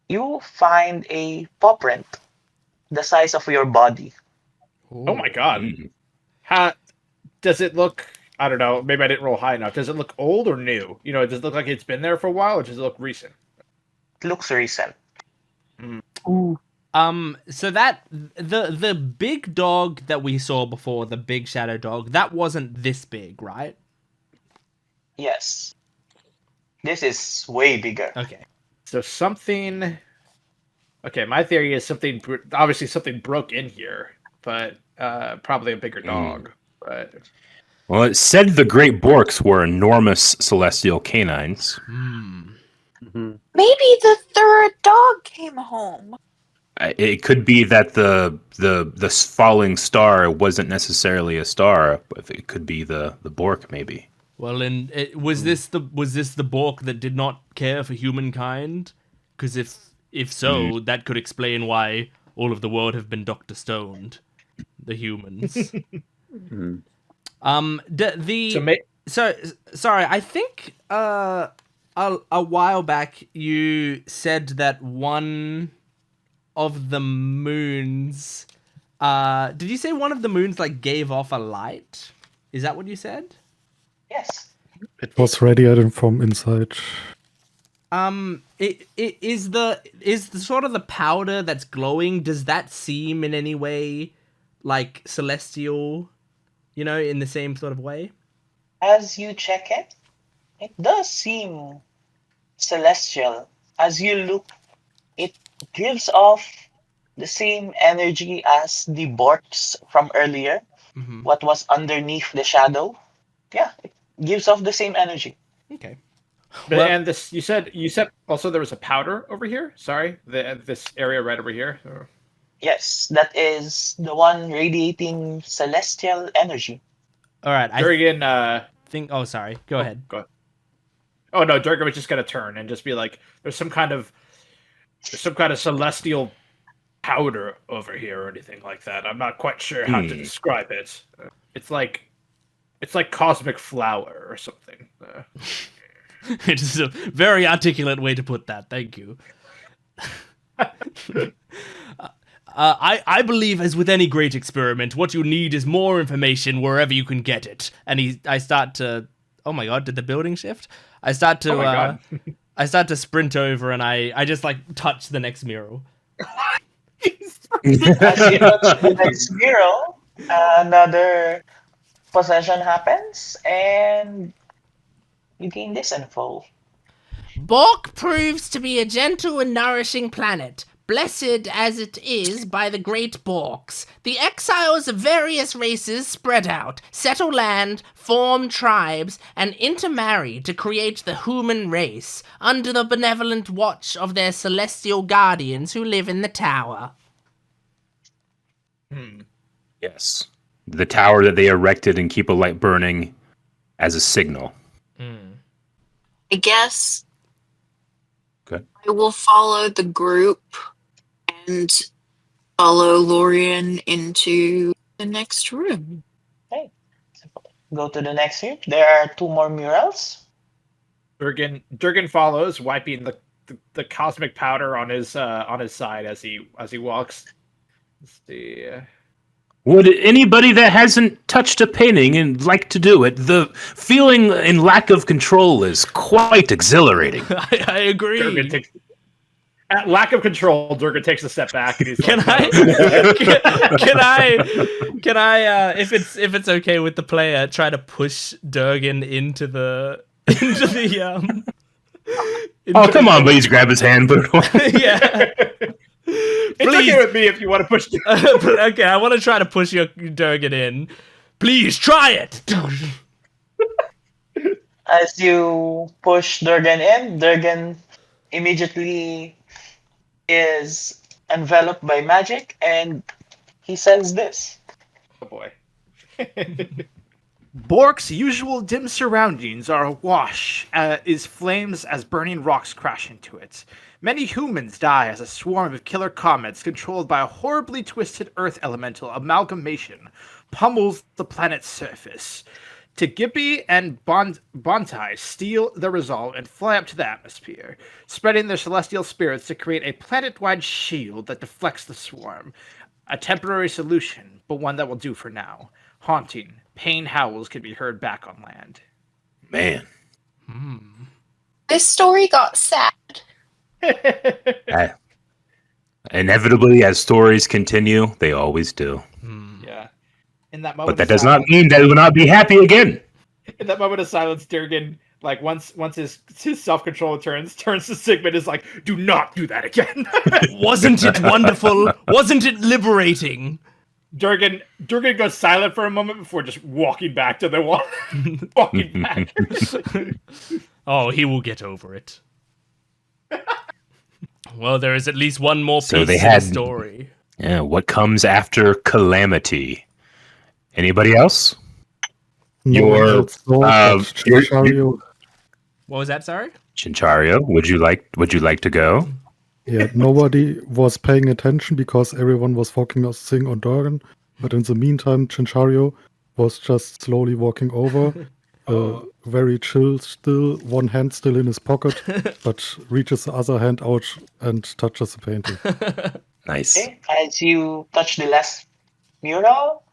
you find a paw print the size of your body.
Oh my god. How does it look? I don't know. Maybe I didn't roll high enough. Does it look old or new? Does it look like it's been there for a while, or does it look recent?
It looks recent.
So that the big dog that we saw before, the big shadow dog, that wasn't this big, right?
Yes. This is way bigger.
Okay.
So something. Okay, my theory is obviously something broke in here, but probably a bigger dog. But
Well, it said the great Borks were enormous celestial canines.
Maybe Maybe the third dog came home.
It could be that the falling star wasn't necessarily a star, but it could be the Bork maybe.
Well, and was this the Bork that did not care for humankind? Because if so, that could explain why all of the world have been Dr. Stoned, the humans. Sorry, I think a while back you said that one of the moons. Did you say one of the moons like gave off a light? Is that what you said?
Yes.
It was radiating from inside.
It is the sort of the powder that's glowing. Does that seem in any way like celestial? You know, in the same sort of way.
As you check it, it does seem celestial. As you look, it gives off the same energy as the Borks from earlier.
Mm-hmm.
What was underneath the shadow? Yeah, it gives off the same energy.
Okay.
Well, and this, you said also there was a powder over here. Sorry, this area right over here.
Yes, that is the one radiating celestial energy.
All right.
Durgan,
think. Oh, sorry. Go ahead.
Go ahead. Oh no, Durgan was just gonna turn and just be like, "There's some kind of celestial powder over here or anything like that. I'm not quite sure how to describe it. It's like cosmic flour or something."
It's a very articulate way to put that. Thank you. I believe, as with any great experiment, what you need is more information wherever you can get it. And I start to. Oh my god! Did the building shift? I start to. I start to sprint over, and I just like touch the next mural.
As you touch the next mural, another possession happens, and you gain this info.
Bork proves to be a gentle and nourishing planet, blessed as it is by the great Borks. The exiles of various races spread out, settle land, form tribes, and intermarry to create the human race, under the benevolent watch of their celestial guardians who live in the tower.
Yes. The tower that they erected and keep a light burning as a signal.
I guess
Good.
I will follow the group and follow Lorian into the next room.
Okay. Go to the next room. There are 2 more murals.
Durgan follows, wiping the cosmic powder on his side as he walks. Let's see.
Would anybody that hasn't touched a painting and like to do it, the feeling and lack of control is quite exhilarating.
I agree.
Durgan takes, at lack of control, Durgan takes a step back and he's
Can
like,
I, if it's okay with the player, try to push Durgan into the
Oh, come on, please grab his hand, put it away.
Yeah.
It's okay with me if you want to push.
Okay, I want to try to push your Durgan in. Please try it.
As you push Durgan in, Durgan immediately is enveloped by magic, and he says this.
Oh boy. Bork's usual dim surroundings are awash as flames as burning rocks crash into it. Many humans die as a swarm of killer comets controlled by a horribly twisted earth elemental amalgamation pummels the planet's surface. Tegipi and Bontai steal the resolve and fly up to the atmosphere, spreading their celestial spirits to create a planet-wide shield that deflects the swarm. A temporary solution, but one that will do for now. Haunting, pain howls can be heard back on land.
Man.
This story got sad.
Inevitably, as stories continue, they always do.
Yeah. In that moment,
But that does not mean that it will not be happy again.
In that moment of silence, Durgan, like once his self-control turns to Sigmund, is like, "Do not do that again."
Wasn't it wonderful? Wasn't it liberating?
Durgan goes silent for a moment before just walking back to the wall. Walking back.
Oh, he will get over it. Well, there is at least one more
So
piece
they
to the
had-
story.
Yeah, what comes after calamity? Anybody else?
No one
Your,
else saw
uh,
that
your-
Chinchario.
What was that, sorry?
Chinchario, would you like to go?
Yeah, nobody was paying attention because everyone was focusing on Dorgan. But in the meantime, Chinchario was just slowly walking over, very chill still, one hand still in his pocket, but reaches the other hand out and touches the painting.
Nice.
Okay, as you touch the last mural,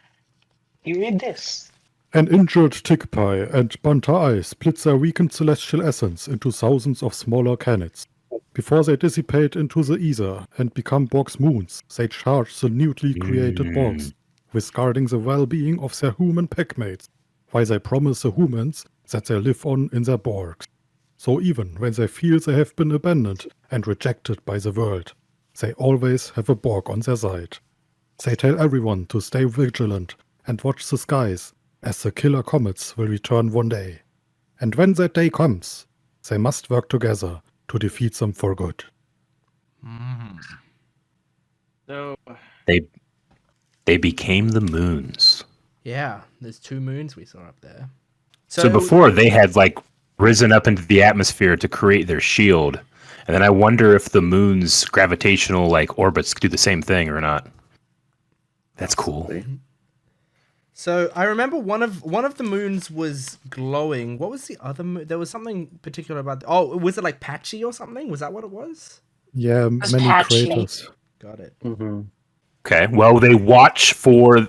you read this.
An injured Tickpie and Bantai split their weakened celestial essence into thousands of smaller canets. Before they dissipate into the ether and become Bork's moons, they charge the newly created Borks with guarding the well-being of their human packmates, while they promise the humans that they live on in their Borks. So even when they feel they have been abandoned and rejected by the world, they always have a Bork on their side. They tell everyone to stay vigilant and watch the skies, as the killer comets will return one day. And when that day comes, they must work together to defeat them for good.
So
They became the moons.
Yeah, there's 2 moons we saw up there.
So before they had like risen up into the atmosphere to create their shield, and then I wonder if the moon's gravitational like orbits do the same thing or not. That's cool.
So I remember one of the moons was glowing. What was the other moon? There was something particular about. Oh, was it like patchy or something? Was that what it was?
Yeah,
was
many
patchy.
craters.
Got it.
Mm-hmm.
Okay. Well, they watch for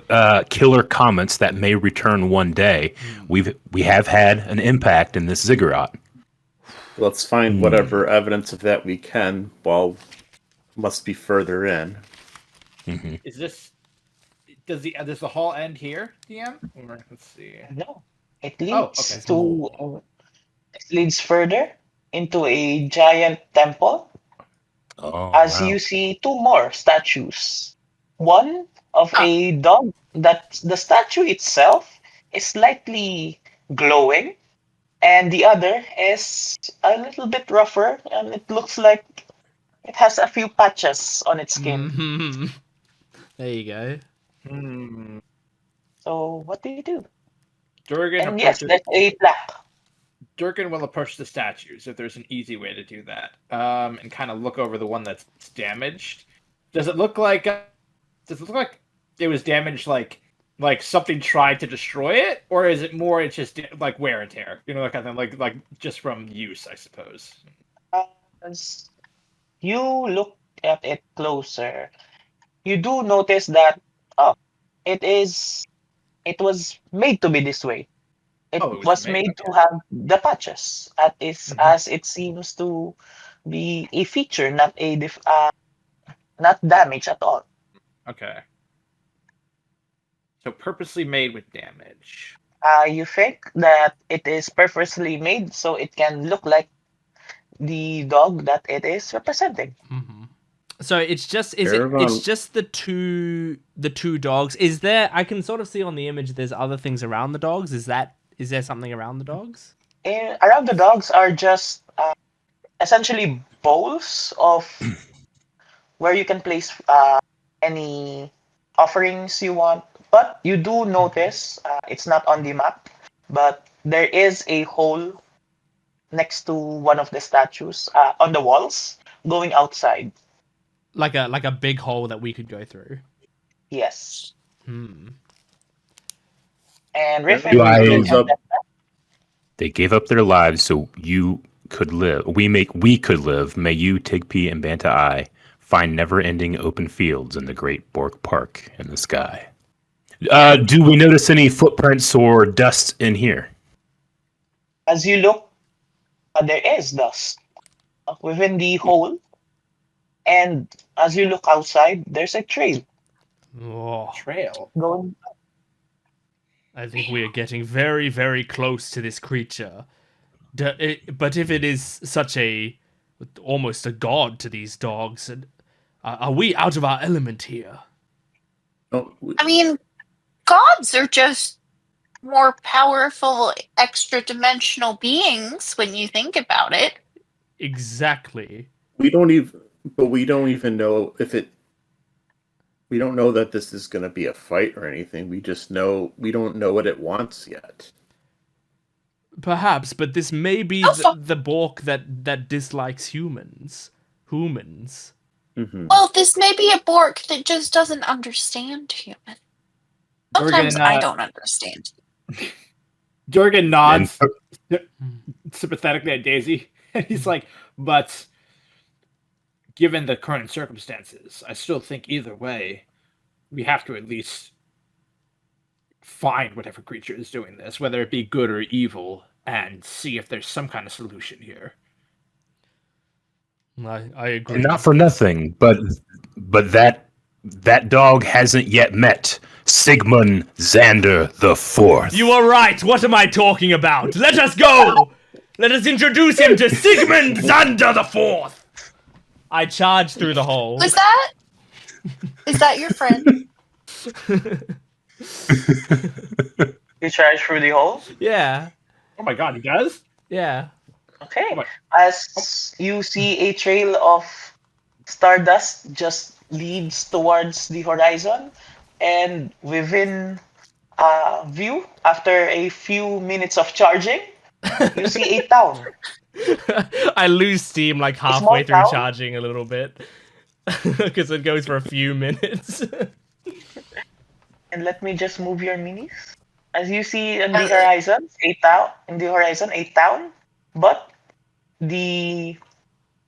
killer comets that may return one day. We have had an impact in this ziggurat.
Let's find whatever evidence of that we can. Well, must be further in.
is this does the hall end here, DM? Or, let's see.
No, it
Oh,
leads
okay.
to it leads further into a giant temple.
Oh,
As
wow.
you see 2 more statues. One of a dog that the statue itself is slightly glowing, and the other is a little bit rougher, and it looks like it has a few patches on its skin.
Mhm. There you go.
Hmm.
So what do you do?
Durgan
And yes,
approaches.
there's a plaque.
Durgan will approach the statues if there's an easy way to do that, and kind of look over the one that's damaged. Does it look like it was damaged, like something tried to destroy it, or is it more it's just like wear and tear? You know, like just from use, I suppose.
As you look at it closer, you do notice that it was made to be this way. It
Oh, it
was
was made,
made to have the patches, as it seems to be a feature, not damage at all.
Okay. So purposely made with damage.
You think that it is purposely made so it can look like the dog that it is representing.
So it's just
Caravan.
it's just the two dogs. Is there? I can sort of see on the image. There's other things around the dogs. Is there something around the dogs?
Around the dogs are just essentially bowls of where you can place any offerings you want. But you do notice it's not on the map, but there is a hole next to one of the statues on the walls going outside.
Like a big hole that we could go through.
Yes.
Hmm.
And Riffin,
Do I-
you can have that.
They gave up their lives so you could live. We could live. May you, Tigpee, and Banta-I find never-ending open fields in the great Bork Park in the sky. Do we notice any footprints or dust in here?
As you look, there is dust within the hole. And as you look outside, there's a trail
Oh,
Trail.
going.
I think we are getting very, very close to this creature. But if it is such almost a god to these dogs, are we out of our element here?
Oh,
I mean, gods are just more powerful, extra dimensional beings when you think about it.
Exactly.
We don't even know if it. We don't know that this is going to be a fight or anything. We just know we don't know what it wants yet.
Perhaps, but this may be
Also-
the Bork that dislikes humans. Humans.
Mm-hmm.
Well, this may be a Bork that just doesn't understand human. Sometimes
Jorgen,
I don't understand.
Jorgen nods
And-
sympathetically at Daisy, and he's like, "But given the current circumstances, I still think either way, we have to at least find whatever creature is doing this, whether it be good or evil, and see if there's some kind of solution here."
I agree.
And not for nothing, but that dog hasn't yet met Sigmund Xander the Fourth.
You are right. What am I talking about? Let us go. Let us introduce him to Sigmund Xander the Fourth. I charge through the hole.
Is that your friend?
You charge through the hole.
Yeah.
Oh my god, he does?
Yeah.
Okay.
Oh my-
As you see a trail of stardust just leads towards the horizon, and within view, after a few minutes of charging, you see a town.
I lose steam like
small
halfway through
town.
charging a little bit. Because it goes for a few minutes.
And let me just move your minis. As you see on the horizon, a town, but the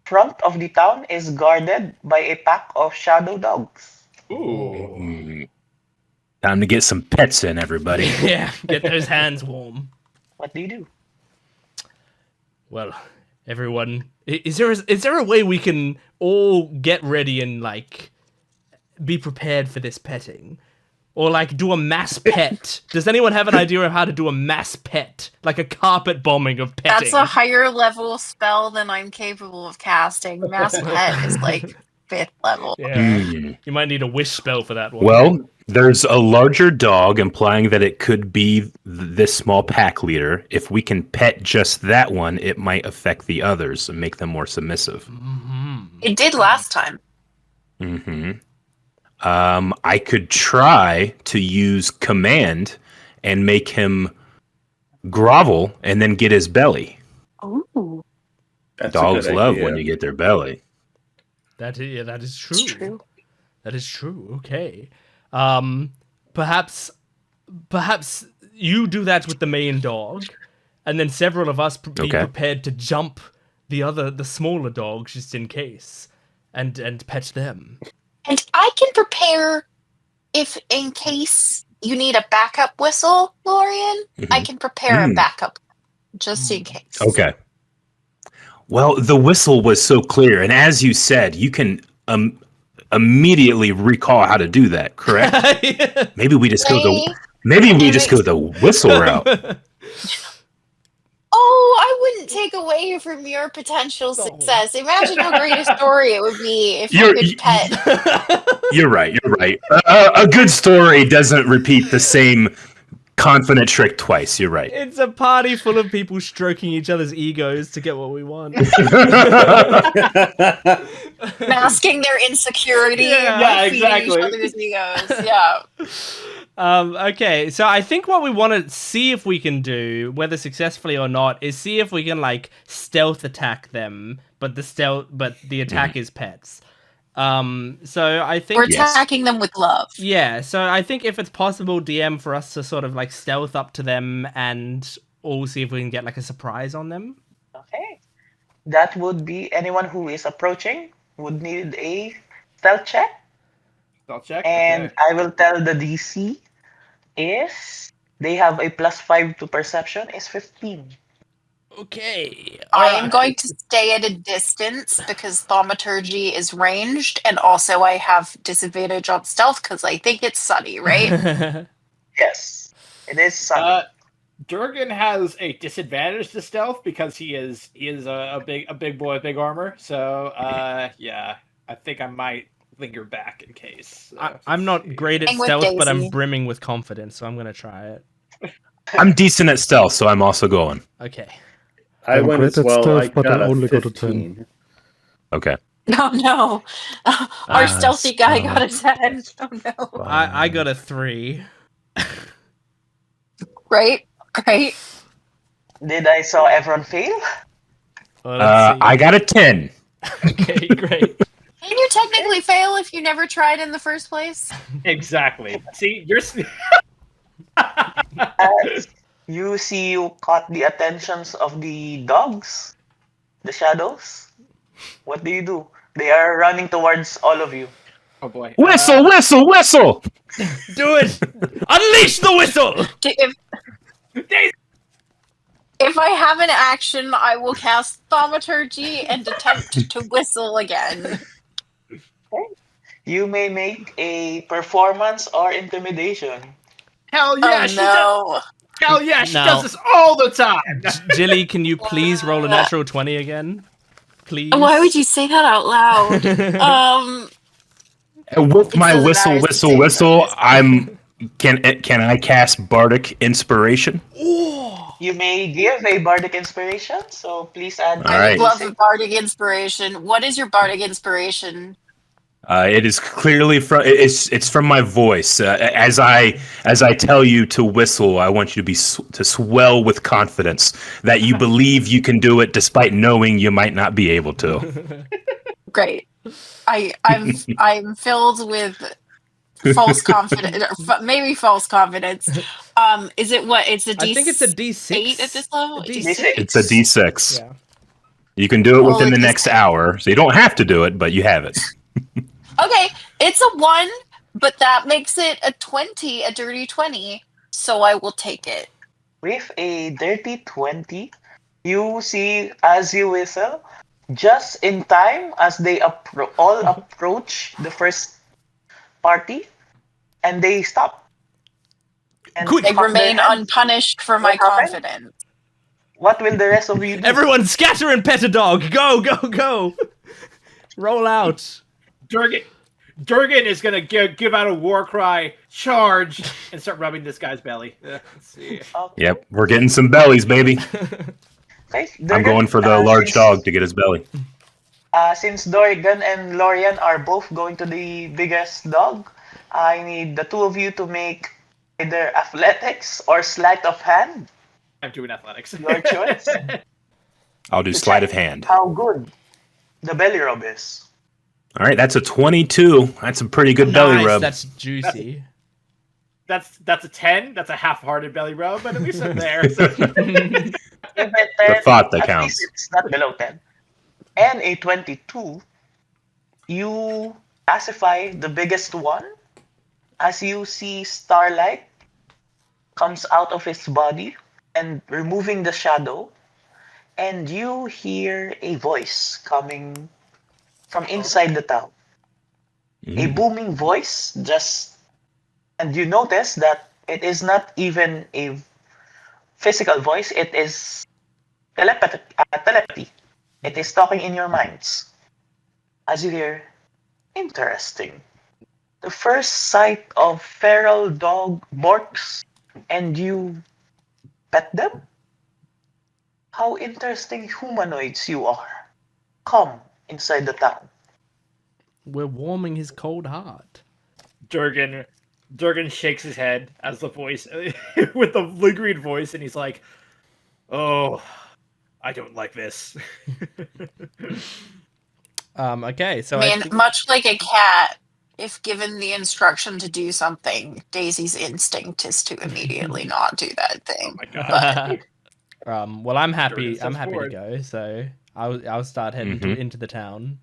front of the town is guarded by a pack of shadow dogs.
Ooh.
Time to get some pets in, everybody.
Yeah, get those hands warm.
What do you do?
Well, everyone, is there a way we can all get ready and like be prepared for this petting? Or like do a mass pet? Does anyone have an idea of how to do a mass pet? Like a carpet bombing of petting?
That's a higher level spell than I'm capable of casting. Mass Pet is like 5th level.
Yeah.
Hmm.
You might need a wish spell for that one.
Well, there's a larger dog, implying that it could be this small pack leader. If we can pet just that one, it might affect the others and make them more submissive.
It did last time.
Mm-hmm. I could try to use command and make him grovel and then get his belly.
Ooh,
That's a
Dogs
good
love
idea.
when you get their belly.
that is true.
it's true.
That is true. Okay. Perhaps you do that with the main dog, and then several of us be
Okay.
prepared to jump the smaller dogs just in case, and pet them.
And I can prepare if in case you need a backup whistle, Lorian. I can prepare a backup just in case.
Okay. Well, the whistle was so clear, and as you said, you can immediately recall how to do that. Correct? Maybe we just go the whistle route.
Oh, I wouldn't take away from your potential success. Imagine how great a story it would be if you could pet.
You're right. You're right. A good story doesn't repeat the same confident trick twice. You're right.
It's a party full of people stroking each other's egos to get what we want.
Masking their insecurity
Yeah,
by feeding
exactly.
each other's egos. Yeah.
Okay, so I think what we want to see if we can do, whether successfully or not, is see if we can like stealth attack them, but the attack is pets. So I think
We're attacking them with love.
yeah, so I think if it's possible, DM, for us to sort of like stealth up to them and all see if we can get like a surprise on them.
Okay. That would be anyone who is approaching would need a stealth check.
I'll check.
And
Okay.
I will tell the DC is they have a +5 to perception is 15.
Okay.
I am going to stay at a distance because thaumaturgy is ranged, and also I have disadvantage on stealth because I think it's sunny, right?
Yes, it is sunny.
Durgan has a disadvantage to stealth because he is a big boy with big armor. So yeah, I think I might linger back in case.
I'm not great at
Hang with
stealth, but I'm
Daisy.
brimming with confidence, so I'm gonna try it.
I'm decent at stealth, so I'm also going.
Okay.
I
I'm
went
great
as
at
well.
stealth,
I
but
got
I
a
only got a
15.
Okay.
Oh no. Our stealthy guy got his head. Oh no.
I got a 3.
Great.
Did I saw everyone fail?
Well, let's see.
I got a 10.
Okay, great.
Can you technically fail if you never tried in the first place?
Exactly. See, you're.
As you see, you caught the attentions of the dogs, the shadows. What do? They are running towards all of you.
Oh boy.
Whistle, whistle, whistle!
Do it! Unleash the whistle!
If I have an action, I will cast Thaumaturgy and attempt to whistle again.
You may make a performance or intimidation.
Hell yeah,
Oh
she does.
no.
Hell yeah, she
No.
does this all the time.
Jilly, can you please roll a natural 20 again? Please.
Why would you say that out loud?
With my
doesn't
whistle,
matter,
whistle,
it's
whistle, can I cast Bardic Inspiration?
You may give a bardic inspiration, so please add.
All
I
right.
would love a bardic inspiration. What is your bardic inspiration?
It is clearly from it's from my voice. As I tell you to whistle, I want you to to swell with confidence that you believe you can do it, despite knowing you might not be able to.
Great. I'm filled with false confidence, maybe false confidence. Is it what? It's a D.
I think it's a D6.
8 at this level.
A D6.
It's a D6.
Yeah.
You can do it
Roll
within
a
the next
D6.
hour, so you don't have to do it, but you have it.
Okay, it's a 1, but that makes it a 20, a dirty 20. So I will take it.
With a dirty 20, you see as you whistle, just in time as they all approach the first party, and they stop. And
Good.
I
cock their
remain
heads.
unpunished for my
What happened?
confidence.
What will the rest of you do?
Everyone scatter and pet a dog. Go, go, go. Roll out.
Durgan is gonna give out a war cry, charge, and start rubbing this guy's belly. Let's see.
Okay.
Yep, we're getting some bellies, baby.
Okay.
I'm going for the large dog to get his belly.
Since Dorgan and Lorian are both going to the biggest dog, I need the two of you to make either athletics or sleight of hand.
I'm doing athletics.
Your choice.
I'll do
To
sleight
check
of hand.
How good the belly rub is.
All right, that's a 22. That's a pretty good belly
Nice,
rub.
that's juicy.
That's a 10. That's a half-hearted belly rub, but at least I'm there. So.
If it
The thought that
at
counts.
least it's not below 10. And a 22, you pacify the biggest one as you see starlight comes out of his body and removing the shadow, and you hear a voice coming from inside the town. A booming voice, and you notice that it is not even a physical voice, it is telepathy. It is talking in your minds. As you hear, interesting. The first sight of feral dog Borks, and you pet them? How interesting humanoids you are. Come inside the town.
We're warming his cold heart.
Durgan shakes his head as the voice, with the lingering voice, and he's like, "Oh, I don't like this."
Okay, so
I mean, much like a cat, if given the instruction to do something, Daisy's instinct is to immediately not do that
Oh
thing.
my god.
well, I'm happy.
Jordan
I'm
steps
happy
forward.
to go. So I'll start heading into the town.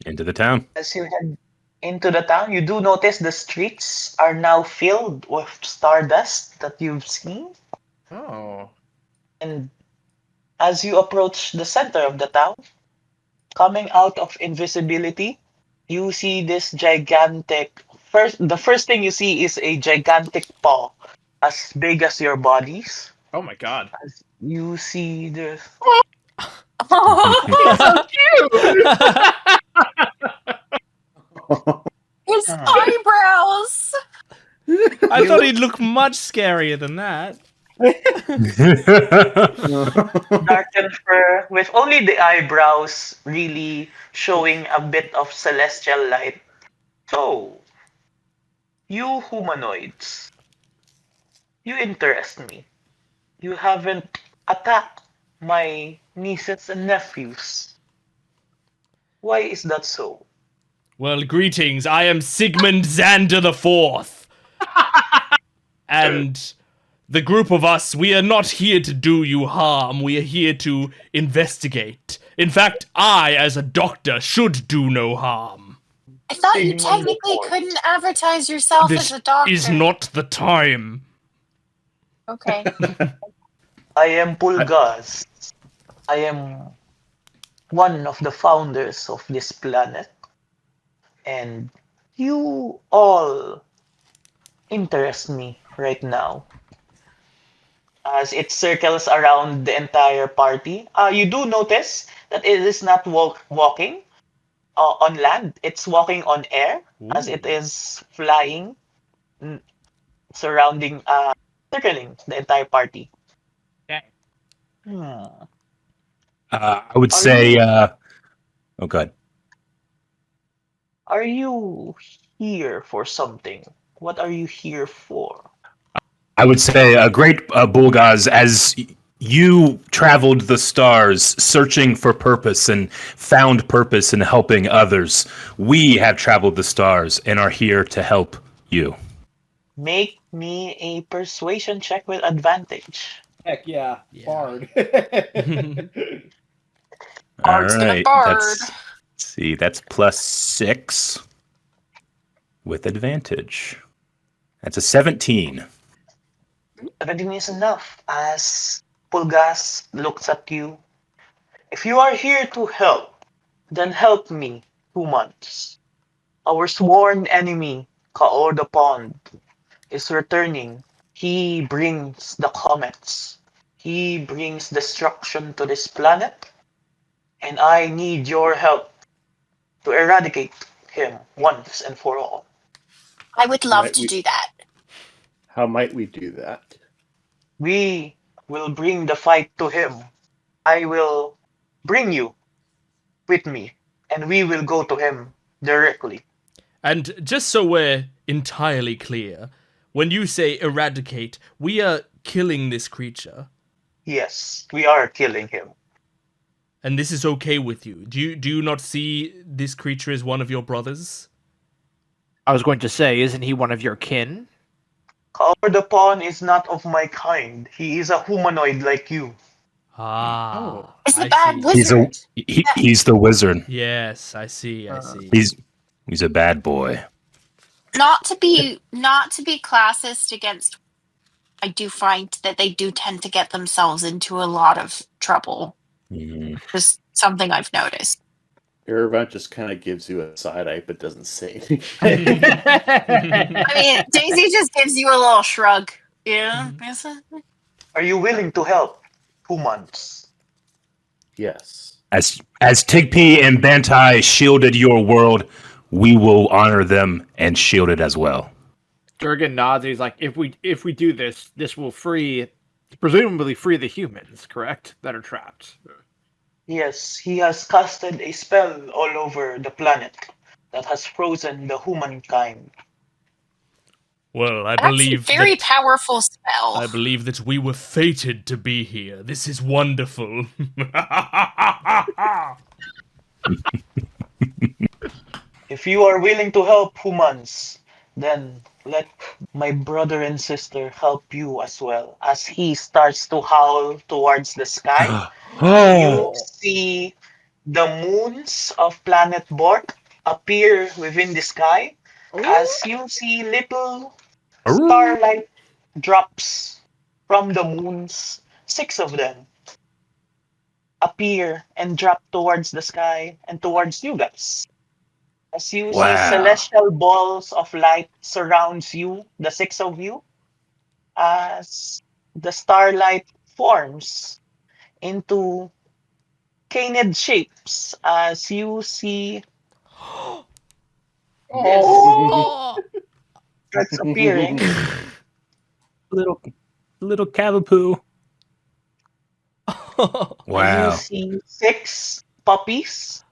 Into the town.
As you head into the town, you do notice the streets are now filled with stardust that you've seen.
Oh.
And as you approach the center of the town, coming out of invisibility, you see this gigantic. The first thing you see is a gigantic paw, as big as your bodies.
Oh my god.
As you see the.
His eyebrows!
I thought he'd look much scarier than that.
Darkened fur with only the eyebrows really showing a bit of celestial light. So, you humanoids, you interest me. You haven't attacked my nieces and nephews. Why is that so?
Well, greetings. I am Sigmund Xander the Fourth. And the group of us, we are not here to do you harm. We are here to investigate. In fact, I, as a doctor, should do no harm.
I thought you
Sigmund the
technically
Fourth.
couldn't advertise yourself
This
as a doctor.
is not the time.
Okay.
I am Pulgaz. I am one of the founders of this planet. And you all interest me right now. As it circles around the entire party, you do notice that it is not walking on land. It's walking on air as it is flying, surrounding, circling the entire party.
Okay.
I would
Are
say.
you-
Oh, God.
Are you here for something? What are you here for?
I would say a great Bulgaz, as you traveled the stars searching for purpose and found purpose in helping others. We have traveled the stars and are here to help you.
Make me a persuasion check with advantage.
Heck yeah.
Yeah.
Bard.
All
Bard's gonna
right.
bard.
Let's see. That's +6 with advantage. That's a 17.
17 is enough as Pulgas looks at you. If you are here to help, then help me 2 months. Our sworn enemy, Kao the Pond, is returning. He brings the comets. He brings destruction to this planet. And I need your help to eradicate him once and for all.
I would love
Might
to
we-
do that.
How might we do that?
We will bring the fight to him. I will bring you with me, and we will go to him directly.
And just so we're entirely clear, when you say eradicate, we are killing this creature.
Yes, we are killing him.
And this is okay with you. Do you not see this creature as one of your brothers?
I was going to say, isn't he one of your kin?
Kao the Pawn is not of my kind. He is a humanoid like you.
Ah.
It's the
I
bad
see.
wizard.
He's the wizard.
Yes, I see, I see.
He's a bad boy.
Not to be classist against, I do find that they do tend to get themselves into a lot of trouble.
Mhm.
Just something I've noticed.
Irvine just kind of gives you a side eye but doesn't say anything.
I mean, Daisy just gives you a little shrug. Yeah.
Are you willing to help? 2 months.
Yes.
As Tigpee and Bantai shielded your world, we will honor them and shield it as well.
Durgan nods. He's like, if we do this, this will presumably free the humans, correct? That are trapped.
Yes, he has casted a spell all over the planet that has frozen the humankind.
Well, I
That's a
believe
very
that,
powerful spell.
I believe that we were fated to be here. This is wonderful.
If you are willing to help humans, then let my brother and sister help you as well. As he starts to howl towards the sky, you see the moons of planet Bork appear within the sky as you see little starlight drops from the moons, 6 of them, appear and drop towards the sky and towards you guys. As you
Wow.
see celestial balls of light surrounds you, the 6 of you, as the starlight forms into canid shapes as you see
Oh.
starts appearing.
little
Little Cavapoo.
And you
Wow.
see 6 puppies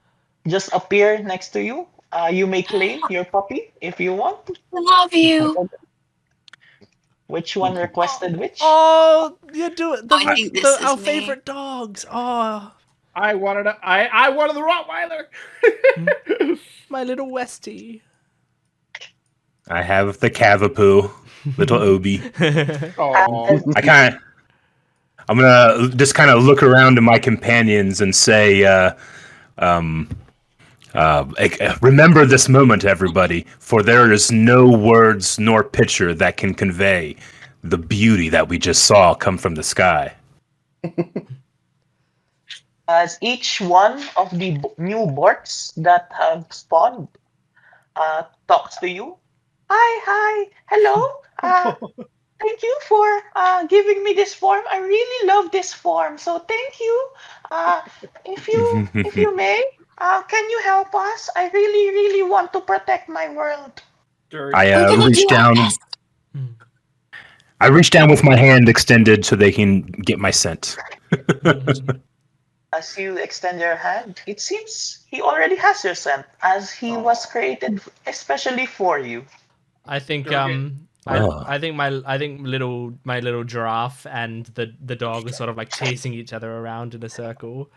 just appear next to you. You may claim your puppy if you want.
I love you.
Which one requested which?
Oh, you do it.
I think this is
our
me.
favorite dogs. Oh,
I wanted the Rottweiler.
my little Westie.
I have the Cavapoo, little Obi.
Oh,
I'm gonna just kind of look around to my companions and say, remember this moment, everybody, for there is no words nor picture that can convey the beauty that we just saw come from the sky.
As each one of the new Borks that have spawned talks to you. Hi, hello. Thank you for giving me this form. I really love this form, so thank you. If you may, can you help us? I really want to protect my world.
I
We're gonna
reach
do our
down.
best.
I reach down with my hand extended so they can get my scent.
As you extend your hand, it seems he already has your scent, as he was created especially for you.
I think
Okay.
I think my little giraffe and the dog are sort of like chasing each other around in a circle.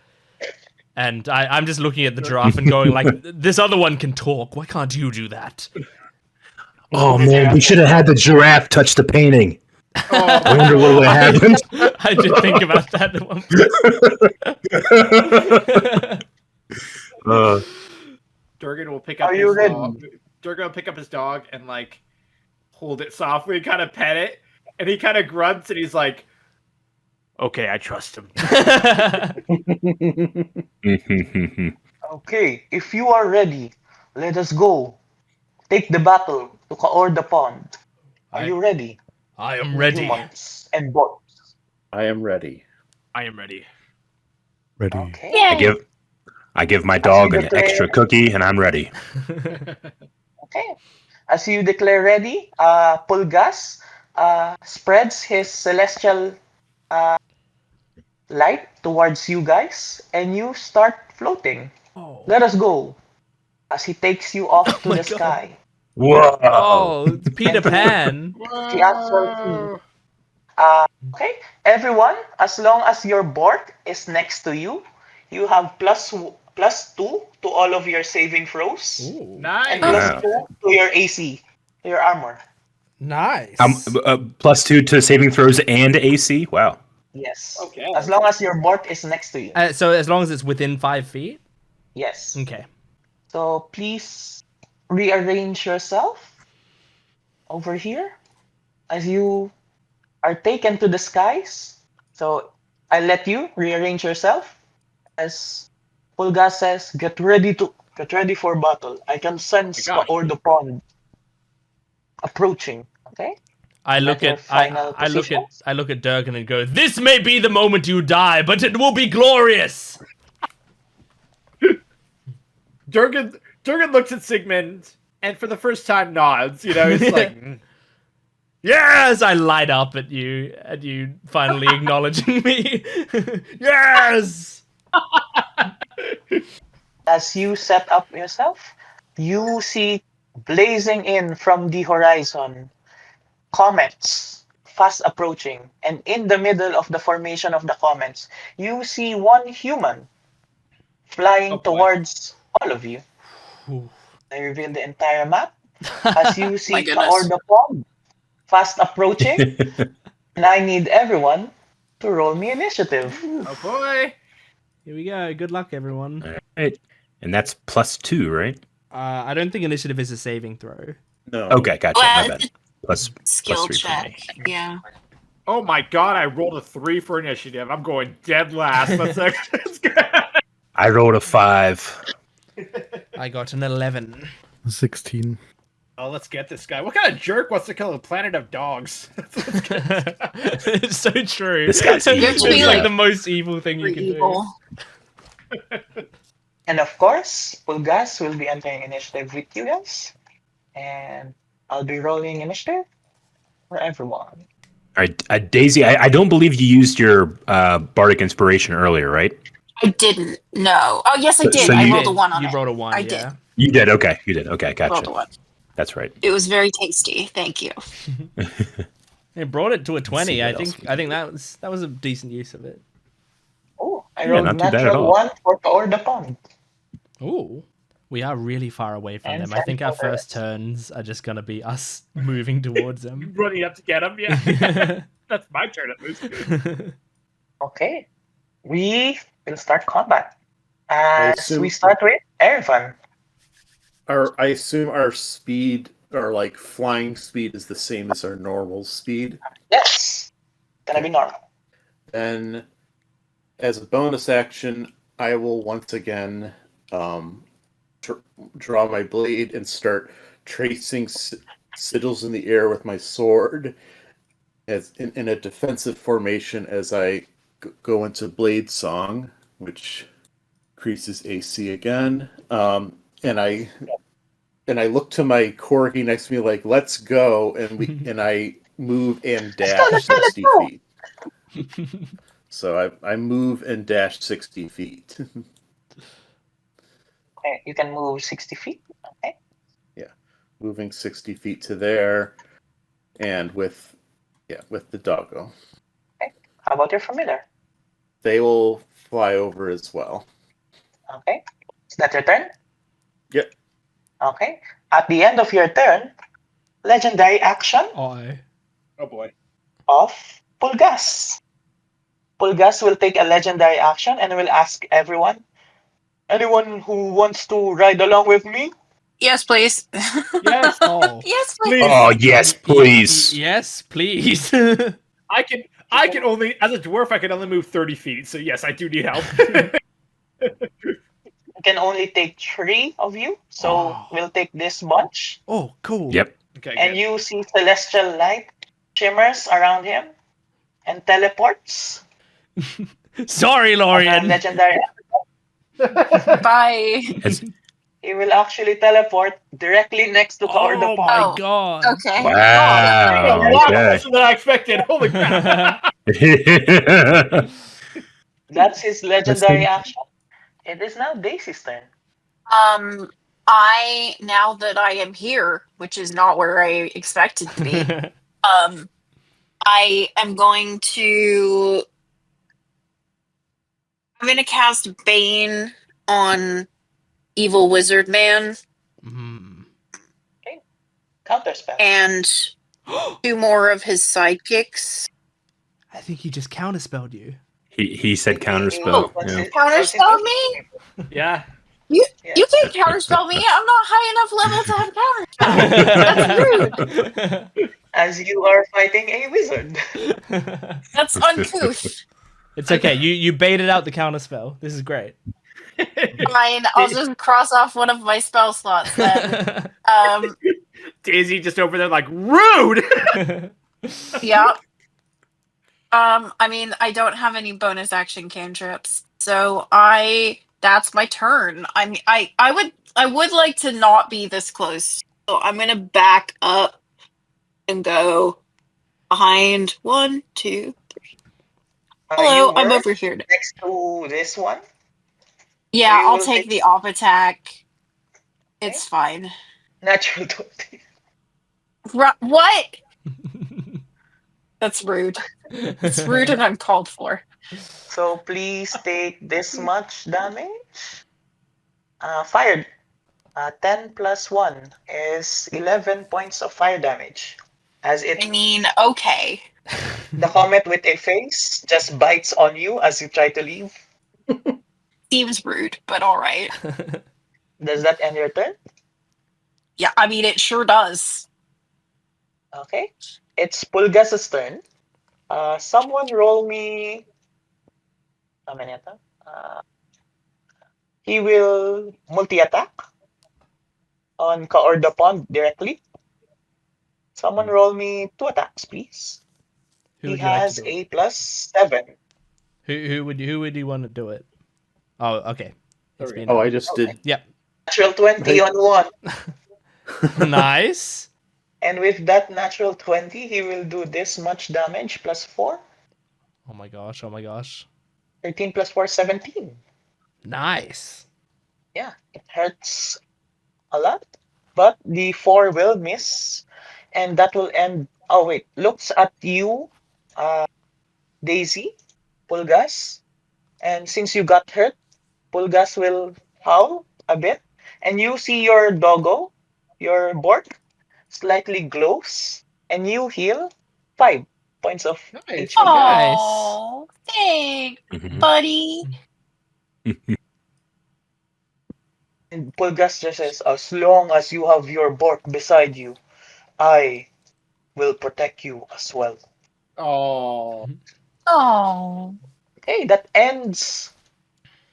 And I'm just looking at the giraffe and going like, this other one can talk. Why can't you do that?
Oh man, we should have had the giraffe touch the painting. I wonder what would have happened.
I did think about that at one point.
Durgan will pick up
Are you
his
ready?
dog. Durgan will pick up his dog and like hold it softly, kind of pet it, and he kind of grunts and he's like, "Okay, I trust him."
Okay, if you are ready, let us go. Take the battle to Kaor the Pond. Are you ready?
I am ready.
Humans and Borks.
I am ready.
I am ready.
Ready.
Okay.
Yay.
I give my dog an
declare-
extra cookie and I'm ready.
Okay. As you declare ready, Pulgas spreads his celestial light towards you guys, and you start floating.
Oh.
Let us go. As he takes you off to
my
the
God.
sky.
Whoa!
Oh, it's Peter Pan.
The actual okay, everyone, as long as your Bork is next to you, you have +2 to all of your saving throws.
Ooh,
Nice.
And
Wow.
+2 to your AC, your armor.
nice.
+2 to saving throws and AC. Wow.
Yes.
Okay.
As long as your Bork is next to you.
So as long as it's within 5 feet.
Yes.
Okay.
So please rearrange yourself over here as you are taken to the skies. So I let you rearrange yourself as Pulgas says, get ready for battle. I can sense
gosh.
Kaor the Pond approaching. Okay?
I look
Your
at
final
I look at
positions?
I look at Durgan and go, this may be the moment you die, but it will be glorious.
Durgan looks at Sigmund and for the first time nods. You know, he's like,
Yes, I light up at you finally acknowledging me. Yes.
As you set up yourself, you see blazing in from the horizon comets fast approaching, and in the middle of the formation of the comets, you see one human flying
Oh, boy.
towards all of you.
Ooh.
I reveal the entire map as you see
My goodness.
Kaor the Pond fast approaching, and I need everyone to roll me initiative.
"Oh boy."
Here we go. Good luck, everyone.
Right. And that's +2, right?
I don't think initiative is a saving throw.
No.
Okay, gotcha.
Well,
My bad. Plus
Skill
3 for
check.
me.
Yeah.
Oh my god! I rolled a 3 for initiative. I'm going dead last. That's good.
I rolled a 5.
I got an 11.
16.
Oh, let's get this guy. What kind of jerk wants to kill a planet of dogs?
It's so true.
This guy's
You have to
It's
be,
like
like,
the most evil thing you
For
can
evil.
And of course, Pulgas will be entering initiative with you guys. And I'll be rolling initiative for everyone.
right, Daisy, I don't believe you used your bardic inspiration earlier, right?
I didn't. No. Oh, yes, I
So-
did.
so
I
you-
rolled a 1 on
You
it.
rolled a 1,
I
yeah.
You did. Okay, you did. Okay,
Rolled a
gotcha.
1.
That's right.
It was very tasty. Thank you.
It brought it to a 20.
see
I
what else
think
we
I think that was a decent use of it.
Oh, I
Yeah,
rolled
not too bad at
natural
all.
1 for Or the Pond.
Ooh. We are really far away from
And
them. I think our
Central
first turns are just gonna be us moving towards them.
Running up to get him, yeah. That's my turn at least.
Okay. We will start combat. As
assume-
we start with Ervan.
I assume our speed, our like flying speed, is the same as our normal speed.
Yes. Gonna be normal.
Then, as a bonus action, I will once again draw my blade and start tracing sigils in the air with my sword, as in a defensive formation as I go into Blade Song, which increases AC again. And I look to my corgi next to me like, "Let's go!" And I move and dash
Let's go,
60
let's go.
feet. So I move and dash 60 feet.
Okay, you can move 60 feet. Okay.
Moving 60 feet to there, and with the doggo.
How about your familiar?
They will fly over as well.
Okay. Is that your turn?
Yep.
Okay. At the end of your turn, legendary action
I.
Oh boy.
of Pulgas. Pulgas will take a legendary action and will ask anyone who wants to ride along with me?
Yes, please.
Yes.
Oh.
Yes, please.
Please.
Oh yes, please.
Yes, please.
I can only, as a dwarf, I can only move 30 feet. So yes, I do need help.
You can only take 3 of you, so
Oh.
we'll take this bunch.
Oh, cool.
Yep.
Okay.
And
Good.
you see celestial light shimmers around him and teleports.
Sorry,
As a
Lorian.
legendary,
Bye.
he will actually teleport directly next to Kaor the
Oh
Pond.
my
Oh.
god.
Okay.
Wow.
A lot
Okay.
closer than I expected. Holy crap.
That's his legendary action. It is now Daisy's turn.
Now that I am here, which is not where I expected to be, I am going to. I'm going to cast Bane on Evil Wizard Man
Mm.
Counterspell.
and 2 more of his sidekicks.
I think he just counterspelled you.
He said counterspell.
What's
Yeah.
his- what's his
Counterspell
name?
me?
Yeah.
You
Yeah.
you can't counterspell me. I'm not high enough level to have counterspell. That's rude.
As you are fighting a wizard.
That's uncouth.
It's okay. You baited out the counterspell. This is great.
Fine, I'll just cross off one of my spell slots then.
Daisy just over there like, rude!
Yeah. I mean, I don't have any bonus action cantrips, so that's my turn. I mean, I would like to not be this close, so I'm gonna back up and go behind 1, 2. Hello,
You
I'm
were
over here.
next to this one.
Yeah,
you
I'll
will
take
take-
the off attack. It's fine.
Natural 20.
What? That's rude. It's rude and uncalled for.
So please take this much damage. Fire. 10 plus 1 is 11 points of fire damage. As
I mean, okay.
the comet with a face just bites on you as you try to leave.
Seems rude, but alright.
Does that end your turn?
Yeah, I mean, it sure does.
Okay. It's Pulgas's turn. Someone roll me. He will multi-attack on Kaor the Pond directly. Someone roll me 2 attacks, please.
Who
He
would you like
has
to do it?
a +7.
Who would you want to do it? Oh, okay. It's
There we
been-
Oh, I just did.
Yep.
Natural 20 on 1.
Nice.
And with that natural 20, he will do this much damage plus 4.
Oh my gosh, oh my gosh.
13 plus 4, 17.
Nice.
Yeah, it hurts a lot. But the 4 will miss. And that will end. Oh, wait. Looks at you, Daisy, Pulgas. And since you got hurt, Pulgas will howl a bit. And you see your doggo, your Bork, slightly glows. And you heal 5 points of
Nice.
HP.
Oh, thanks,
Mhm.
buddy.
And Pulgas just says, as long as you have your Bork beside you, I will protect you as well.
Oh.
Oh.
Okay, that ends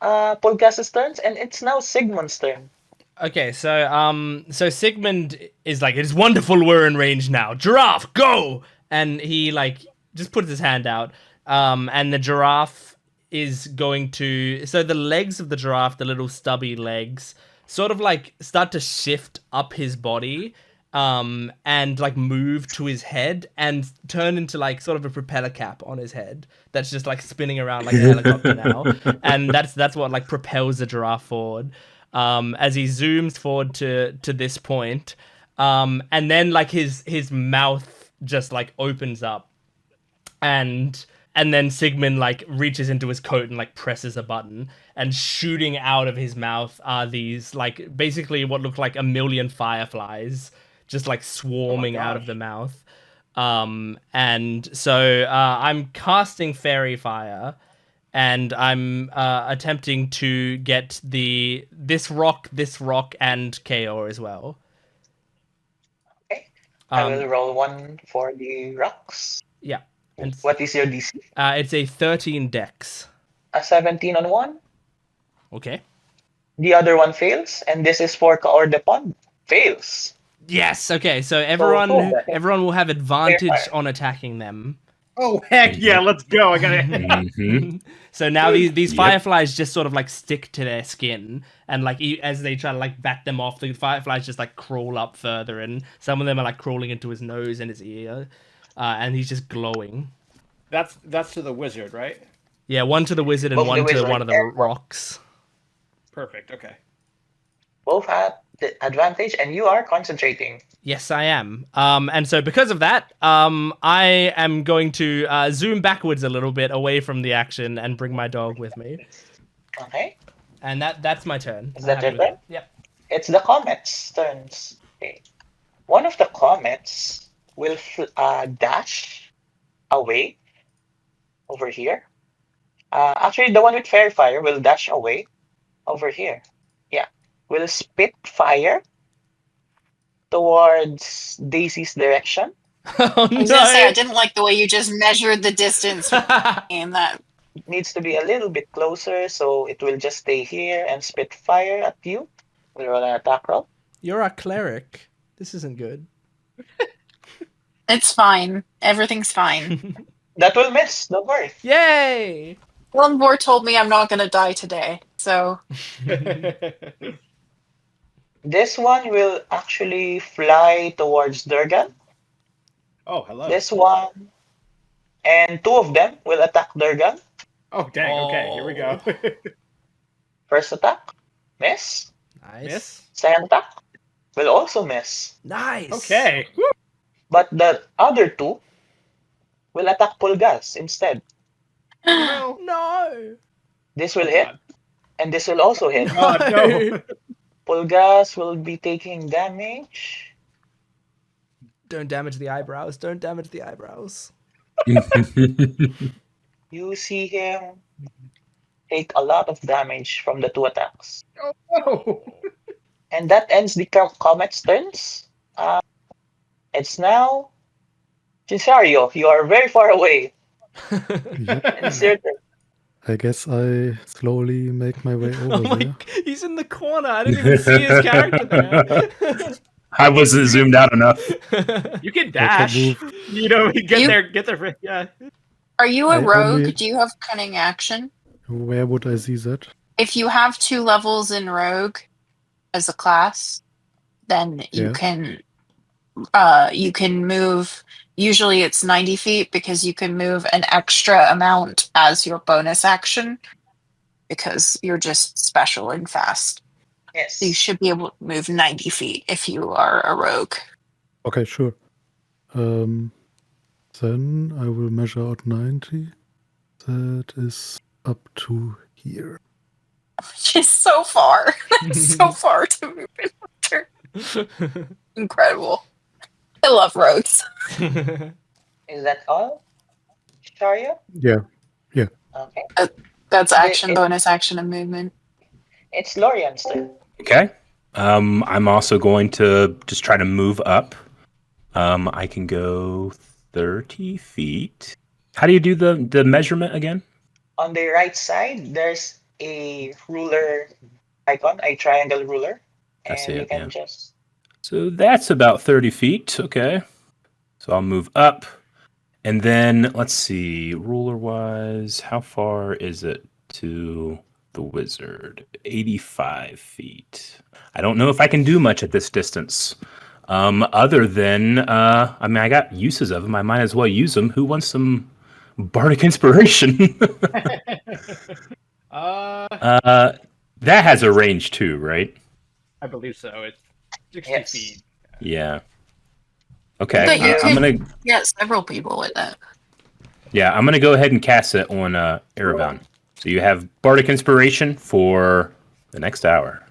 Pulgas's turns, and it's now Sigmund's turn.
Okay, so Sigmund is like, it's wonderful we're in range now. Giraffe, go! And he like just puts his hand out. And the giraffe is going to, so the legs of the giraffe, the little stubby legs, sort of like start to shift up his body, and like move to his head and turn into like sort of a propeller cap on his head that's just like spinning around like a helicopter now. And that's what like propels the giraffe forward. As he zooms forward to this point, and then like his mouth just like opens up, and then Sigmund like reaches into his coat and like presses a button, and shooting out of his mouth are these like basically what look like a million fireflies just like swarming out of the mouth. And so I'm casting Fairy Fire, and I'm attempting to get this rock, and KO as well.
Okay. I will roll 1 for the rocks.
Yeah. And
What is your DC?
it's a 13 dex.
A 17 on 1.
Okay.
The other one fails, and this is for Kaor de Pond. Fails.
Yes. Okay. So everyone
okay.
will have advantage
Fire.
on attacking them.
Oh heck yeah! Let's go. I gotta.
Mhm.
So now these
Yep.
fireflies just sort of like stick to their skin, and like as they try to like bat them off, the fireflies just like crawl up further, and some of them are like crawling into his nose and his ear, and he's just glowing.
That's to the wizard, right?
Yeah, one to the wizard and
Both the
one to
wizard
one of the
and-
rocks.
Perfect. Okay.
Both have the advantage, and you are concentrating.
Yes, I am. And so because of that, I am going to zoom backwards a little bit away from the action and bring my dog with me.
Okay.
And that's my turn.
Is that
I'm
your
happy with
turn?
it. Yep.
It's the comets' turns. Okay. One of the comets will dash away over here. Actually, the one with Fairy Fire will dash away over here. Yeah. Will spit fire towards Daisy's direction.
Oh
I was gonna say I
no!
didn't like the way you just measured the distance in that.
It needs to be a little bit closer, so it will just stay here and spit fire at you. We'll roll an attack roll.
You're a cleric. This isn't good.
It's fine. Everything's fine.
That will miss, don't worry.
Yay!
Elmore told me I'm not gonna die today, so
This one will actually fly towards Durgan.
Oh hello.
This one and 2 of them will attack Durgan.
Oh dang. Okay. Here we go.
First attack, miss.
Nice.
Miss.
Second attack will also miss.
Nice.
Okay.
But the other 2 will attack Pulgas instead.
No.
No.
This will hit, and this will also hit.
Oh no.
Pulgas will be taking damage.
Don't damage the eyebrows. Don't damage the eyebrows.
You see him take a lot of damage from the 2 attacks.
Oh no.
And that ends the comet's turns. It's now Cesario. You are very far away.
Yep.
And it's your turn.
I guess I slowly make my way
Oh
over
my!
there.
He's in the corner. I didn't even see his character there.
I wasn't zoomed out enough.
You can
I can
dash.
move.
You know, get
You-
there. Yeah.
are you a
I
rogue?
only-
Do you have cunning action?
Where would I see that?
If you have 2 levels in rogue as a class, then you
Yeah.
can you can move. Usually it's 90 feet because you can move an extra amount as your bonus action because you're just special and fast. So you
Yes.
should be able to move 90 feet if you are a rogue.
Okay, sure. Then I will measure out 90. That is up to here.
Which is so far. That's so far to move in one turn. Incredible. I love rogues.
Is that all, Sharia?
Yeah.
Okay.
That's action,
It-
bonus action, and movement.
It's Lorian's turn.
Okay. I'm also going to just try to move up. I can go 30 feet. How do you do the measurement again?
On the right side, there's a ruler icon, a triangle ruler.
I see
And you
it,
can
yeah.
just...
So that's about 30 feet. Okay. So I'll move up. And then let's see, ruler wise, how far is it to the wizard? 85 feet. I don't know if I can do much at this distance. Other than, I got uses of them. I might as well use them. Who wants some bardic inspiration?
I
That has a range too, right?
believe so. It's 60
Yes.
feet.
Yeah. Okay.
But you
I'm
could
gonna
get several people with that.
I'm gonna go ahead and cast it on Erebon. So you have bardic inspiration for the next hour,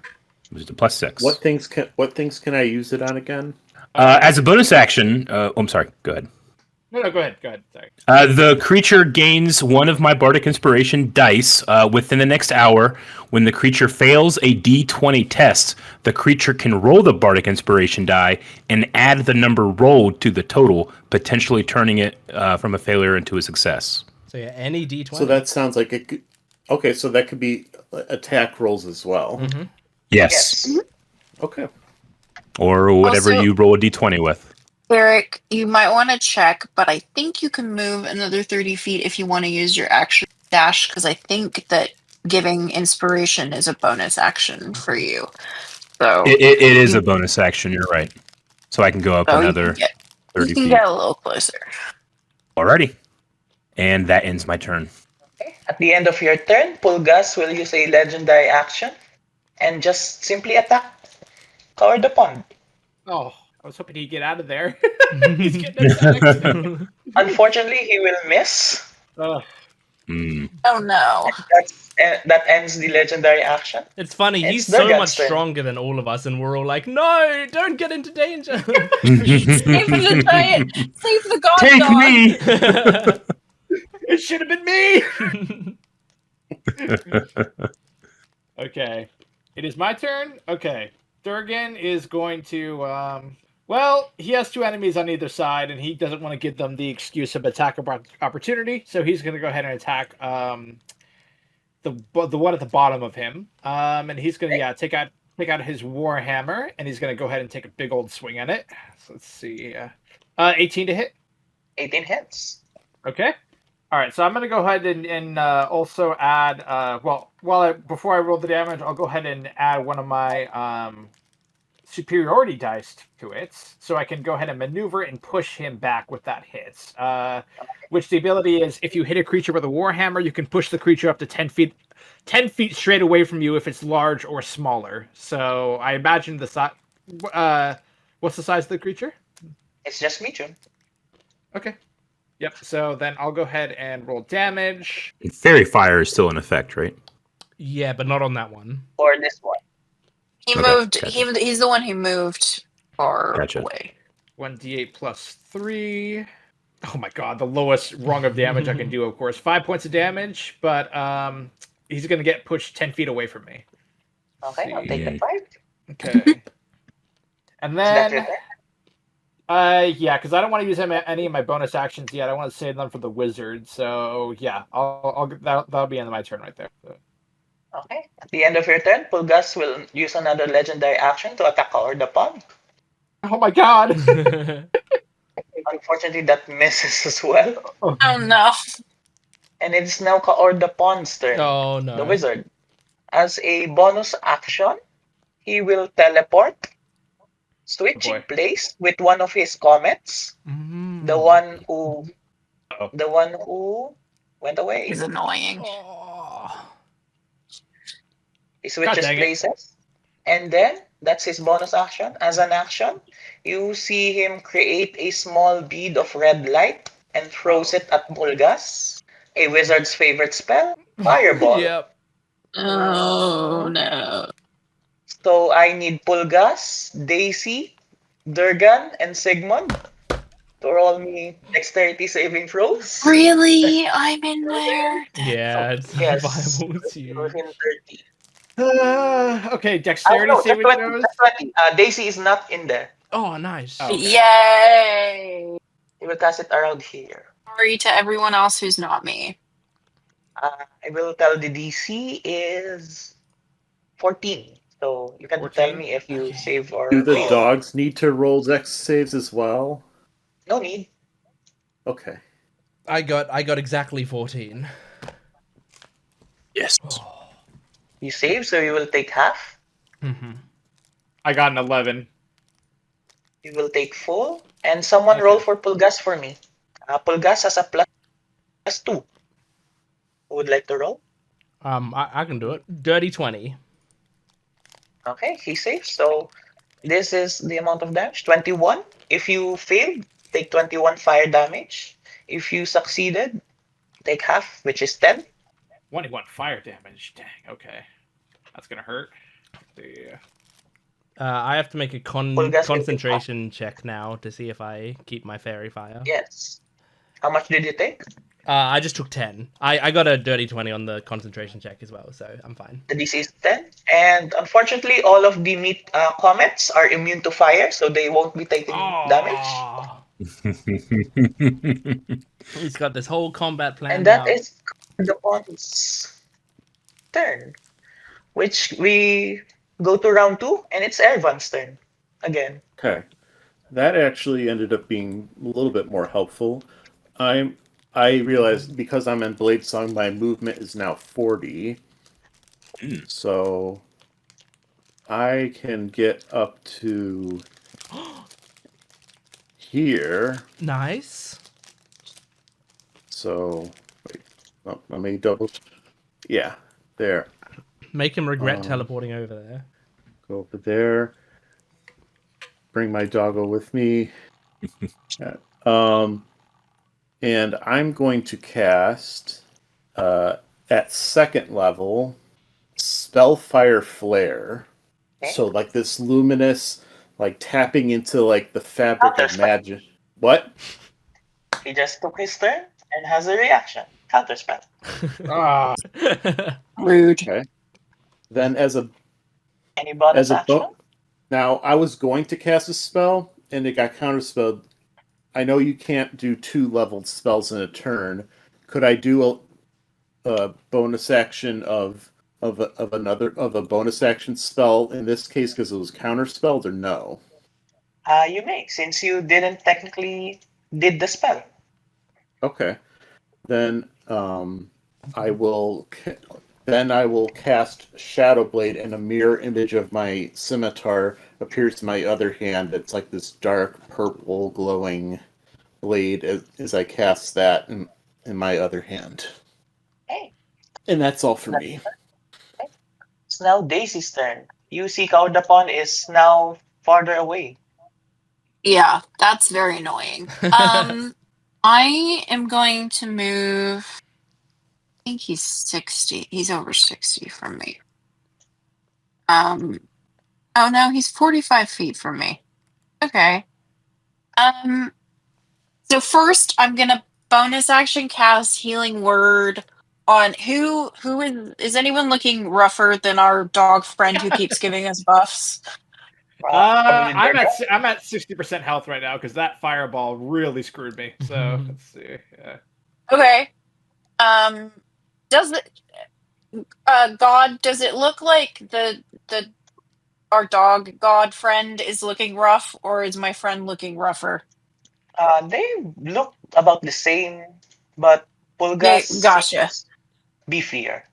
which is a +6.
What things can I use it on again?
As a bonus action, I'm sorry. Go ahead.
No, go ahead. Sorry.
The creature gains one of my bardic inspiration dice within the next hour. When the creature fails a D20 test, the creature can roll the bardic inspiration die and add the number rolled to the total, potentially turning it from a failure into a success.
So yeah, any D20.
So that sounds like it could... Okay, so that could be attack rolls as well.
Mhm.
Yes.
Yes.
Okay.
Or whatever
Also-
you roll a D20 with.
Eric, you might want to check, but I think you can move another 30 feet if you want to use your action dash, because I think that giving inspiration is a bonus action for you. So
It is a bonus action. You're right. So I can go up
you
another
can get,
30
you can
feet.
get a little closer.
Alrighty. And that ends my turn.
Okay. At the end of your turn, Pulgas will use a legendary action and just simply attack Cover the Pond.
Oh, I was hoping he'd get out of there. He's getting attacked.
Unfortunately, he will miss.
Ugh.
Hmm.
Oh no.
That ends the legendary action.
It's funny,
It's
he's
their
so
guns
much
turn.
stronger than all of us, and we're all like, no, don't get into danger.
Save the giant. Save the god
Take
dog.
me!
It should have been me. Okay, it is my turn. Okay, Durgan is going to. Well, he has two enemies on either side, and he doesn't want to give them the excuse of attack opportunity, so he's going to go ahead and attack the one at the bottom of him. And he's going to take out his warhammer, and he's going to go ahead and take a big old swing at it. So let's see. 18 to hit.
18 hits.
Okay. All right. So I'm going to go ahead and also add. Before I roll the damage, I'll go ahead and add one of my superiority dice to it, so I can go ahead and maneuver and push him back with that hit. Which the ability is, if you hit a creature with a warhammer, you can push the creature up to 10 feet straight away from you if it's large or smaller. So I imagine the size. What's the size of the creature?
It's just medium.
Okay. Yep. So then I'll go ahead and roll damage.
Fairy fire is still in effect, right?
Yeah, but not on that one.
For this one.
He
Okay,
moved.
gotcha.
He's the one who moved far
Gotcha.
away.
1d8 plus 3. Oh my god, the lowest rung of damage I can do, of course. 5 points of damage, but he's going to get pushed 10 feet away from me.
Okay, I'll take
Yeah.
the 5.
Okay. And
Is that your
then,
turn?
yeah, because I don't want to use any of my bonus actions yet. I want to save them for the wizard. So yeah, that'll be end of my turn right there. So.
Okay. At the end of your turn, Pulgas will use another legendary action to attack Cover the Pond.
Oh my god!
Unfortunately, that misses as well.
Oh no.
And it's now Cover the Pond's turn.
Oh no.
The wizard. As a bonus action, he will teleport. switching
boy.
place with one of his comets.
Mm.
The one who
Uh-oh.
went away.
Is annoying.
Oh.
He switches
dang it.
places. And then that's his bonus action. As an action, you see him create a small bead of red light and throws it at Bulgas, a wizard's favorite spell, Fireball.
Yep.
Oh no.
So I need Pulgas, Daisy, Durgan, and Sigmund to roll me dexterity saving throws.
Really? I'm in there?
Yeah, it's not
Yes.
viable. It's
Within
huge.
30.
Okay,
Oh,
dexterity
no,
saving
just 20.
throws.
Just 20. Daisy is not in there.
Oh, nice.
Oh. Okay.
Yay!
You will cast it around here.
Sorry to everyone else who's not me.
I will tell the DC is 14. So you can
14?
tell me if you
Okay.
save or
Do the
fail.
dogs need to roll dex saves as well?
No need.
Okay.
I got exactly 14.
Yes.
You save, so you will take half.
Mm-hmm.
I got an 11.
You will take full. And someone
Okay.
roll for Pulgas for me. Pulgas has a +2. Who would like to roll?
I can do it. Dirty 20.
Okay, he saves. So this is the amount of damage. 21. If you failed, take 21 fire damage. If you succeeded, take half, which is 10.
21 fire damage. Dang. Okay, that's gonna hurt. Yeah.
I have to make a
Pulgas will
concentration check now to see if I keep my fairy fire.
Yes. How much did you take?
I just took 10. I got a dirty 20 on the concentration check as well, so I'm fine.
The DC is 10. And unfortunately, all of the meat comets are immune to fire, so they won't be taking damage.
Aw. He's got this whole combat plan.
And that
out.
is the boss's turn. Which we go to round 2, and it's Ervan's turn again.
Okay. That actually ended up being a little bit more helpful. I realized because I'm in Blade Song, my movement is now 40. So I can get up to here.
Nice.
So wait, let me double. Yeah, there.
Make him regret teleporting over there.
Go over there. Bring my doggo with me. And I'm going to cast at second level Spellfire Flare.
Okay.
So like this luminous, like tapping into like the fabric of
Counterspell.
magic. What?
He just took his turn and has a reaction. Counterspell.
Ah.
Rude.
Okay. Then as a
Any bonus action?
now I was going to cast a spell and it got counterspelled. I know you can't do 2 leveled spells in a turn. Could I do a bonus action of a bonus action spell in this case because it was counterspelled or no?
You may, since you didn't technically did the spell.
Okay. Then I will cast Shadowblade, and a mirror image of my scimitar appears in my other hand. It's like this dark purple glowing blade as I cast that in my other hand.
Hey,
And that's all for me.
it's now Daisy's turn. You see Kaudapon is now farther away.
Yeah, that's very annoying. I am going to move. I think he's 60. He's over 60 from me. Oh no, he's 45 feet from me. Okay. So first I'm gonna bonus action cast Healing Word on who is anyone looking rougher than our dog friend who keeps giving us buffs?
Probably
I'm
Durga.
at 60% health right now because that fireball really screwed me. So let's see. Yeah.
Okay. Does it God, does it look like the our dog god friend is looking rough, or is my friend looking rougher?
They look about the same, but Pulgas
Gotcha.
seems beefier.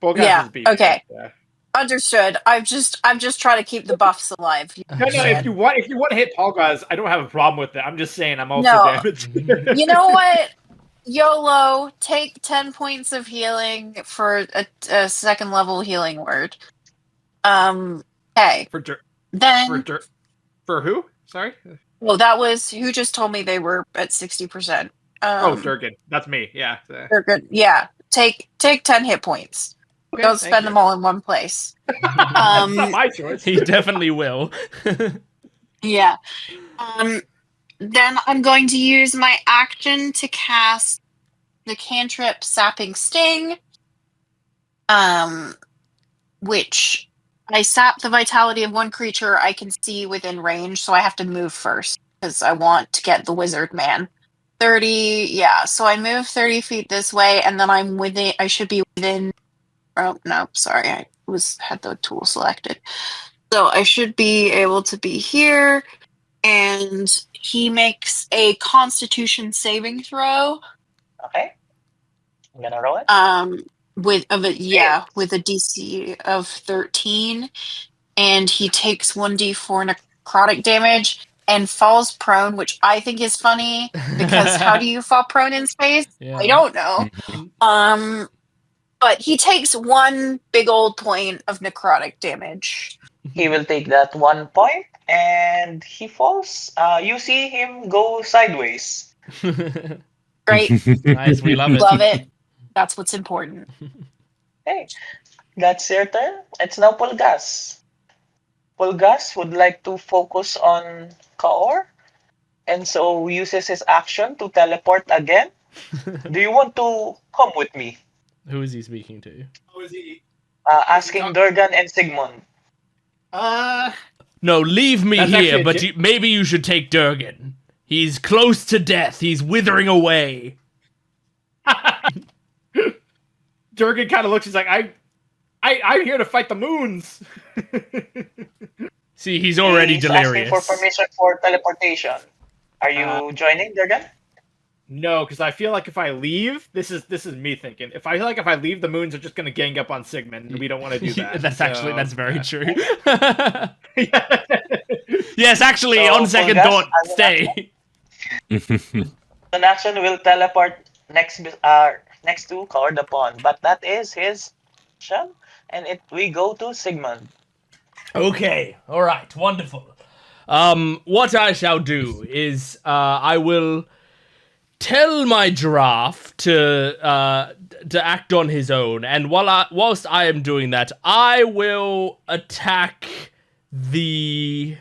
Bork
Yeah,
is beefy.
okay.
Yeah.
Understood. I'm just trying to keep the buffs alive. You
No, if
understand?
you want to hit Paul guys, I don't have a problem with it. I'm just saying I'm also
No.
damaged.
You know what? YOLO, take 10 points of healing for a second level healing word. Okay.
For
Then
for who? Sorry.
well, that was who just told me they were at 60%.
Durgan. That's me. Yeah.
They're good. Yeah. Take 10 hit points.
Okay,
Don't
thank
spend
you.
them all in one place.
It's not my choice.
He definitely will.
Yeah. Then I'm going to use my action to cast the cantrip Sapping Sting. Which I sap the vitality of one creature I can see within range, so I have to move first because I want to get the wizard man. 30, yeah. So I move 30 feet this way, and then I should be within. Oh no, sorry, I had the tool selected. So I should be able to be here, and he makes a Constitution saving throw.
Okay. I'm gonna roll it.
With a DC of 13, and he takes 1d4 necrotic damage and falls prone, which I think is funny because how do you fall prone in space?
Yeah.
I don't know. But he takes one big old point of necrotic damage.
He will take that 1 point, and he falls. You see him go sideways.
Great.
Nice, we love it.
Love it. That's what's important.
Hey, that's your turn. It's now Polgas. Polgas would like to focus on Kaor, and so uses his action to teleport again. Do you want to come with me?
Who is he speaking to?
Who is he?
Asking Durgan and Sigmund.
No, leave me
That's
here,
actually
but maybe you should take Durgan. He's close to death. He's withering away.
Durgan kind of looks. He's like, I'm here to fight the moons.
See, he's already
He's
delirious.
asking for permission for teleportation. Are you joining, Durgan?
No, because I feel like if I leave, this is me thinking. If I feel like if I leave, the moons are just gonna gang up on Sigmund, and we don't want to do that.
That's very true.
Yeah.
Yes, actually,
So,
on second
Polgas,
thought,
as an
stay.
An action will teleport next to Kaor the Pawn, but that is his action, and we go to Sigmund.
Okay, all right, wonderful. What I shall do is I will tell my giraffe to act on his own, and whilst I am doing that, I will attack the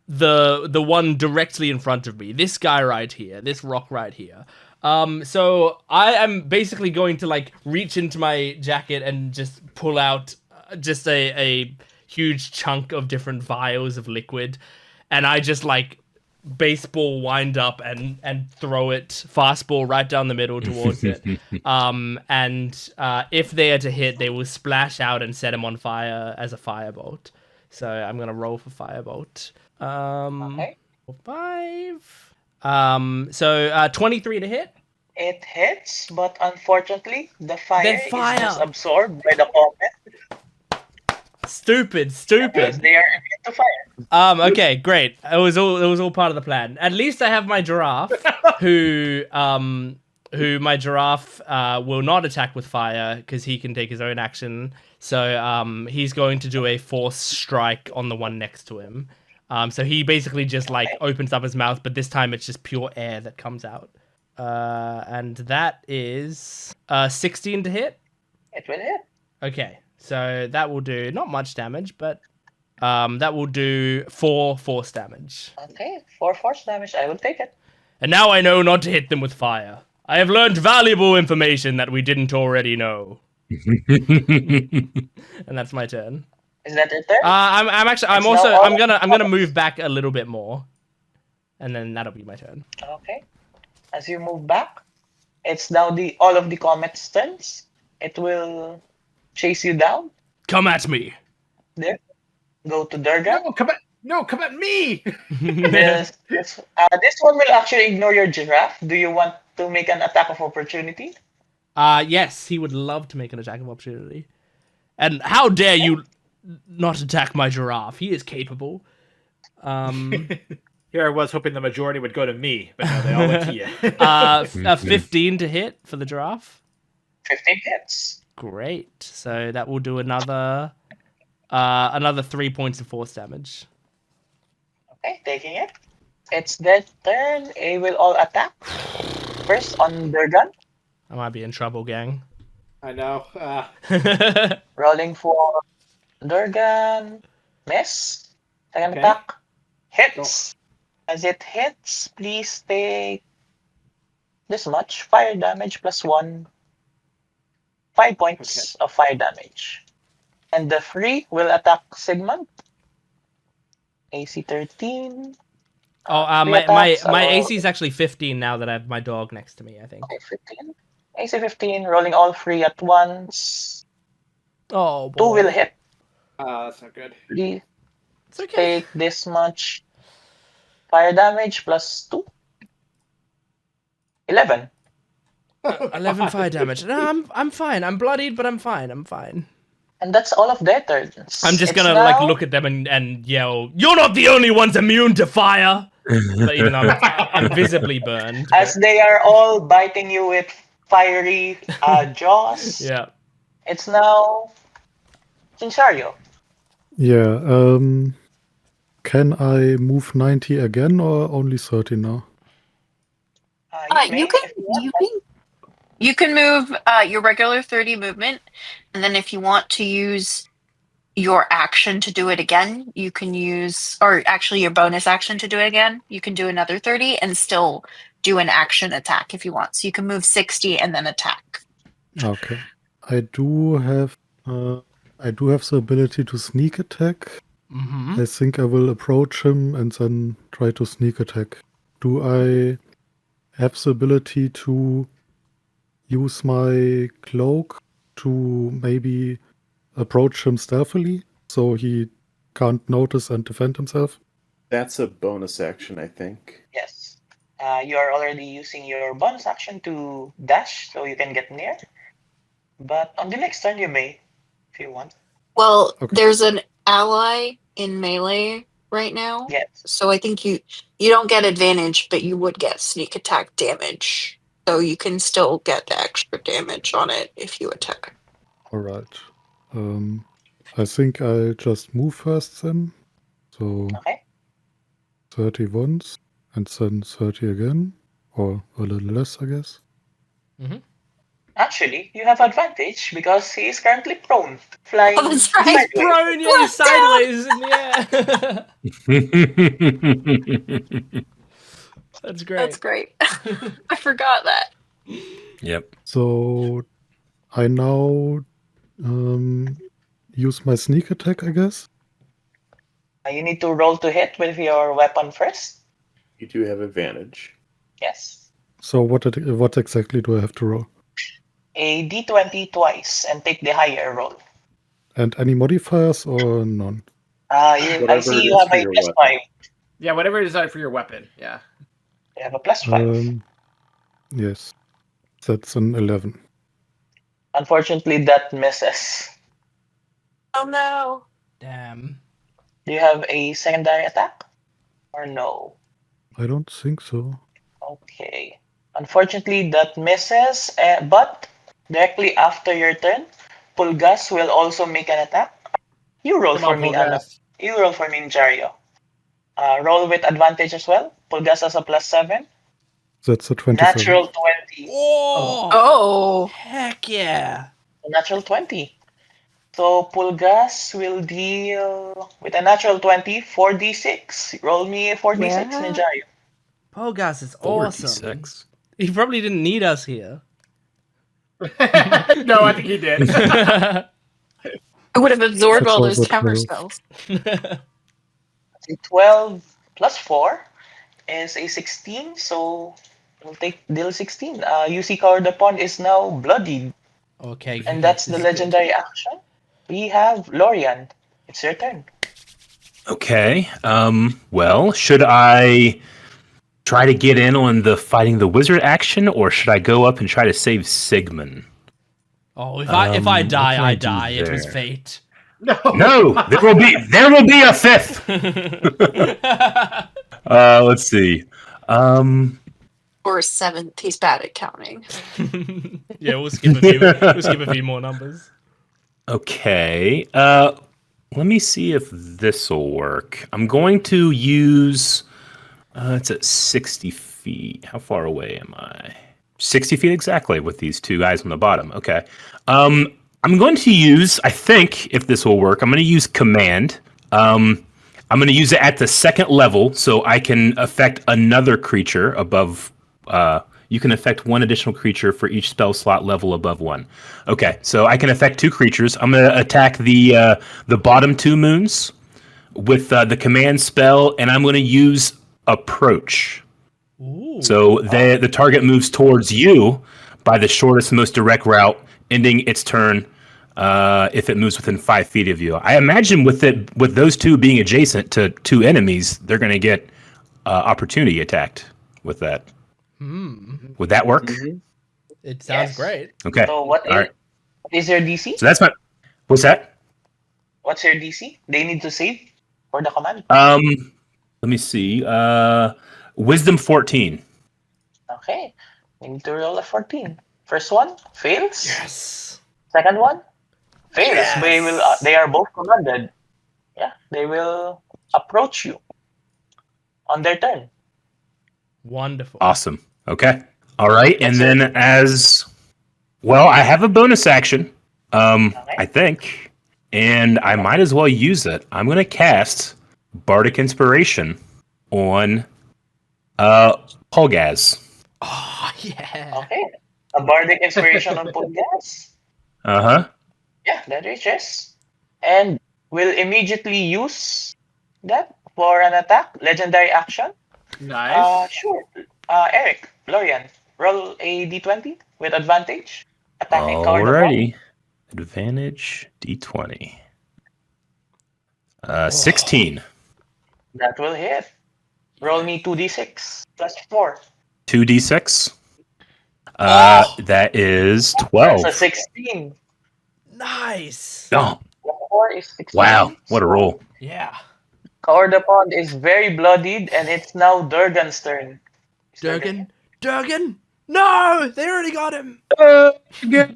one directly in front of me. This guy right here, this rock right here. So I am basically going to reach into my jacket and just pull out just a huge chunk of different vials of liquid, and I just baseball wind up and throw it fastball right down the middle towards it. And if they are to hit, they will splash out and set him on fire as a firebolt. So I'm gonna roll for firebolt.
Okay.
5. So 23 to hit.
It hits, but unfortunately, the fire is
fire.
just absorbed by the comet
Stupid.
because they are immune to fire.
Okay, great. It was all part of the plan. At least I have my giraffe, who my giraffe will not attack with fire because he can take his own action. So he's going to do a force strike on the one next to him. So he basically just opens up his mouth, but this time it's just pure air that comes out. And that is 16 to hit.
It will hit.
Okay, so that will do not much damage, but that will do 4 force damage.
Okay, 4 force damage. I will take it.
And now I know not to hit them with fire. I have learned valuable information that we didn't already know. And that's my turn.
Is that your turn?
I'm
It's now all
gonna move back a little bit more, and then that'll be my turn.
Okay. As you move back, it's now all of the comet's turns. It will chase you down.
Come at me.
There. Go to Durga.
Come at me.
This one will actually ignore your giraffe. Do you want to make an attack of opportunity?
Yes, he would love to make an attack of opportunity. And how dare you not attack my giraffe? He is capable.
Here I was hoping the majority would go to me, but no, they all went to you.
15 to hit for the giraffe.
15 hits.
Great. So that will do another 3 points of force damage.
Okay, taking it. It's their turn. They will all attack. First on their gun.
I might be in trouble, gang.
I know.
Rolling for Durgan. Miss. Second
Okay.
attack. Hits. As it hits, please take this much fire damage plus 1. 5 points of fire damage. And the free will attack Sigmund. AC 13.
Oh,
Three
my
attacks,
AC is actually 15 now that I have my dog next to me, I think.
Okay, 15. AC 15, rolling all 3 at once.
Oh, boy.
2 will hit.
That's not good.
Please
It's okay.
take this much fire damage plus 2. 11.
11 fire damage. No, I'm fine. I'm bloodied, but I'm fine. I'm fine.
And that's all of their turns.
I'm just
It's
gonna
now-
look at them and yell, "You're not the only ones immune to fire!" But even though I'm visibly burned.
As they are all biting you with fiery jaws.
Yeah.
It's now Cinchario.
Yeah. Can I move 90 again or only 30 now?
may, if want.
You can move your regular 30 movement, and then if you want to use your action to do it again, you can use, or actually your bonus action to do it again, you can do another 30 and still do an action attack if you want. So you can move 60 and then attack.
Okay. I do have the ability to sneak attack.
Mm-hmm.
I think I will approach him and then try to sneak attack. Do I have the ability to use my cloak to maybe approach him stealthily so he can't notice and defend himself?
That's a bonus action, I think.
Yes. You are already using your bonus action to dash, so you can get near. But on the next turn, you may, if you want.
Well,
Okay.
there's an ally in melee right now.
Yes.
So I think you don't get advantage, but you would get sneak attack damage. So you can still get the extra damage on it if you attack.
Alright. I think I'll just move first then. So
Okay.
30 once and then 30 again. Or a little less, I guess.
Actually, you have advantage because he is currently prone, flying
Oh, that's right.
sideways.
Prone, yeah, he's sideways in the air. That's great.
That's great. I forgot that.
Yep.
So I now use my sneak attack, I guess.
You need to roll to hit with your weapon first.
You do have advantage.
Yes.
So what exactly do I have to roll?
A d20 twice and take the higher roll.
And any modifiers or none?
I
Whatever
see
it
you
is
have
for
a
your
plus
weapon.
5.
Yeah, whatever you decide for your weapon. Yeah.
You have a plus 5.
Yes. That's an 11.
Unfortunately, that misses.
Oh no.
Damn.
Do you have a secondary attack? Or no?
I don't think so.
Okay. Unfortunately, that misses, but directly after your turn, Pulgas will also make an attack. You roll
Come
for
on,
me, Anna.
Pulgas.
You roll for me, Jario. Roll with advantage as well. Pulgas has a plus 7.
That's a 27.
Natural 20.
Oh,
Oh.
heck yeah.
Natural 20. So Pulgas will deal with a natural 20, 4d6. Roll me a 4d6,
Yeah.
Ninjario.
Pogas is awesome.
46.
He probably didn't need us here.
No, I think he did.
It would have absorbed
That's
all those
also
counter
12.
spells.
A 12 plus 4 is a 16, so we'll take deal 16. You see Coward Upon is now bloodied,
Okay.
and that's the
this is
legendary action. We have Lorian. It's your turn.
Okay. Well, should I try to get in on the fighting the wizard action, or should I go up and try to save Sigmund?
Oh, if I
what
die,
can
I
do
die. It was
there?
fate.
No.
No, there will be a fifth. Let's see.
Or a seventh. He's bad at counting.
Yeah, we'll skip a few. We'll skip a few more numbers.
Okay. Let me see if this will work. I'm going to use. It's at 60 feet. How far away am I? 60 feet exactly with these two guys on the bottom. Okay. I'm going to use. I think if this will work, I'm going to use command. I'm going to use it at the second level, so I can affect another creature above. You can affect one additional creature for each spell slot level above one. Okay, so I can affect two creatures. I'm going to attack the bottom two moons with the command spell, and I'm going to use approach.
Ooh.
So the target moves towards you by the shortest, most direct route, ending its turn if it moves within 5 feet of you. I imagine with those two being adjacent to two enemies, they're going to get opportunity attacked with that. Would that work?
It sounds
Yes.
great.
Okay.
So what
All right.
is your DC?
So that's my. What's that?
What's your DC? They need to save for the command.
Let me see. Wisdom 14.
Okay. You need to roll a 14. First one fails.
Yes.
Second one fails.
Yes.
They are both commanded. Yeah, they will approach you on their turn.
Wonderful.
Awesome. Okay. All right. And then as well, I have a bonus action. I think, and I might as well use it. I'm going to cast Bardic Inspiration on Polgaz.
Oh yeah.
Okay. A bardic inspiration on Podgas.
Uh-huh.
Yeah, that reaches. And will immediately use that for an attack. Legendary action.
Nice.
Sure. Eric, Lorian, roll a d20 with advantage. Attacking card of one.
Alrighty. Advantage D20. 16.
That will hit. Roll me 2d6 plus 4.
2d6. That is 12.
That's a 16.
Nice.
Oh,
4 is 16.
wow. What a roll.
Yeah.
Cordapond is very bloodied, and it's now Durgan's turn.
Durgan. Durgan. No, they already got him.
It's your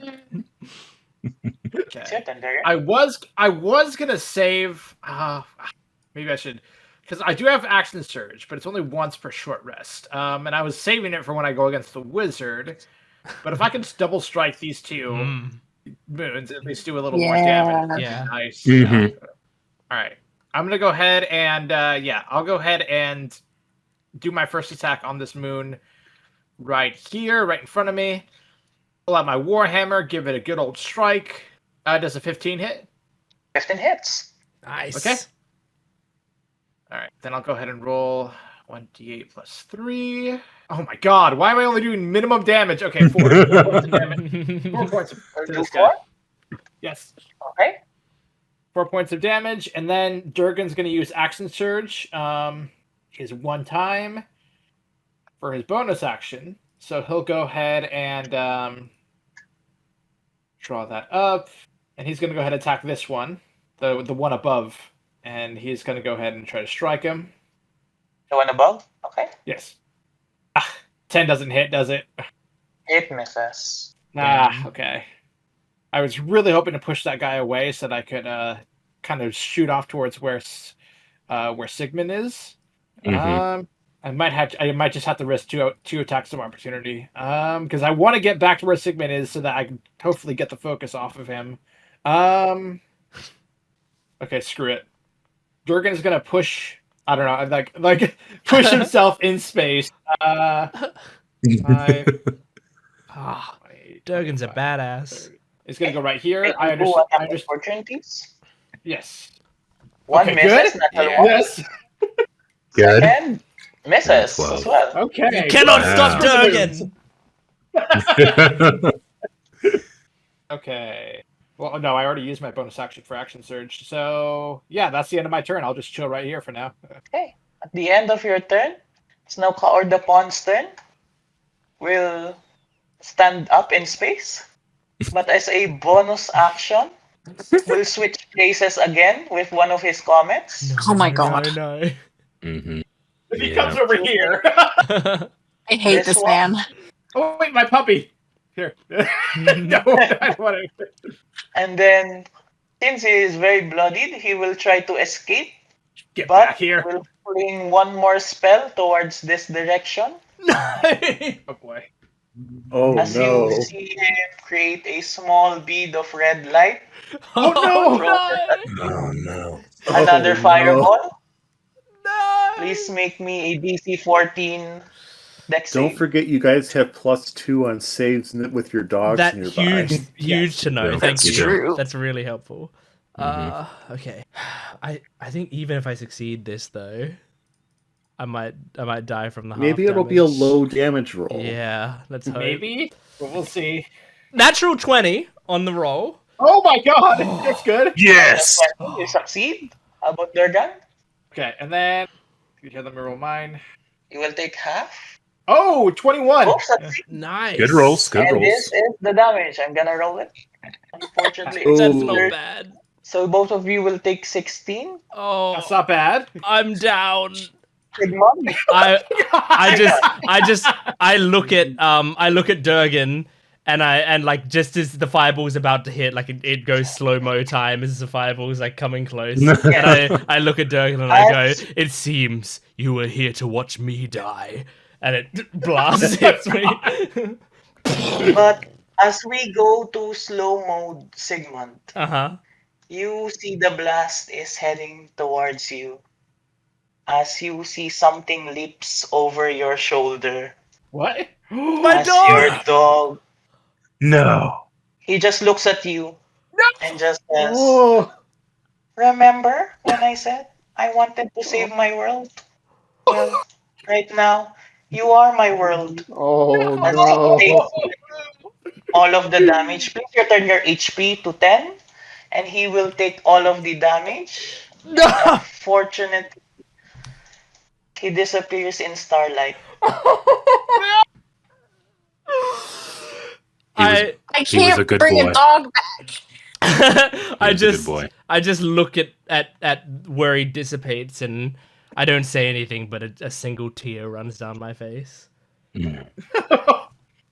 turn, Durgan.
I was gonna save. Maybe I should, because I do have action surge, but it's only once per short rest. And I was saving it for when I go against the wizard. But if I can just double strike these two moons, at least do a little more damage.
Yeah.
Nice.
Mhm.
All right. I'm gonna go ahead and I'll go ahead and do my first attack on this moon right here, right in front of me. Pull out my Warhammer, give it a good old strike. Does a 15 hit?
15 hits.
Nice.
Okay. All right, then I'll go ahead and roll 1d8 plus 3. Oh my god, why am I only doing minimum damage? Okay, 4 points of damage. 4 points to this guy.
4?
Yes.
Okay.
4 points of damage, and then Durgan's going to use Action Surge his one time for his bonus action. So he'll go ahead and draw that up, and he's going to go ahead and attack this one, the one above, and he's going to go ahead and try to strike him.
The one above? Okay.
Yes. 10 doesn't hit, does it?
It misses.
Okay. I was really hoping to push that guy away so that I could kind of shoot off towards where Sigmund is.
Mhm.
I might just have to risk two attacks of opportunity. Because I want to get back to where Sigmund is so that I can hopefully get the focus off of him. Okay, screw it. Durgan is gonna push. I don't know, like push himself in space. 5.
Durgan's a badass.
It's gonna go right here.
Make
I
me do
understand.
attack opportunities.
Yes.
One
Okay,
misses.
good.
Natural
Yeah.
one.
Yes.
Good.
Second misses
12.
as well.
Okay.
You cannot
Wow.
stop Durgan.
Okay. Well, no, I already used my bonus action for Action Surge. So, yeah, that's the end of my turn. I'll just chill right here for now.
Okay. At the end of your turn, it's now Kaordapon's turn. Will stand up in space. But as a bonus action, we'll switch places again with one of his comments.
Oh my God.
No.
Mm-hmm.
If he
Yeah.
comes over here.
No.
I hate
This
this
one?
man.
Oh wait, my puppy. Here. No, I don't want to.
And then, since he is very bloodied, he will try to escape,
Get
but
back here.
will fling one more spell towards this direction.
Oh boy.
Oh
As
no!
you see him create a small bead of red light,
Oh, no.
Oh no.
another
Oh,
fireball.
No.
Please make me a DC 14 dex
Don't
save.
forget, you guys have +2 on saves with your dogs
That
nearby.
huge to know.
Yeah,
Thank
That's
you.
true.
That's really helpful.
Mhm.
Okay. I think even if I succeed this though, I might die from the half
Maybe it'll be a
damage.
low damage roll.
Yeah, let's hope.
Maybe. But we'll see.
Natural 20 on the roll.
Oh my god. That's good.
Yes.
You succeed. How about Durgan?
Okay, and then you let me roll mine.
You will take half.
Oh, 21.
Both succeed.
Nice.
Good rolls. Good
And this
rolls.
is the damage. I'm gonna roll it. Unfortunately,
Oh.
That's
it's
not
third.
bad.
So both of you will take 16.
Oh,
That's not bad.
I'm down.
Sigma.
I look at Durgan and like just as the fireball's about to hit, like it goes slow-mo time as the fireball's like coming close. And I look at Durgan and I go, "It seems you were here to watch me die." And it blasts hits me.
But as we go to slow mode segment,
Uh-huh.
you see the blast is heading towards you. As you see something leaps over your shoulder.
What?
My
As
dog!
your dog,
No.
he just looks at you and just says,
Oh,
"Remember when I said I wanted to save my world? Well, right now, you are my world."
oh
As he takes
no!
all of the damage, please return your HP to 10, and he will take all of the damage. And unfortunately, he disappears in starlight.
I
I
He was a
can't
good
bring
boy.
a dog back.
I
was a good
just
boy.
I just look at where he dissipates and I don't say anything, but a single tear runs down my face.
Mm.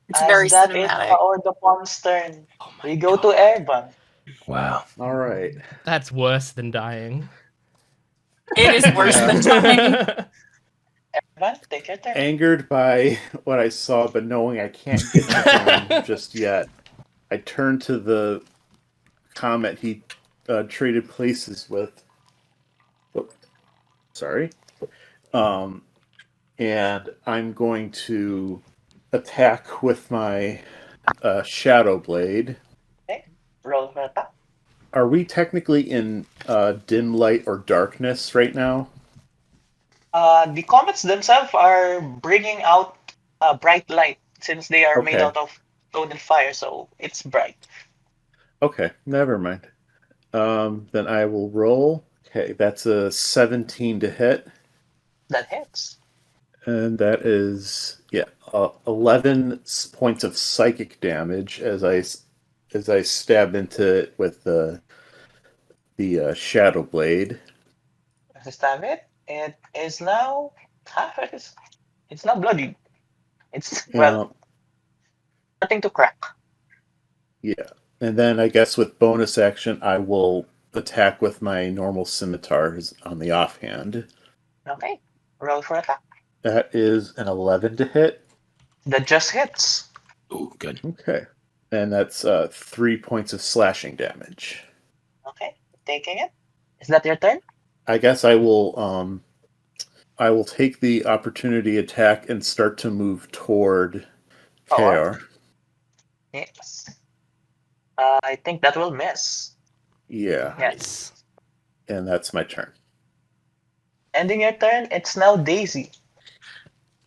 It's
As
very
that is
cinematic.
Paor the Pawn's turn.
Oh my
We go
God.
to Erban.
Wow.
All right.
That's worse than dying.
It is worse
Yeah.
than dying.
Erban, take your turn.
Angered by what I saw, but knowing I can't get to him just yet, I turn to the comet he traded places with. Oh, sorry. And I'm going to attack with my Shadow Blade.
Roll for attack.
Are we technically in dim light or darkness right now?
The comets themselves are bringing out bright light since they are made
Okay.
out of stone and fire, so it's bright.
Okay, never mind. Then I will roll. Okay, that's a 17 to hit.
That hits.
And that is 11 points of psychic damage as I stab into it with the Shadow Blade.
This time it is now it's not bloody. It's starting to crack.
Yeah, and then I guess with bonus action, I will attack with my normal scimitars on the offhand.
Okay. Roll for attack.
That is an 11 to hit.
That just hits.
Ooh, good.
Okay, and that's 3 points of slashing damage.
Okay. Taking it. Is that your turn?
I guess I will take the opportunity attack and start to move toward Tear.
Yes. I think that will miss.
Yeah,
Yes.
and that's my turn.
Ending your turn, it's now Daisy.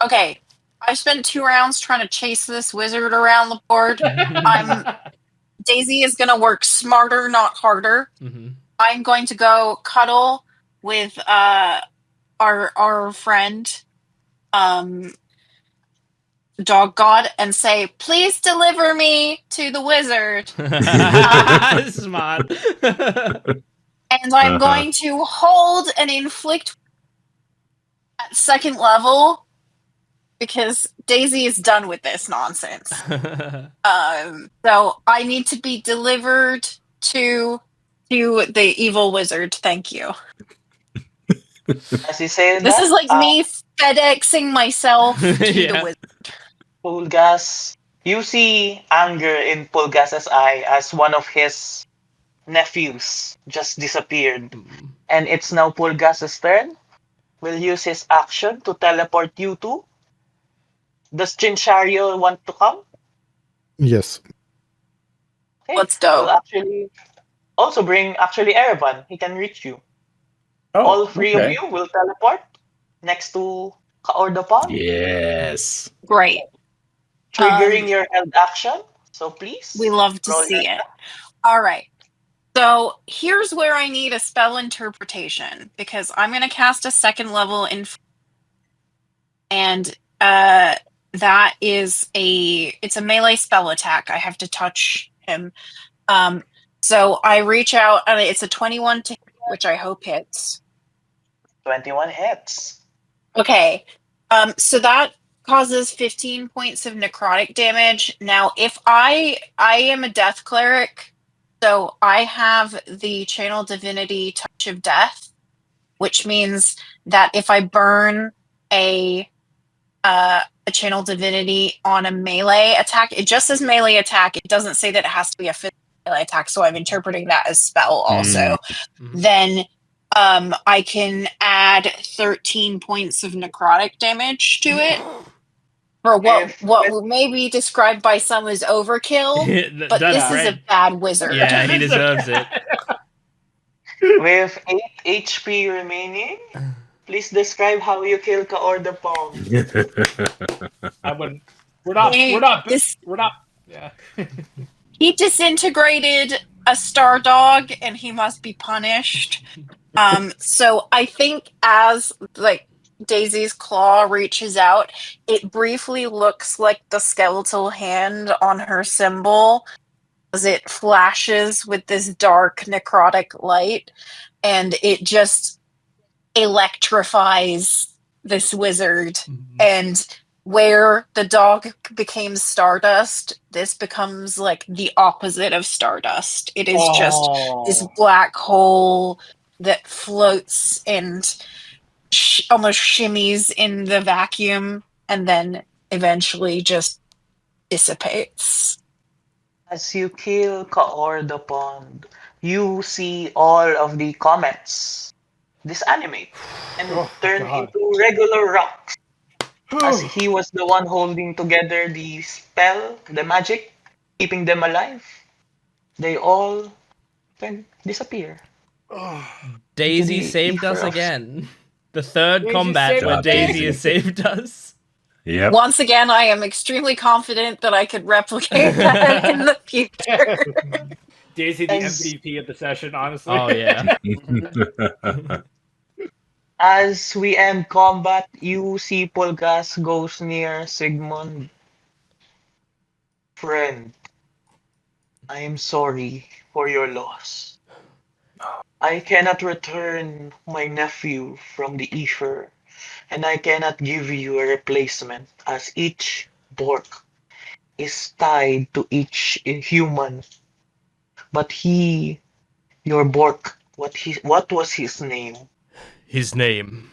Okay, I spent 2 rounds trying to chase this wizard around the board. Daisy is going to work smarter, not harder.
Mhm.
I'm going to go cuddle with our friend, dog god and say, "Please deliver me to the wizard."
Smart.
And I'm
Uh-huh.
going to hold and inflict at second level because Daisy is done with this nonsense. So I need to be delivered to the evil wizard. Thank you.
As you say
This
that,
is like me FedExing myself to the
Yeah.
wizard.
Pulgas, you see anger in Pulgas's eye as one of his nephews just disappeared. And it's now Pulgas's turn. Will use his action to teleport you to. Does Chinchario want to come?
Yes.
Okay.
Let's go.
We'll actually also bring actually Erevan. He can reach you.
Oh,
All three of
okay.
you will teleport next to Kaordopan,
Yes.
Great.
triggering your held action. So please.
We love to
roll
see
your
it. All right. So here's where I need a spell interpretation because I'm going to cast a second level and that is it's a melee spell attack. I have to touch him. So I reach out and it's a 21 to hit, which I hope hits.
21 hits.
Okay. So that causes 15 points of necrotic damage. Now, if I am a death cleric, so I have the channel divinity touch of death, which means that if I burn a channel divinity on a melee attack, it just says melee attack. It doesn't say that it has to be a physical melee attack. So I'm interpreting that as spell also. Then I can add 13 points of necrotic damage to it. For what may be described by some as overkill, but
That's
this is a
great.
bad wizard.
Yeah, he deserves it.
With 8 HP remaining, please describe how you kill Kaordopan.
I wouldn't. We're not. Yeah.
He disintegrated a star dog and he must be punished. So I think as like Daisy's claw reaches out, it briefly looks like the skeletal hand on her symbol as it flashes with this dark necrotic light, and it just electrifies this wizard. And where the dog became stardust, this becomes like the opposite of stardust. It is just this black hole that floats and almost shimmies in the vacuum and then eventually just dissipates.
As you kill Kaordopan, you see all of the comets disanimate and turn into regular rocks. As he was the one holding together the spell, the magic, keeping them alive, they all then disappear.
Daisy
The
saved us
ether of-
again. The third
Daisy
combat
saved
where
us.
Daisy has saved us.
Yep.
Once again, I am extremely confident that I could replicate that in the future.
Daisy, the
As-
MVP of the session, honestly.
Oh yeah.
As we end combat, you see Polgas goes near Sigmund. Friend, I am sorry for your loss. I cannot return my nephew from the ether, and I cannot give you a replacement, as each Bork is tied to each human. But he, your Bork, what was his name?
His name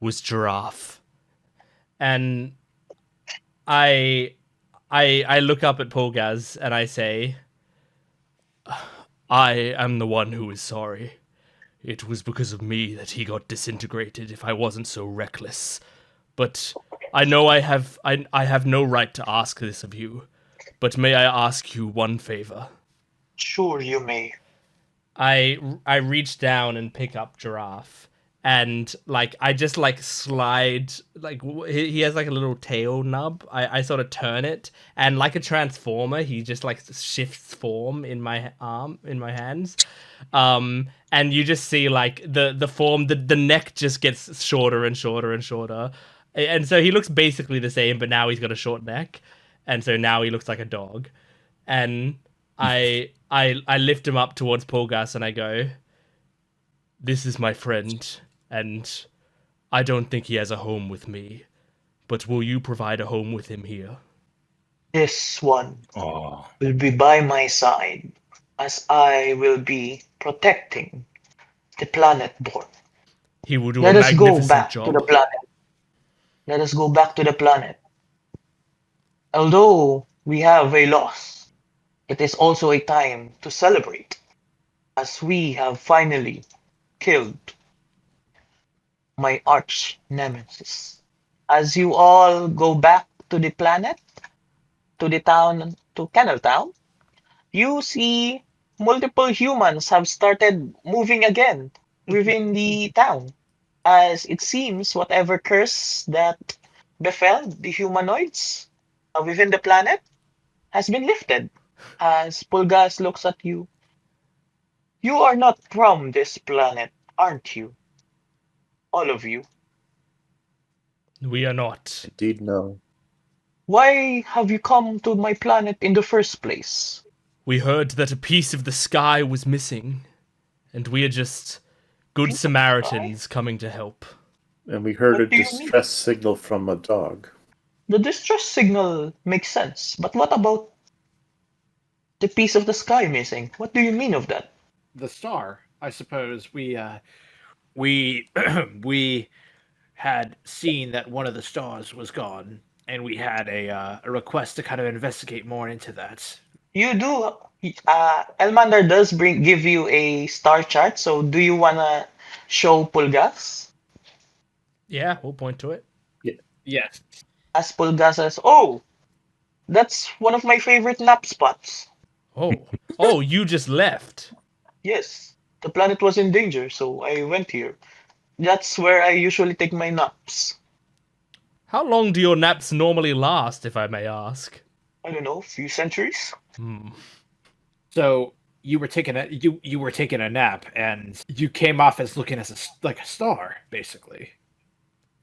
was Giraffe. And I look up at Polgaz and I say, I am the one who is sorry. It was because of me that he got disintegrated if I wasn't so reckless. But I know I have no right to ask this of you. But may I ask you one favor?
Sure, you may.
I reach down and pick up Giraffe, and like I just like slide, like he has like a little tail nub. I sort of turn it, and like a transformer, he just like shifts form in my hands. And you just see like the form, the neck just gets shorter and shorter and shorter. And so he looks basically the same, but now he's got a short neck, and so now he looks like a dog. And I lift him up towards Polgas and I go, "This is my friend, and I don't think he has a home with me, but will you provide a home with him here?"
This one
Oh,
will be by my side, as I will be protecting the planet Bork.
He will do
Let
a
us go
magnificent
back
job.
to the planet. Let us go back to the planet. Although we have a loss, it is also a time to celebrate, as we have finally killed my arch nemesis. As you all go back to the planet, to the town, to Kennel Town, you see multiple humans have started moving again within the town. As it seems, whatever curse that befell the humanoids within the planet has been lifted. As Pulgas looks at you, you are not from this planet, aren't you? All of you.
We are not.
Indeed, no.
Why have you come to my planet in the first place?
We heard that a piece of the sky was missing, and we are just good Samaritans coming to help.
And we heard
What
a
do you mean?
distress signal from a dog.
The distress signal makes sense, but what about the piece of the sky missing? What do you mean of that?
The star, I suppose. We we had seen that one of the stars was gone, and we had a request to kind of investigate more into that.
You do. Elmander does give you a star chart, so do you wanna show Pulgas?
Yeah, we'll point to it.
Yes.
As Pulgas says, "Oh, that's one of my favorite nap spots."
Oh, you just left.
Yes, the planet was in danger, so I went here. That's where I usually take my naps.
How long do your naps normally last, if I may ask?
I don't know, a few centuries.
So you were taking you were taking a nap, and you came off as looking as like a star, basically.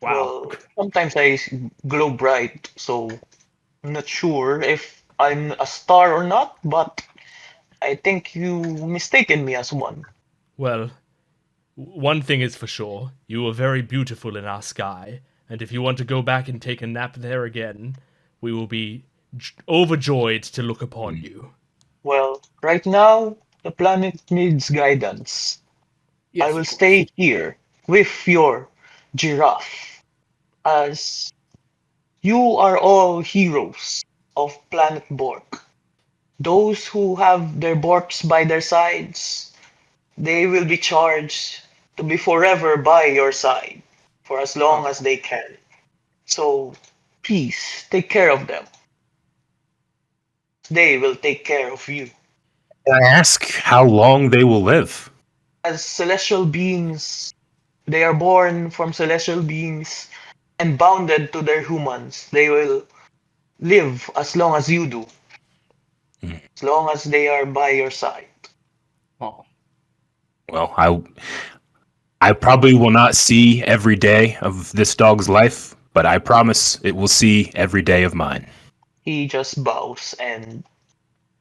Wow.
Well, sometimes I glow bright, so I'm not sure if I'm a star or not, but I think you mistaken me as one.
Well, one thing is for sure. You were very beautiful in our sky, and if you want to go back and take a nap there again, we will be overjoyed to look upon you.
Well, right now, the planet needs guidance.
Yes,
I will
of course.
stay here with your giraffe, as you are all heroes of Planet Bork. Those who have their Borks by their sides, they will be charged to be forever by your side for as long as they can. So please take care of them. They will take care of you.
can I ask how long they will live?
As celestial beings, they are born from celestial beings and bounded to their humans. They will live as long as you do, as long as they are by your side.
Oh.
Well, I probably will not see every day of this dog's life, but I promise it will see every day of mine.
He just bows and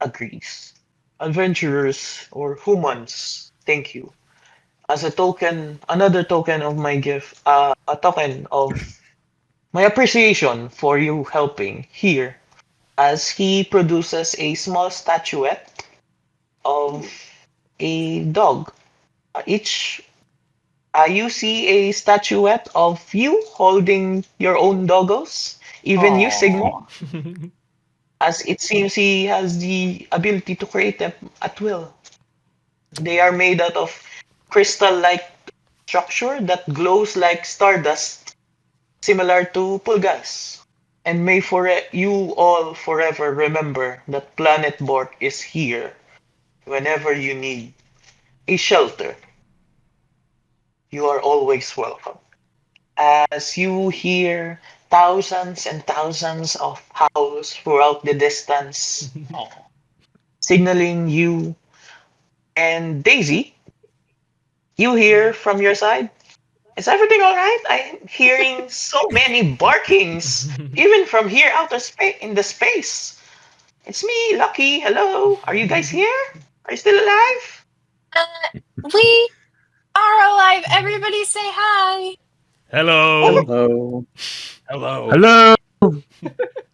agrees. Adventurers or humans, thank you. As a token, another token of my gift, a token of my appreciation for you helping here, as he produces a small statuette of a dog. Each you see a statuette of you holding your own doggos, even you,
Aw.
Sigmund, as it seems he has the ability to create them at will. They are made out of crystal-like structure that glows like stardust, similar to Pulgas. And may you all forever remember that Planet Bork is here whenever you need a shelter. You are always welcome. As you hear thousands and thousands of howls throughout the distance, signaling you. And Daisy, you hear from your side? Is everything all right? I'm hearing so many barkings, even from here out of space in the space. It's me, Lucky. Hello. Are you guys here? Are you still alive?
We are alive. Everybody say hi.
Hello.
Hello.
Hello.
Hello.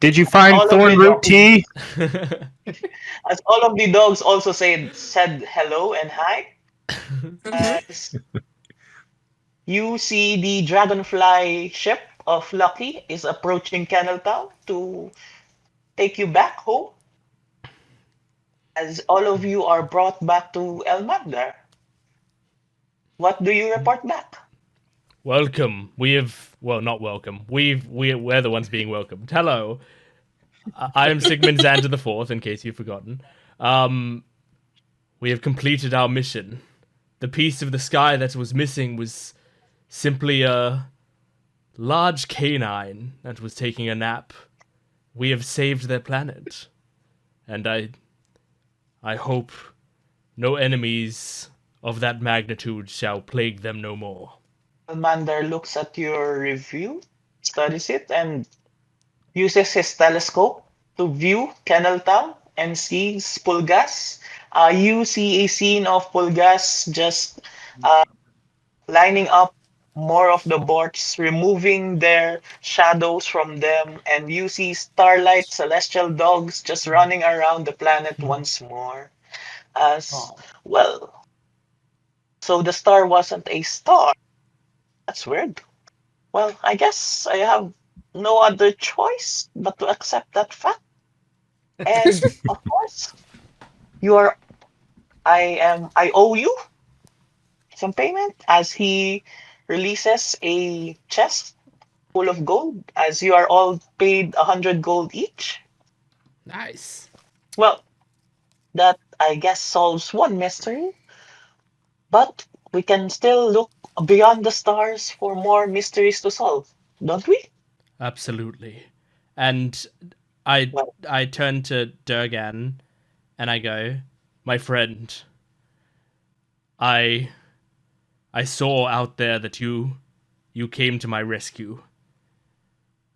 Did you find
All of
thorn
the
root
dogs-
tea?
As all of the dogs also said hello and hi.
Mhm.
As you see the Dragonfly ship of Lucky is approaching Kenneltown to take you back home. As all of you are brought back to Elmander. What do you report back?
Welcome. Not welcome. We're the ones being welcomed. Hello. I am Sigmund Xander the Fourth, in case you've forgotten. We have completed our mission. The piece of the sky that was missing was simply a large canine that was taking a nap. We have saved their planet. And I hope no enemies of that magnitude shall plague them no more.
Elmander looks at your review, studies it, and uses his telescope to view Kenneltown and sees Pulgas. You see a scene of Pulgas just lining up more of the boards, removing their shadows from them, and you see starlight celestial dogs just running around the planet once more. As well, so the star wasn't a star. That's weird. Well, I guess I have no other choice but to accept that fact. And of course, you are I owe you some payment as he releases a chest full of gold as you are all paid 100 gold each.
Nice.
Well, that I guess solves one mystery, but we can still look beyond the stars for more mysteries to solve, don't we?
Absolutely. And I
Well,
I turn to Durgan and I go, my friend, I saw out there that you came to my rescue.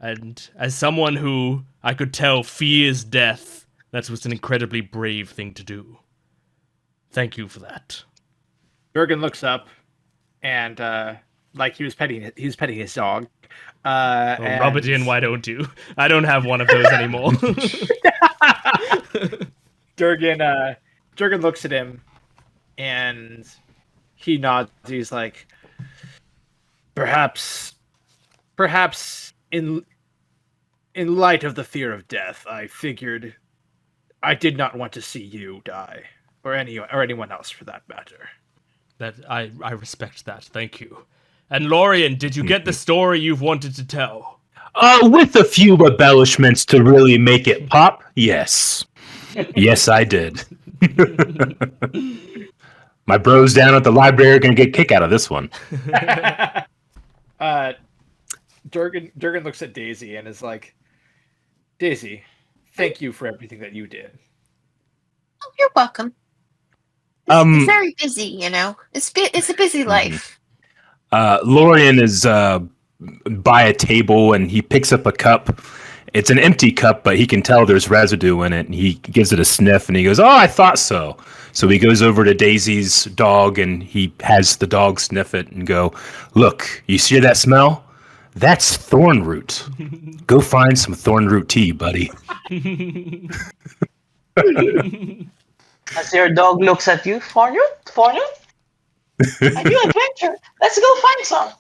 And as someone who I could tell fears death, that was an incredibly brave thing to do. Thank you for that.
Durgan looks up, and like he was petting his dog.
Rub it in, why don't you? I don't have one of those anymore.
Durgan looks at him, and he nods. He's like, perhaps in light of the fear of death, I figured I did not want to see you die, or anyone else for that matter.
That I respect that. Thank you. And Lorian, did you get the story you've wanted to tell?
With a few embellishments to really make it pop, yes. Yes, I did. My bros down at the library are going to get a kick out of this one.
Durgan looks at Daisy and is like, Daisy, thank you for everything that you did.
Oh, you're welcome. It's very busy, you know. It's a busy life.
Lorian is by a table and he picks up a cup. It's an empty cup, but he can tell there's residue in it, and he gives it a sniff and he goes, "Oh, I thought so." So he goes over to Daisy's dog and he has the dog sniff it and go, "Look, you see that smell? That's thorn root. Go find some thorn root tea, buddy."
as your dog looks at you, Fornut? A new adventure. Let's go find some.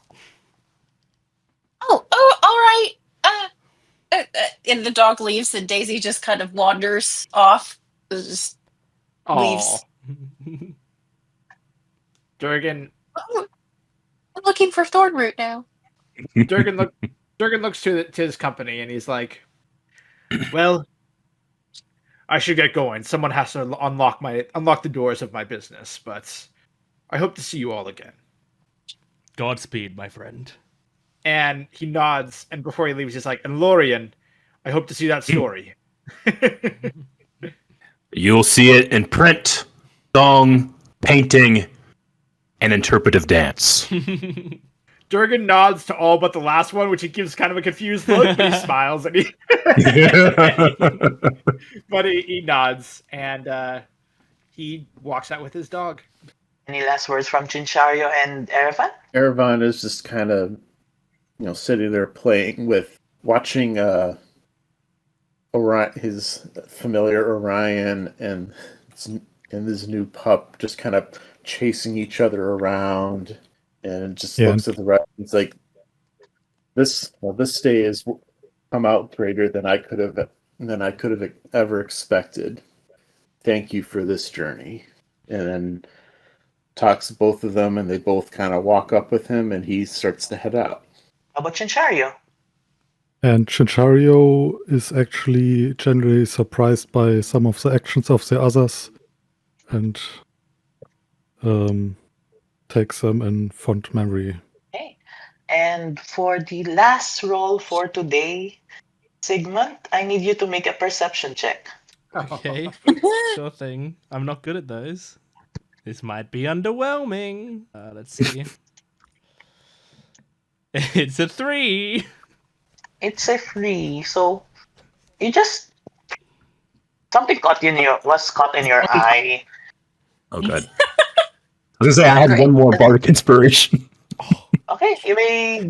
Oh, all right. And the dog leaves, and Daisy just kind of wanders off. Just leaves.
Durgan
Oh, I'm looking for Thornroot now.
Durgan looks to his company and he's like, "Well, I should get going. Someone has to unlock the doors of my business, but I hope to see you all again."
Godspeed, my friend.
And he nods, and before he leaves, he's like, "And Lorian, I hope to see that story."
You'll see it in print, song, painting, and interpretive dance.
Durgan nods to all but the last one, which he gives kind of a confused look, but he smiles and he nods and he walks out with his dog.
Any last words from Chinchario and Erevan?
Erevan is just kind of, sitting there watching his familiar Orion and his new pup just kind of chasing each other around, and just looks at the rest. It's like, this day has come out greater than I could have ever expected. Thank you for this journey. And then talks to both of them, and they both kind of walk up with him, and he starts to head out.
How about Chinchario?
And Chinchario is actually generally surprised by some of the actions of the others and takes them in fond memory.
Okay. And for the last roll for today, Sigmund, I need you to make a perception check.
Okay, sure thing. I'm not good at those. This might be underwhelming. Let's see. It's a 3.
It's a 3, so you just something was caught in your eye.
Oh, good. I was gonna say I had one more bardic inspiration.
Okay, you may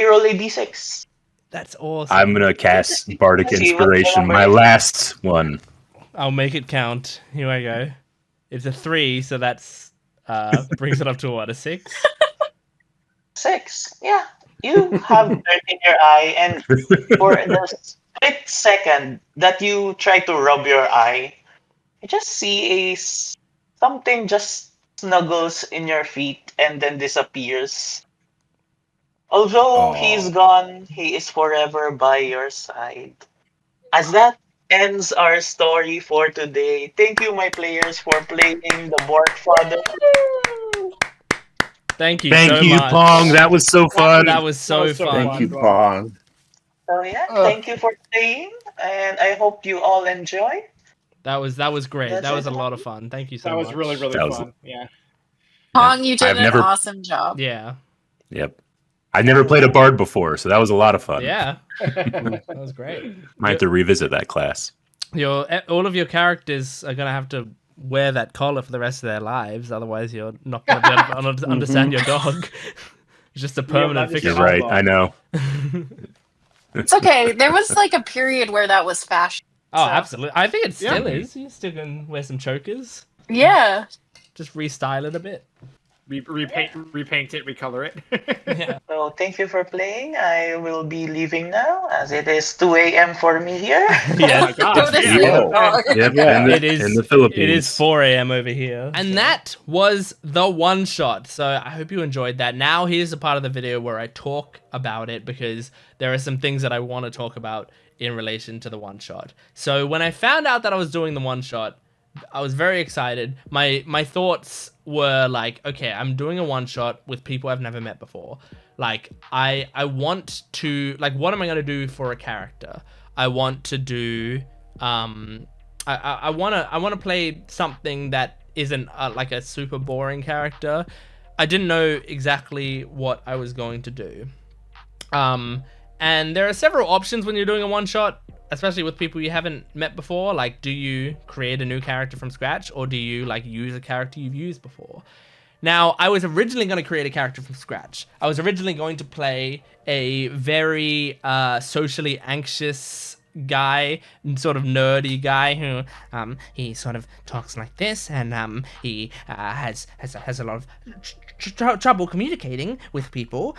roll a d6.
That's awesome.
I'm gonna cast bardic
See what
inspiration,
number
my
it is.
last one.
I'll make it count. Here I go. It's a 3, so that's brings it up to what, a 6?
6. Yeah, you have dirt in your eye, and for the split second that you try to rub your eye, you just see something just snuggles in your feet and then disappears. Although he's gone, he is forever by your side. As that ends our story for today. Thank you, my players, for playing the Bork Father.
Thank you
Thank
so
you,
much.
Pong. That was so fun.
That was so
That was so
fun.
Thank you, Pong.
So yeah, thank you for playing, and I hope you all enjoy.
That was great.
That's
That was a
it.
lot of fun. Thank you so
That
much.
was really, really
That was-
fun. Yeah.
Pong, you did
I've
an
never-
awesome job.
Yeah.
Yep. I've never played a bard before, so that was a lot of fun.
Yeah. That was great.
Might have to revisit that class.
All of your characters are gonna have to wear that collar for the rest of their lives, otherwise you're not gonna be able to understand your dog. It's just a permanent
that is
fixture.
You're right. I know.
It's okay. There was like a period where that was fashion.
Oh,
So-
absolutely. I think it still
Yeah.
is. You still can wear some chokers.
Yeah.
Just restyle it a bit.
Repaint it, recolor it.
Yeah.
So thank you for playing. I will be leaving now, as it is 2 a.m. for me here.
Yeah.
God,
Go to
yeah.
sleep,
Oh.
dog.
Yep.
Yeah.
in,
It
the,
is
in the Philippines.
It is 4 a.m. over here. And that was the one shot. So I hope you enjoyed that. Now here's the part of the video where I talk about it, because there are some things that I want to talk about in relation to the one shot. So when I found out that I was doing the one shot, I was very excited. My thoughts were like, okay, I'm doing a one shot with people I've never met before. Like I want to, like, what am I gonna do for a character? I want to do I want to play something that isn't like a super boring character. I didn't know exactly what I was going to do. And there are several options when you're doing a one shot, especially with people you haven't met before. Like, do you create a new character from scratch, or do you like use a character you've used before? Now, I was originally going to create a character from scratch. I was originally going to play a very socially anxious guy, sort of nerdy guy who he sort of talks like this, and he has a lot of trouble communicating with people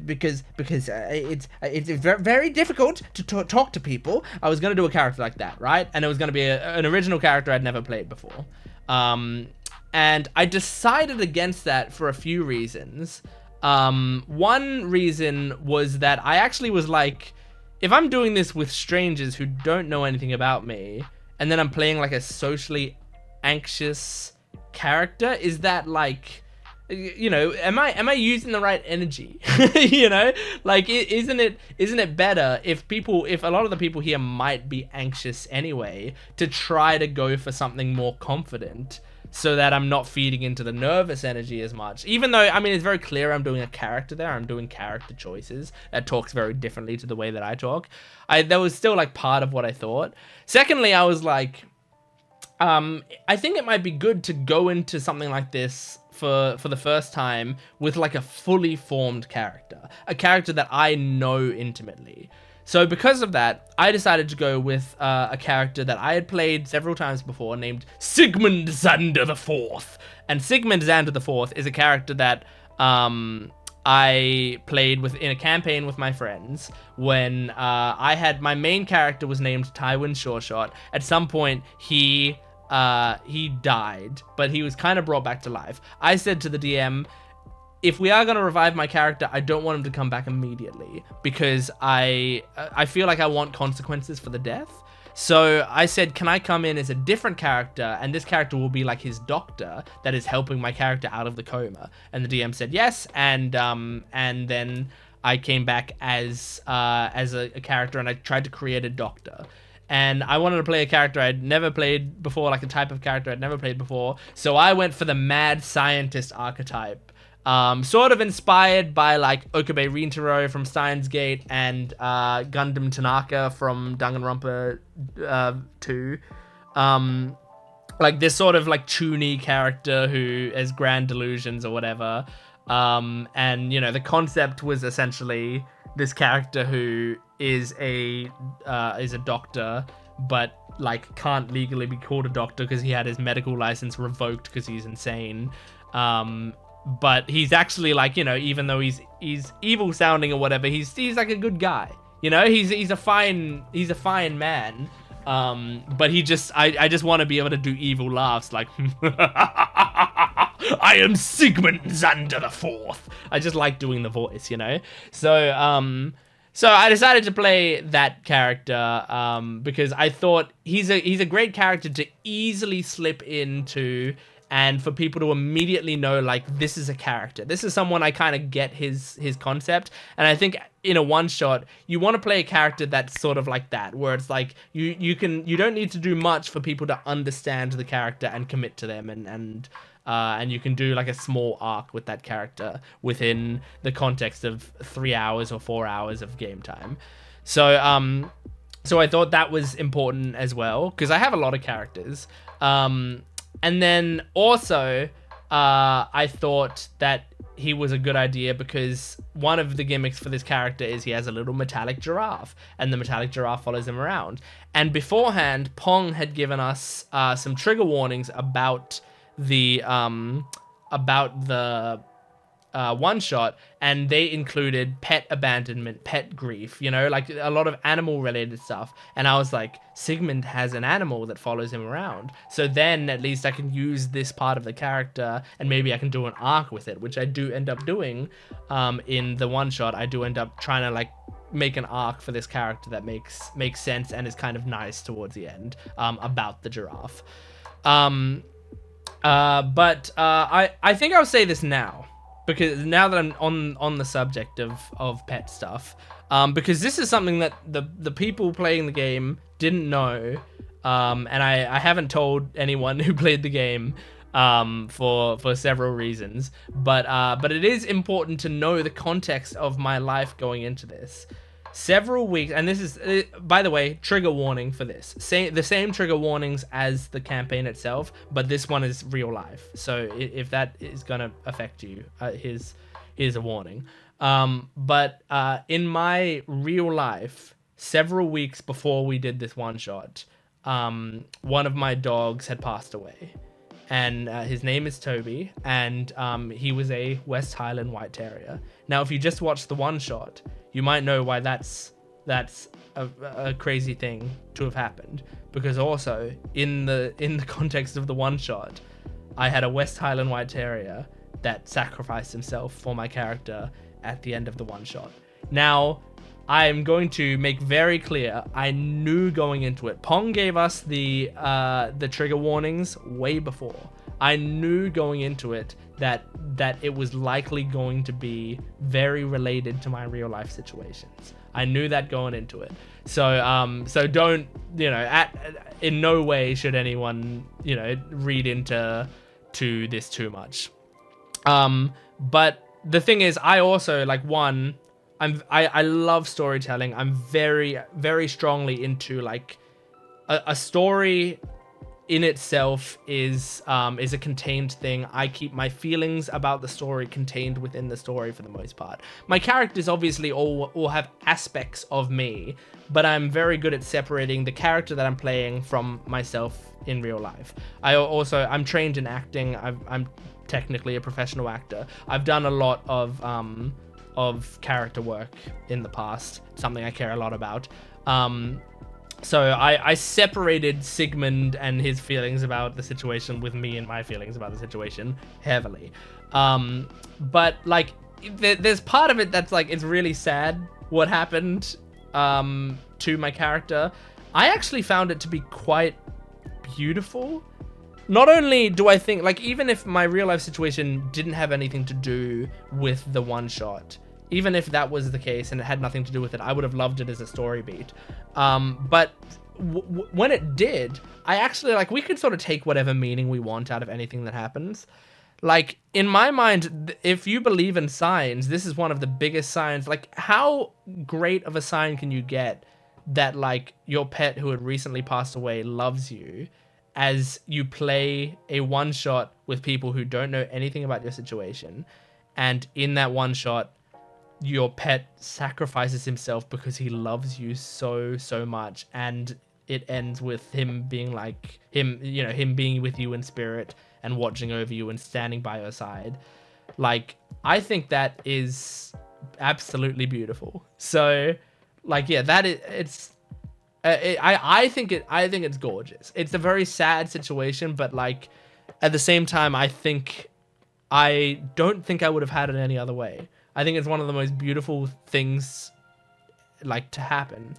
because it's very, very difficult to talk to people. I was going to do a character like that, right? And it was going to be an original character I'd never played before. And I decided against that for a few reasons. One reason was that I actually was like, if I'm doing this with strangers who don't know anything about me, and then I'm playing like a socially anxious character, is that like, you know, am I using the right energy? You know, like, isn't it better if a lot of the people here might be anxious anyway, to try to go for something more confident, so that I'm not feeding into the nervous energy as much. Even though, I mean, it's very clear I'm doing a character there. I'm doing character choices that talks very differently to the way that I talk. That was still like part of what I thought. Secondly, I was like, I think it might be good to go into something like this for the first time with like a fully formed character, a character that I know intimately. So because of that, I decided to go with a character that I had played several times before named Sigmund Xander IV. And Sigmund Xander IV is a character that I played in a campaign with my friends when my main character was named Tywin Shoreshot. At some point, he died, but he was kind of brought back to life. I said to the DM, if we are going to revive my character, I don't want him to come back immediately because I feel like I want consequences for the death. So I said, can I come in as a different character, and this character will be like his doctor that is helping my character out of the coma? And the DM said yes, and then I came back as a character, and I tried to create a doctor. And I wanted to play a character I'd never played before, like a type of character I'd never played before. So I went for the mad scientist archetype. Sort of inspired by like Okabe Rintaro from Steins Gate and Gundam Tanaka from Danganronpa 2. Like this sort of like chuny character who has grand delusions or whatever. And you know, the concept was essentially this character who is a doctor, but like can't legally be called a doctor because he had his medical license revoked because he's insane. But he's actually like, you know, even though he's evil sounding or whatever, he's like a good guy. You know, he's a fine man. But I just want to be able to do evil laughs like I am Sigmund Xander IV. I just like doing the voice, you know. So I decided to play that character because I thought he's a great character to easily slip into, and for people to immediately know, like, this is a character. This is someone I kind of get his concept. And I think in a one-shot, you want to play a character that's sort of like that, where it's like you don't need to do much for people to understand the character and commit to them, and you can do like a small arc with that character within the context of 3 hours or 4 hours of game time. So I thought that was important as well, because I have a lot of characters. And then also, I thought that he was a good idea because one of the gimmicks for this character is he has a little metallic giraffe, and the metallic giraffe follows him around. And beforehand, Pong had given us some trigger warnings about the one-shot, and they included pet abandonment, pet grief, you know, like a lot of animal related stuff. And I was like, Sigmund has an animal that follows him around, so then at least I can use this part of the character and maybe I can do an arc with it, which I do end up doing in the one-shot. I do end up trying to like make an arc for this character that makes sense and is kind of nice towards the end about the giraffe. But I think I'll say this now, because now that I'm on the subject of pet stuff, because this is something that the people playing the game didn't know, and I haven't told anyone who played the game for several reasons, but it is important to know the context of my life going into this. Several weeks, and this is, by the way, trigger warning for this. The same trigger warnings as the campaign itself, but this one is real life. So if that is going to affect you, here's a warning. But in my real life, several weeks before we did this one shot, one of my dogs had passed away. And his name is Toby, and he was a West Highland White Terrier. Now, if you just watch the one shot, you might know why that's a crazy thing to have happened. Because also, in the context of the one shot, I had a West Highland White Terrier that sacrificed himself for my character at the end of the one shot. Now, I am going to make very clear, I knew going into it. Pong gave us the trigger warnings way before. I knew going into it that it was likely going to be very related to my real life situations. I knew that going into it. So don't, you know, in no way should anyone, you know, read into to this too much. But the thing is, I also like I love storytelling. I'm very, very strongly into like a story in itself is a contained thing. I keep my feelings about the story contained within the story for the most part. My characters obviously all have aspects of me, but I'm very good at separating the character that I'm playing from myself in real life. I'm trained in acting. I'm technically a professional actor. I've done a lot of character work in the past, something I care a lot about. So I separated Sigmund and his feelings about the situation with me and my feelings about the situation heavily. But like, there's part of it that's like, it's really sad what happened to my character. I actually found it to be quite beautiful. Not only do I think, like, even if my real life situation didn't have anything to do with the one-shot, even if that was the case and it had nothing to do with it, I would have loved it as a story beat. But when it did, I actually, like, we could sort of take whatever meaning we want out of anything that happens. Like, in my mind, if you believe in signs, this is one of the biggest signs. Like, how great of a sign can you get that, like, your pet who had recently passed away loves you as you play a one-shot with people who don't know anything about your situation, and in that one-shot, your pet sacrifices himself because he loves you so much, and it ends with him being like him being with you in spirit and watching over you and standing by your side. Like, I think that is absolutely beautiful. So, like, yeah, that is, I think it's gorgeous. It's a very sad situation, but like at the same time, I don't think I would have had it any other way. I think it's one of the most beautiful things, like, to happen,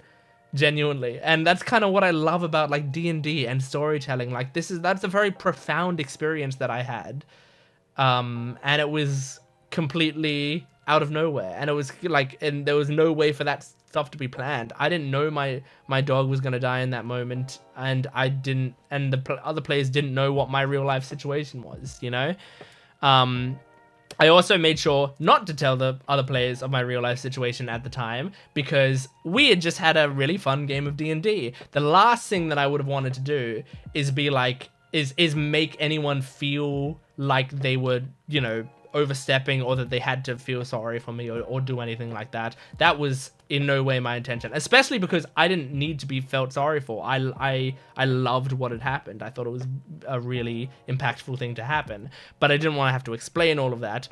genuinely. And that's kind of what I love about, like, D&D and storytelling. Like, that's a very profound experience that I had. And it was completely out of nowhere. And it was like, and there was no way for that stuff to be planned. I didn't know my dog was going to die in that moment. And the other players didn't know what my real life situation was, you know? I also made sure not to tell the other players of my real life situation at the time, because we had just had a really fun game of D&D. The last thing that I would have wanted to do is be like, is make anyone feel like they were, you know, overstepping, or that they had to feel sorry for me or do anything like that. That was in no way my intention, especially because I didn't need to be felt sorry for. I loved what had happened. I thought it was a really impactful thing to happen, but I didn't want to have to explain all of that,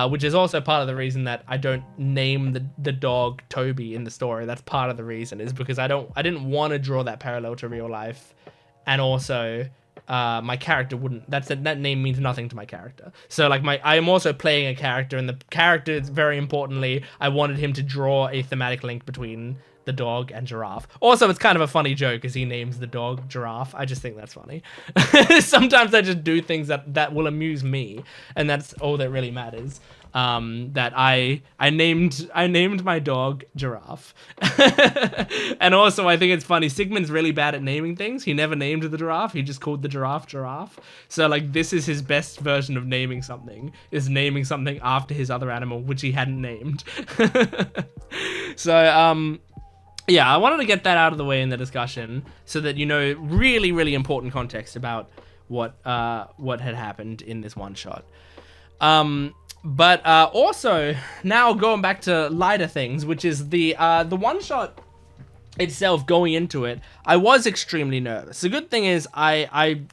which is also part of the reason that I don't name the dog Toby in the story. That's part of the reason, is because I didn't want to draw that parallel to real life, and also my character wouldn't. That name means nothing to my character. So like I am also playing a character, and the character, very importantly, I wanted him to draw a thematic link between the dog and Giraffe. Also, it's kind of a funny joke as he names the dog Giraffe. I just think that's funny. Sometimes I just do things that will amuse me, and that's all that really matters. That I named my dog Giraffe. And also, I think it's funny, Sigmund's really bad at naming things. He never named the giraffe, he just called the giraffe. So like, this is his best version of naming something, is naming something after his other animal, which he hadn't named. So yeah, I wanted to get that out of the way in the discussion, so that you know really, really important context about what had happened in this one shot. But also, now going back to lighter things, which is the one-shot itself. Going into it, I was extremely nervous. The good thing is I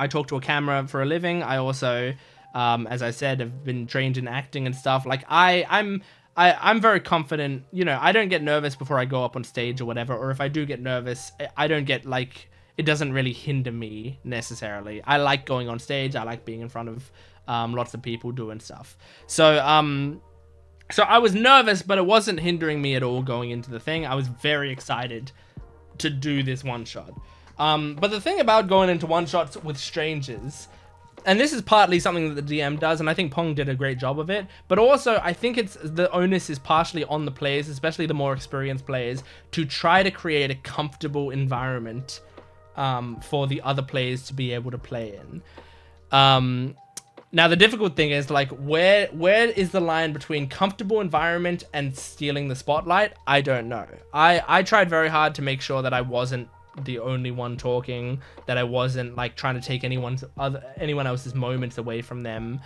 talk to a camera for a living. I also, as I said, have been trained in acting and stuff. Like, I'm very confident. You know, I don't get nervous before I go up on stage or whatever, or if I do get nervous, I don't get, like, it doesn't really hinder me necessarily. I like going on stage. I like being in front of lots of people doing stuff. So I was nervous, but it wasn't hindering me at all going into the thing. I was very excited to do this one shot. But the thing about going into one shots with strangers, and this is partly something that the DM does, and I think Pong did a great job of it, but also I think the onus is partially on the players, especially the more experienced players, to try to create a comfortable environment for the other players to be able to play in. Now the difficult thing is like where is the line between comfortable environment and stealing the spotlight? I don't know. I tried very hard to make sure that I wasn't the only one talking, that I wasn't like trying to take anyone else's moments away from them.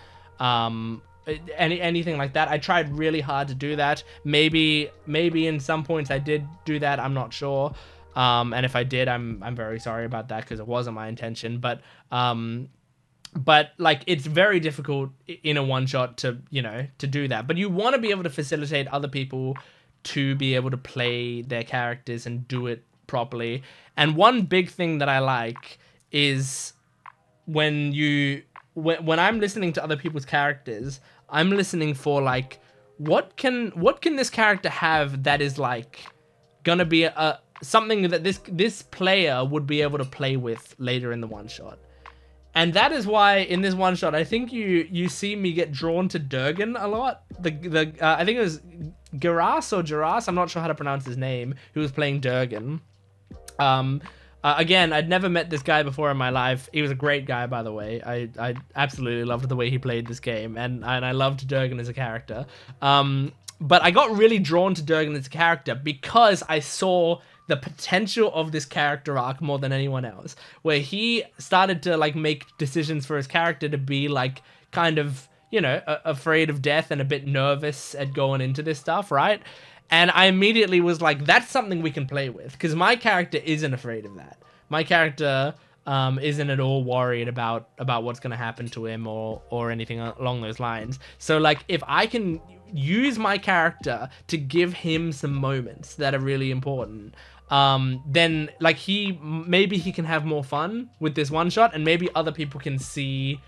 Anything like that. I tried really hard to do that. Maybe in some points I did do that. I'm not sure. And if I did, I'm very sorry about that because it wasn't my intention. But like it's very difficult in a one shot to do that. But you want to be able to facilitate other people to be able to play their characters and do it properly. And one big thing that I like is when I'm listening to other people's characters, I'm listening for like what can this character have that is like gonna be something that this player would be able to play with later in the one shot. And that is why in this one shot, I think you see me get drawn to Durgan a lot. I think it was Jaras, I'm not sure how to pronounce his name, who was playing Durgan. Again, I'd never met this guy before in my life. He was a great guy, by the way. I absolutely loved the way he played this game, and I loved Durgan as a character. But I got really drawn to Durgan as a character because I saw the potential of this character arc more than anyone else, where he started to like make decisions for his character to be like kind of, afraid of death and a bit nervous at going into this stuff, right? And I immediately was like, that's something we can play with, because my character isn't afraid of that. My character isn't at all worried about what's going to happen to him or anything along those lines. So like if I can use my character to give him some moments that are really important, then like maybe he can have more fun with this one shot, and maybe other people can see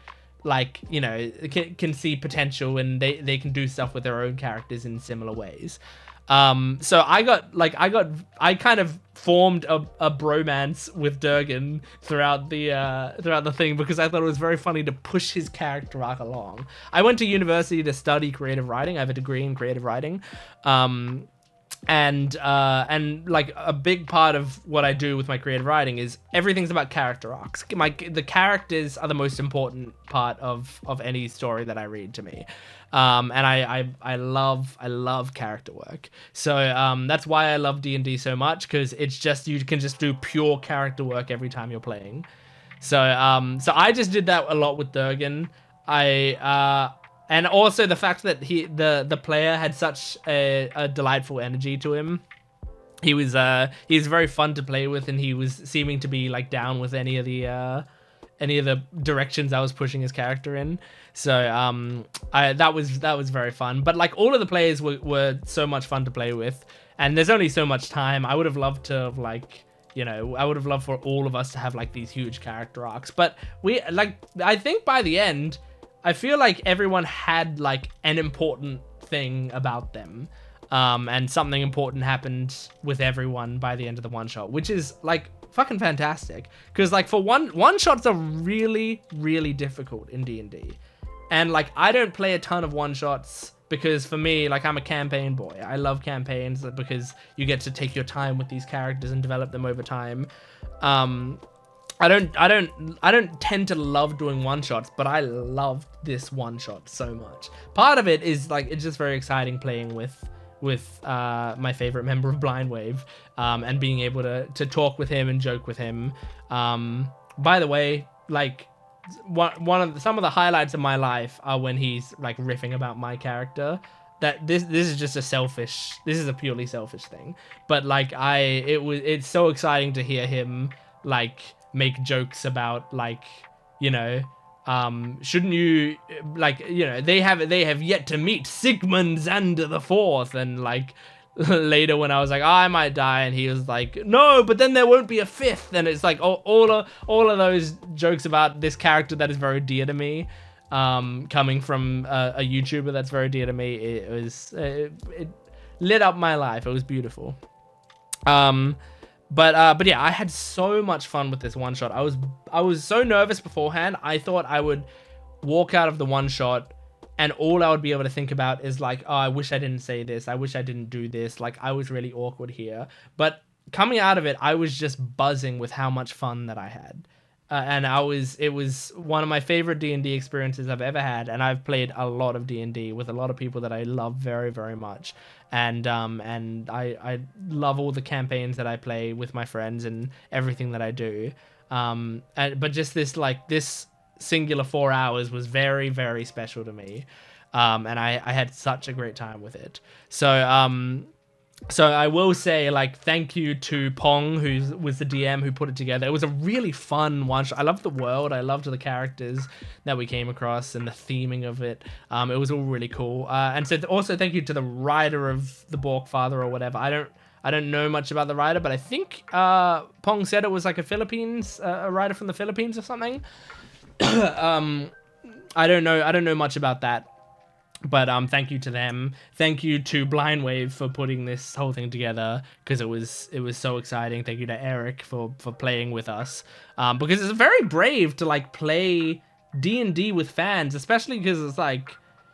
like can see potential, and they can do stuff with their own characters in similar ways. So I kind of formed a bromance with Durgan throughout the thing, because I thought it was very funny to push his character arc along. I went to university to study creative writing. I have a degree in creative writing. And like a big part of what I do with my creative writing is everything's about character arcs. The characters are the most important part of any story that I read to me. And I love character work. So that's why I love D&D so much, because it's just, you can just do pure character work every time you're playing. So I just did that a lot with Durgan. And also the fact that the player had such a delightful energy to him. He was very fun to play with, and he was seeming to be like down with any of the directions I was pushing his character in. So that was very fun. But like all of the players were so much fun to play with, and there's only so much time. I would have loved to have I would have loved for all of us to have like these huge character arcs. But I think by the end, I feel like everyone had like an important thing about them. And something important happened with everyone by the end of the one shot, which is like fucking fantastic. Because like for one shots are really, really difficult in D&D. And like I don't play a ton of one shots because for me, like I'm a campaign boy. I love campaigns because you get to take your time with these characters and develop them over time. I don't tend to love doing one shots, but I loved this one shot so much. Part of it is like it's just very exciting playing with my favorite member of Blind Wave, and being able to talk with him and joke with him. By the way, like some of the highlights of my life are when he's like riffing about my character. That this is just this is a purely selfish thing. But like it's so exciting to hear him like make jokes about like, shouldn't you they have yet to meet Sigmund Xander the Fourth, and like later when I was like, I might die, and he was like, no, but then there won't be a fifth, and it's like all of those jokes about this character that is very dear to me, coming from a YouTuber that's very dear to me. It lit up my life. It was beautiful. But yeah, I had so much fun with this one shot. I was so nervous beforehand. I thought I would walk out of the one shot and all I would be able to think about is like, oh, I wish I didn't say this. I wish I didn't do this. Like I was really awkward here. But coming out of it, I was just buzzing with how much fun that I had. and it was one of my favorite D&D experiences I've ever had, and I've played a lot of D&D with a lot of people that I love very, very much, and I love all the campaigns that I play with my friends and everything that I do, but just this singular 4 hours was very, very special to me, and I had such a great time with it. So I will say, thank you to Pong, who was the DM who put it together. It was a really fun one-shot. I loved the world. I loved the characters that we came across and the theming of it. It was all really cool. And so also thank you to the writer of the Bork Father or whatever. I don't know much about the writer, but I think Pong said it was like a writer from the Philippines or something. I don't know much about that. But thank you to them. Thank you to Blind Wave for putting this whole thing together, because it was so exciting. Thank you to Eric for playing with us, because it's very brave to play D&D with fans, especially because it's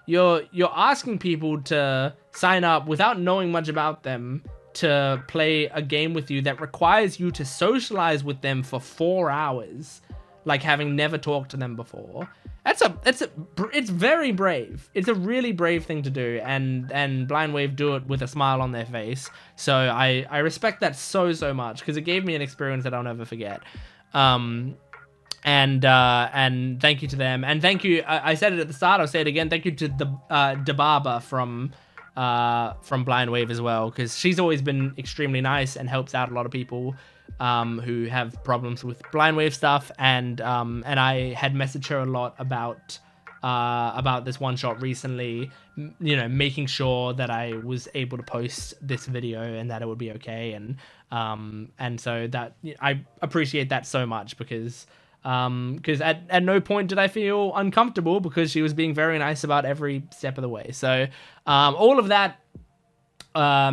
you're asking people to sign up without knowing much about them to play a game with you that requires you to socialize with them for 4 hours, having never talked to them before. It's very brave. It's a really brave thing to do, and Blind Wave do it with a smile on their face. So I respect that so much, because it gave me an experience that I'll never forget. And thank you to them, and thank you. I said it at the start. I'll say it again. Thank you to the Debaba from Blind Wave as well, because she's always been extremely nice and helps out a lot of people who have problems with Blind Wave stuff, and I had messaged her a lot about this one shot recently, making sure that I was able to post this video and that it would be okay, and so that I appreciate that so much, because at no point did I feel uncomfortable, because she was being very nice about every step of the way. So all of that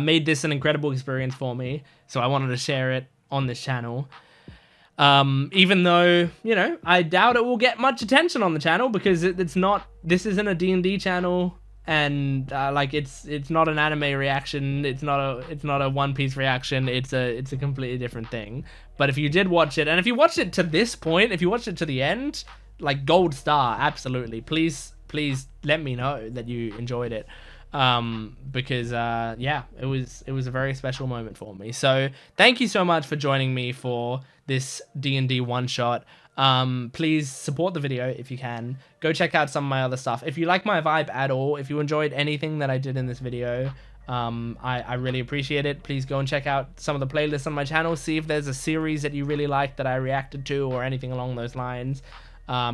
made this an incredible experience for me, so I wanted to share it on this channel, even though I doubt it will get much attention on the channel, because this isn't a D&D channel, and it's not an anime reaction, it's not a One Piece reaction, it's a completely different thing. But if you did watch it, and if you watched it to this point, if you watched it to the end, gold star, absolutely, please let me know that you enjoyed it. Because it was a very special moment for me. So thank you so much for joining me for this D&D one-shot. Please support the video if you can. Go check out some of my other stuff. If you like my vibe at all, if you enjoyed anything that I did in this video, I really appreciate it. Please go and check out some of the playlists on my channel. See if there's a series that you really like that I reacted to, or anything along those lines. I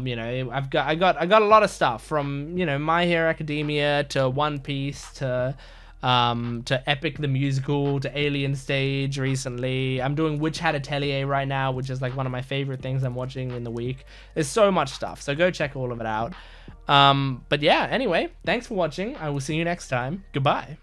got a lot of stuff from My Hero Academia to One Piece to Epic the Musical to Alien Stage recently. I'm doing Witch Hat Atelier right now, which is one of my favorite things I'm watching in the week. There's so much stuff, so go check all of it out. But yeah, anyway, thanks for watching. I will see you next time. Goodbye.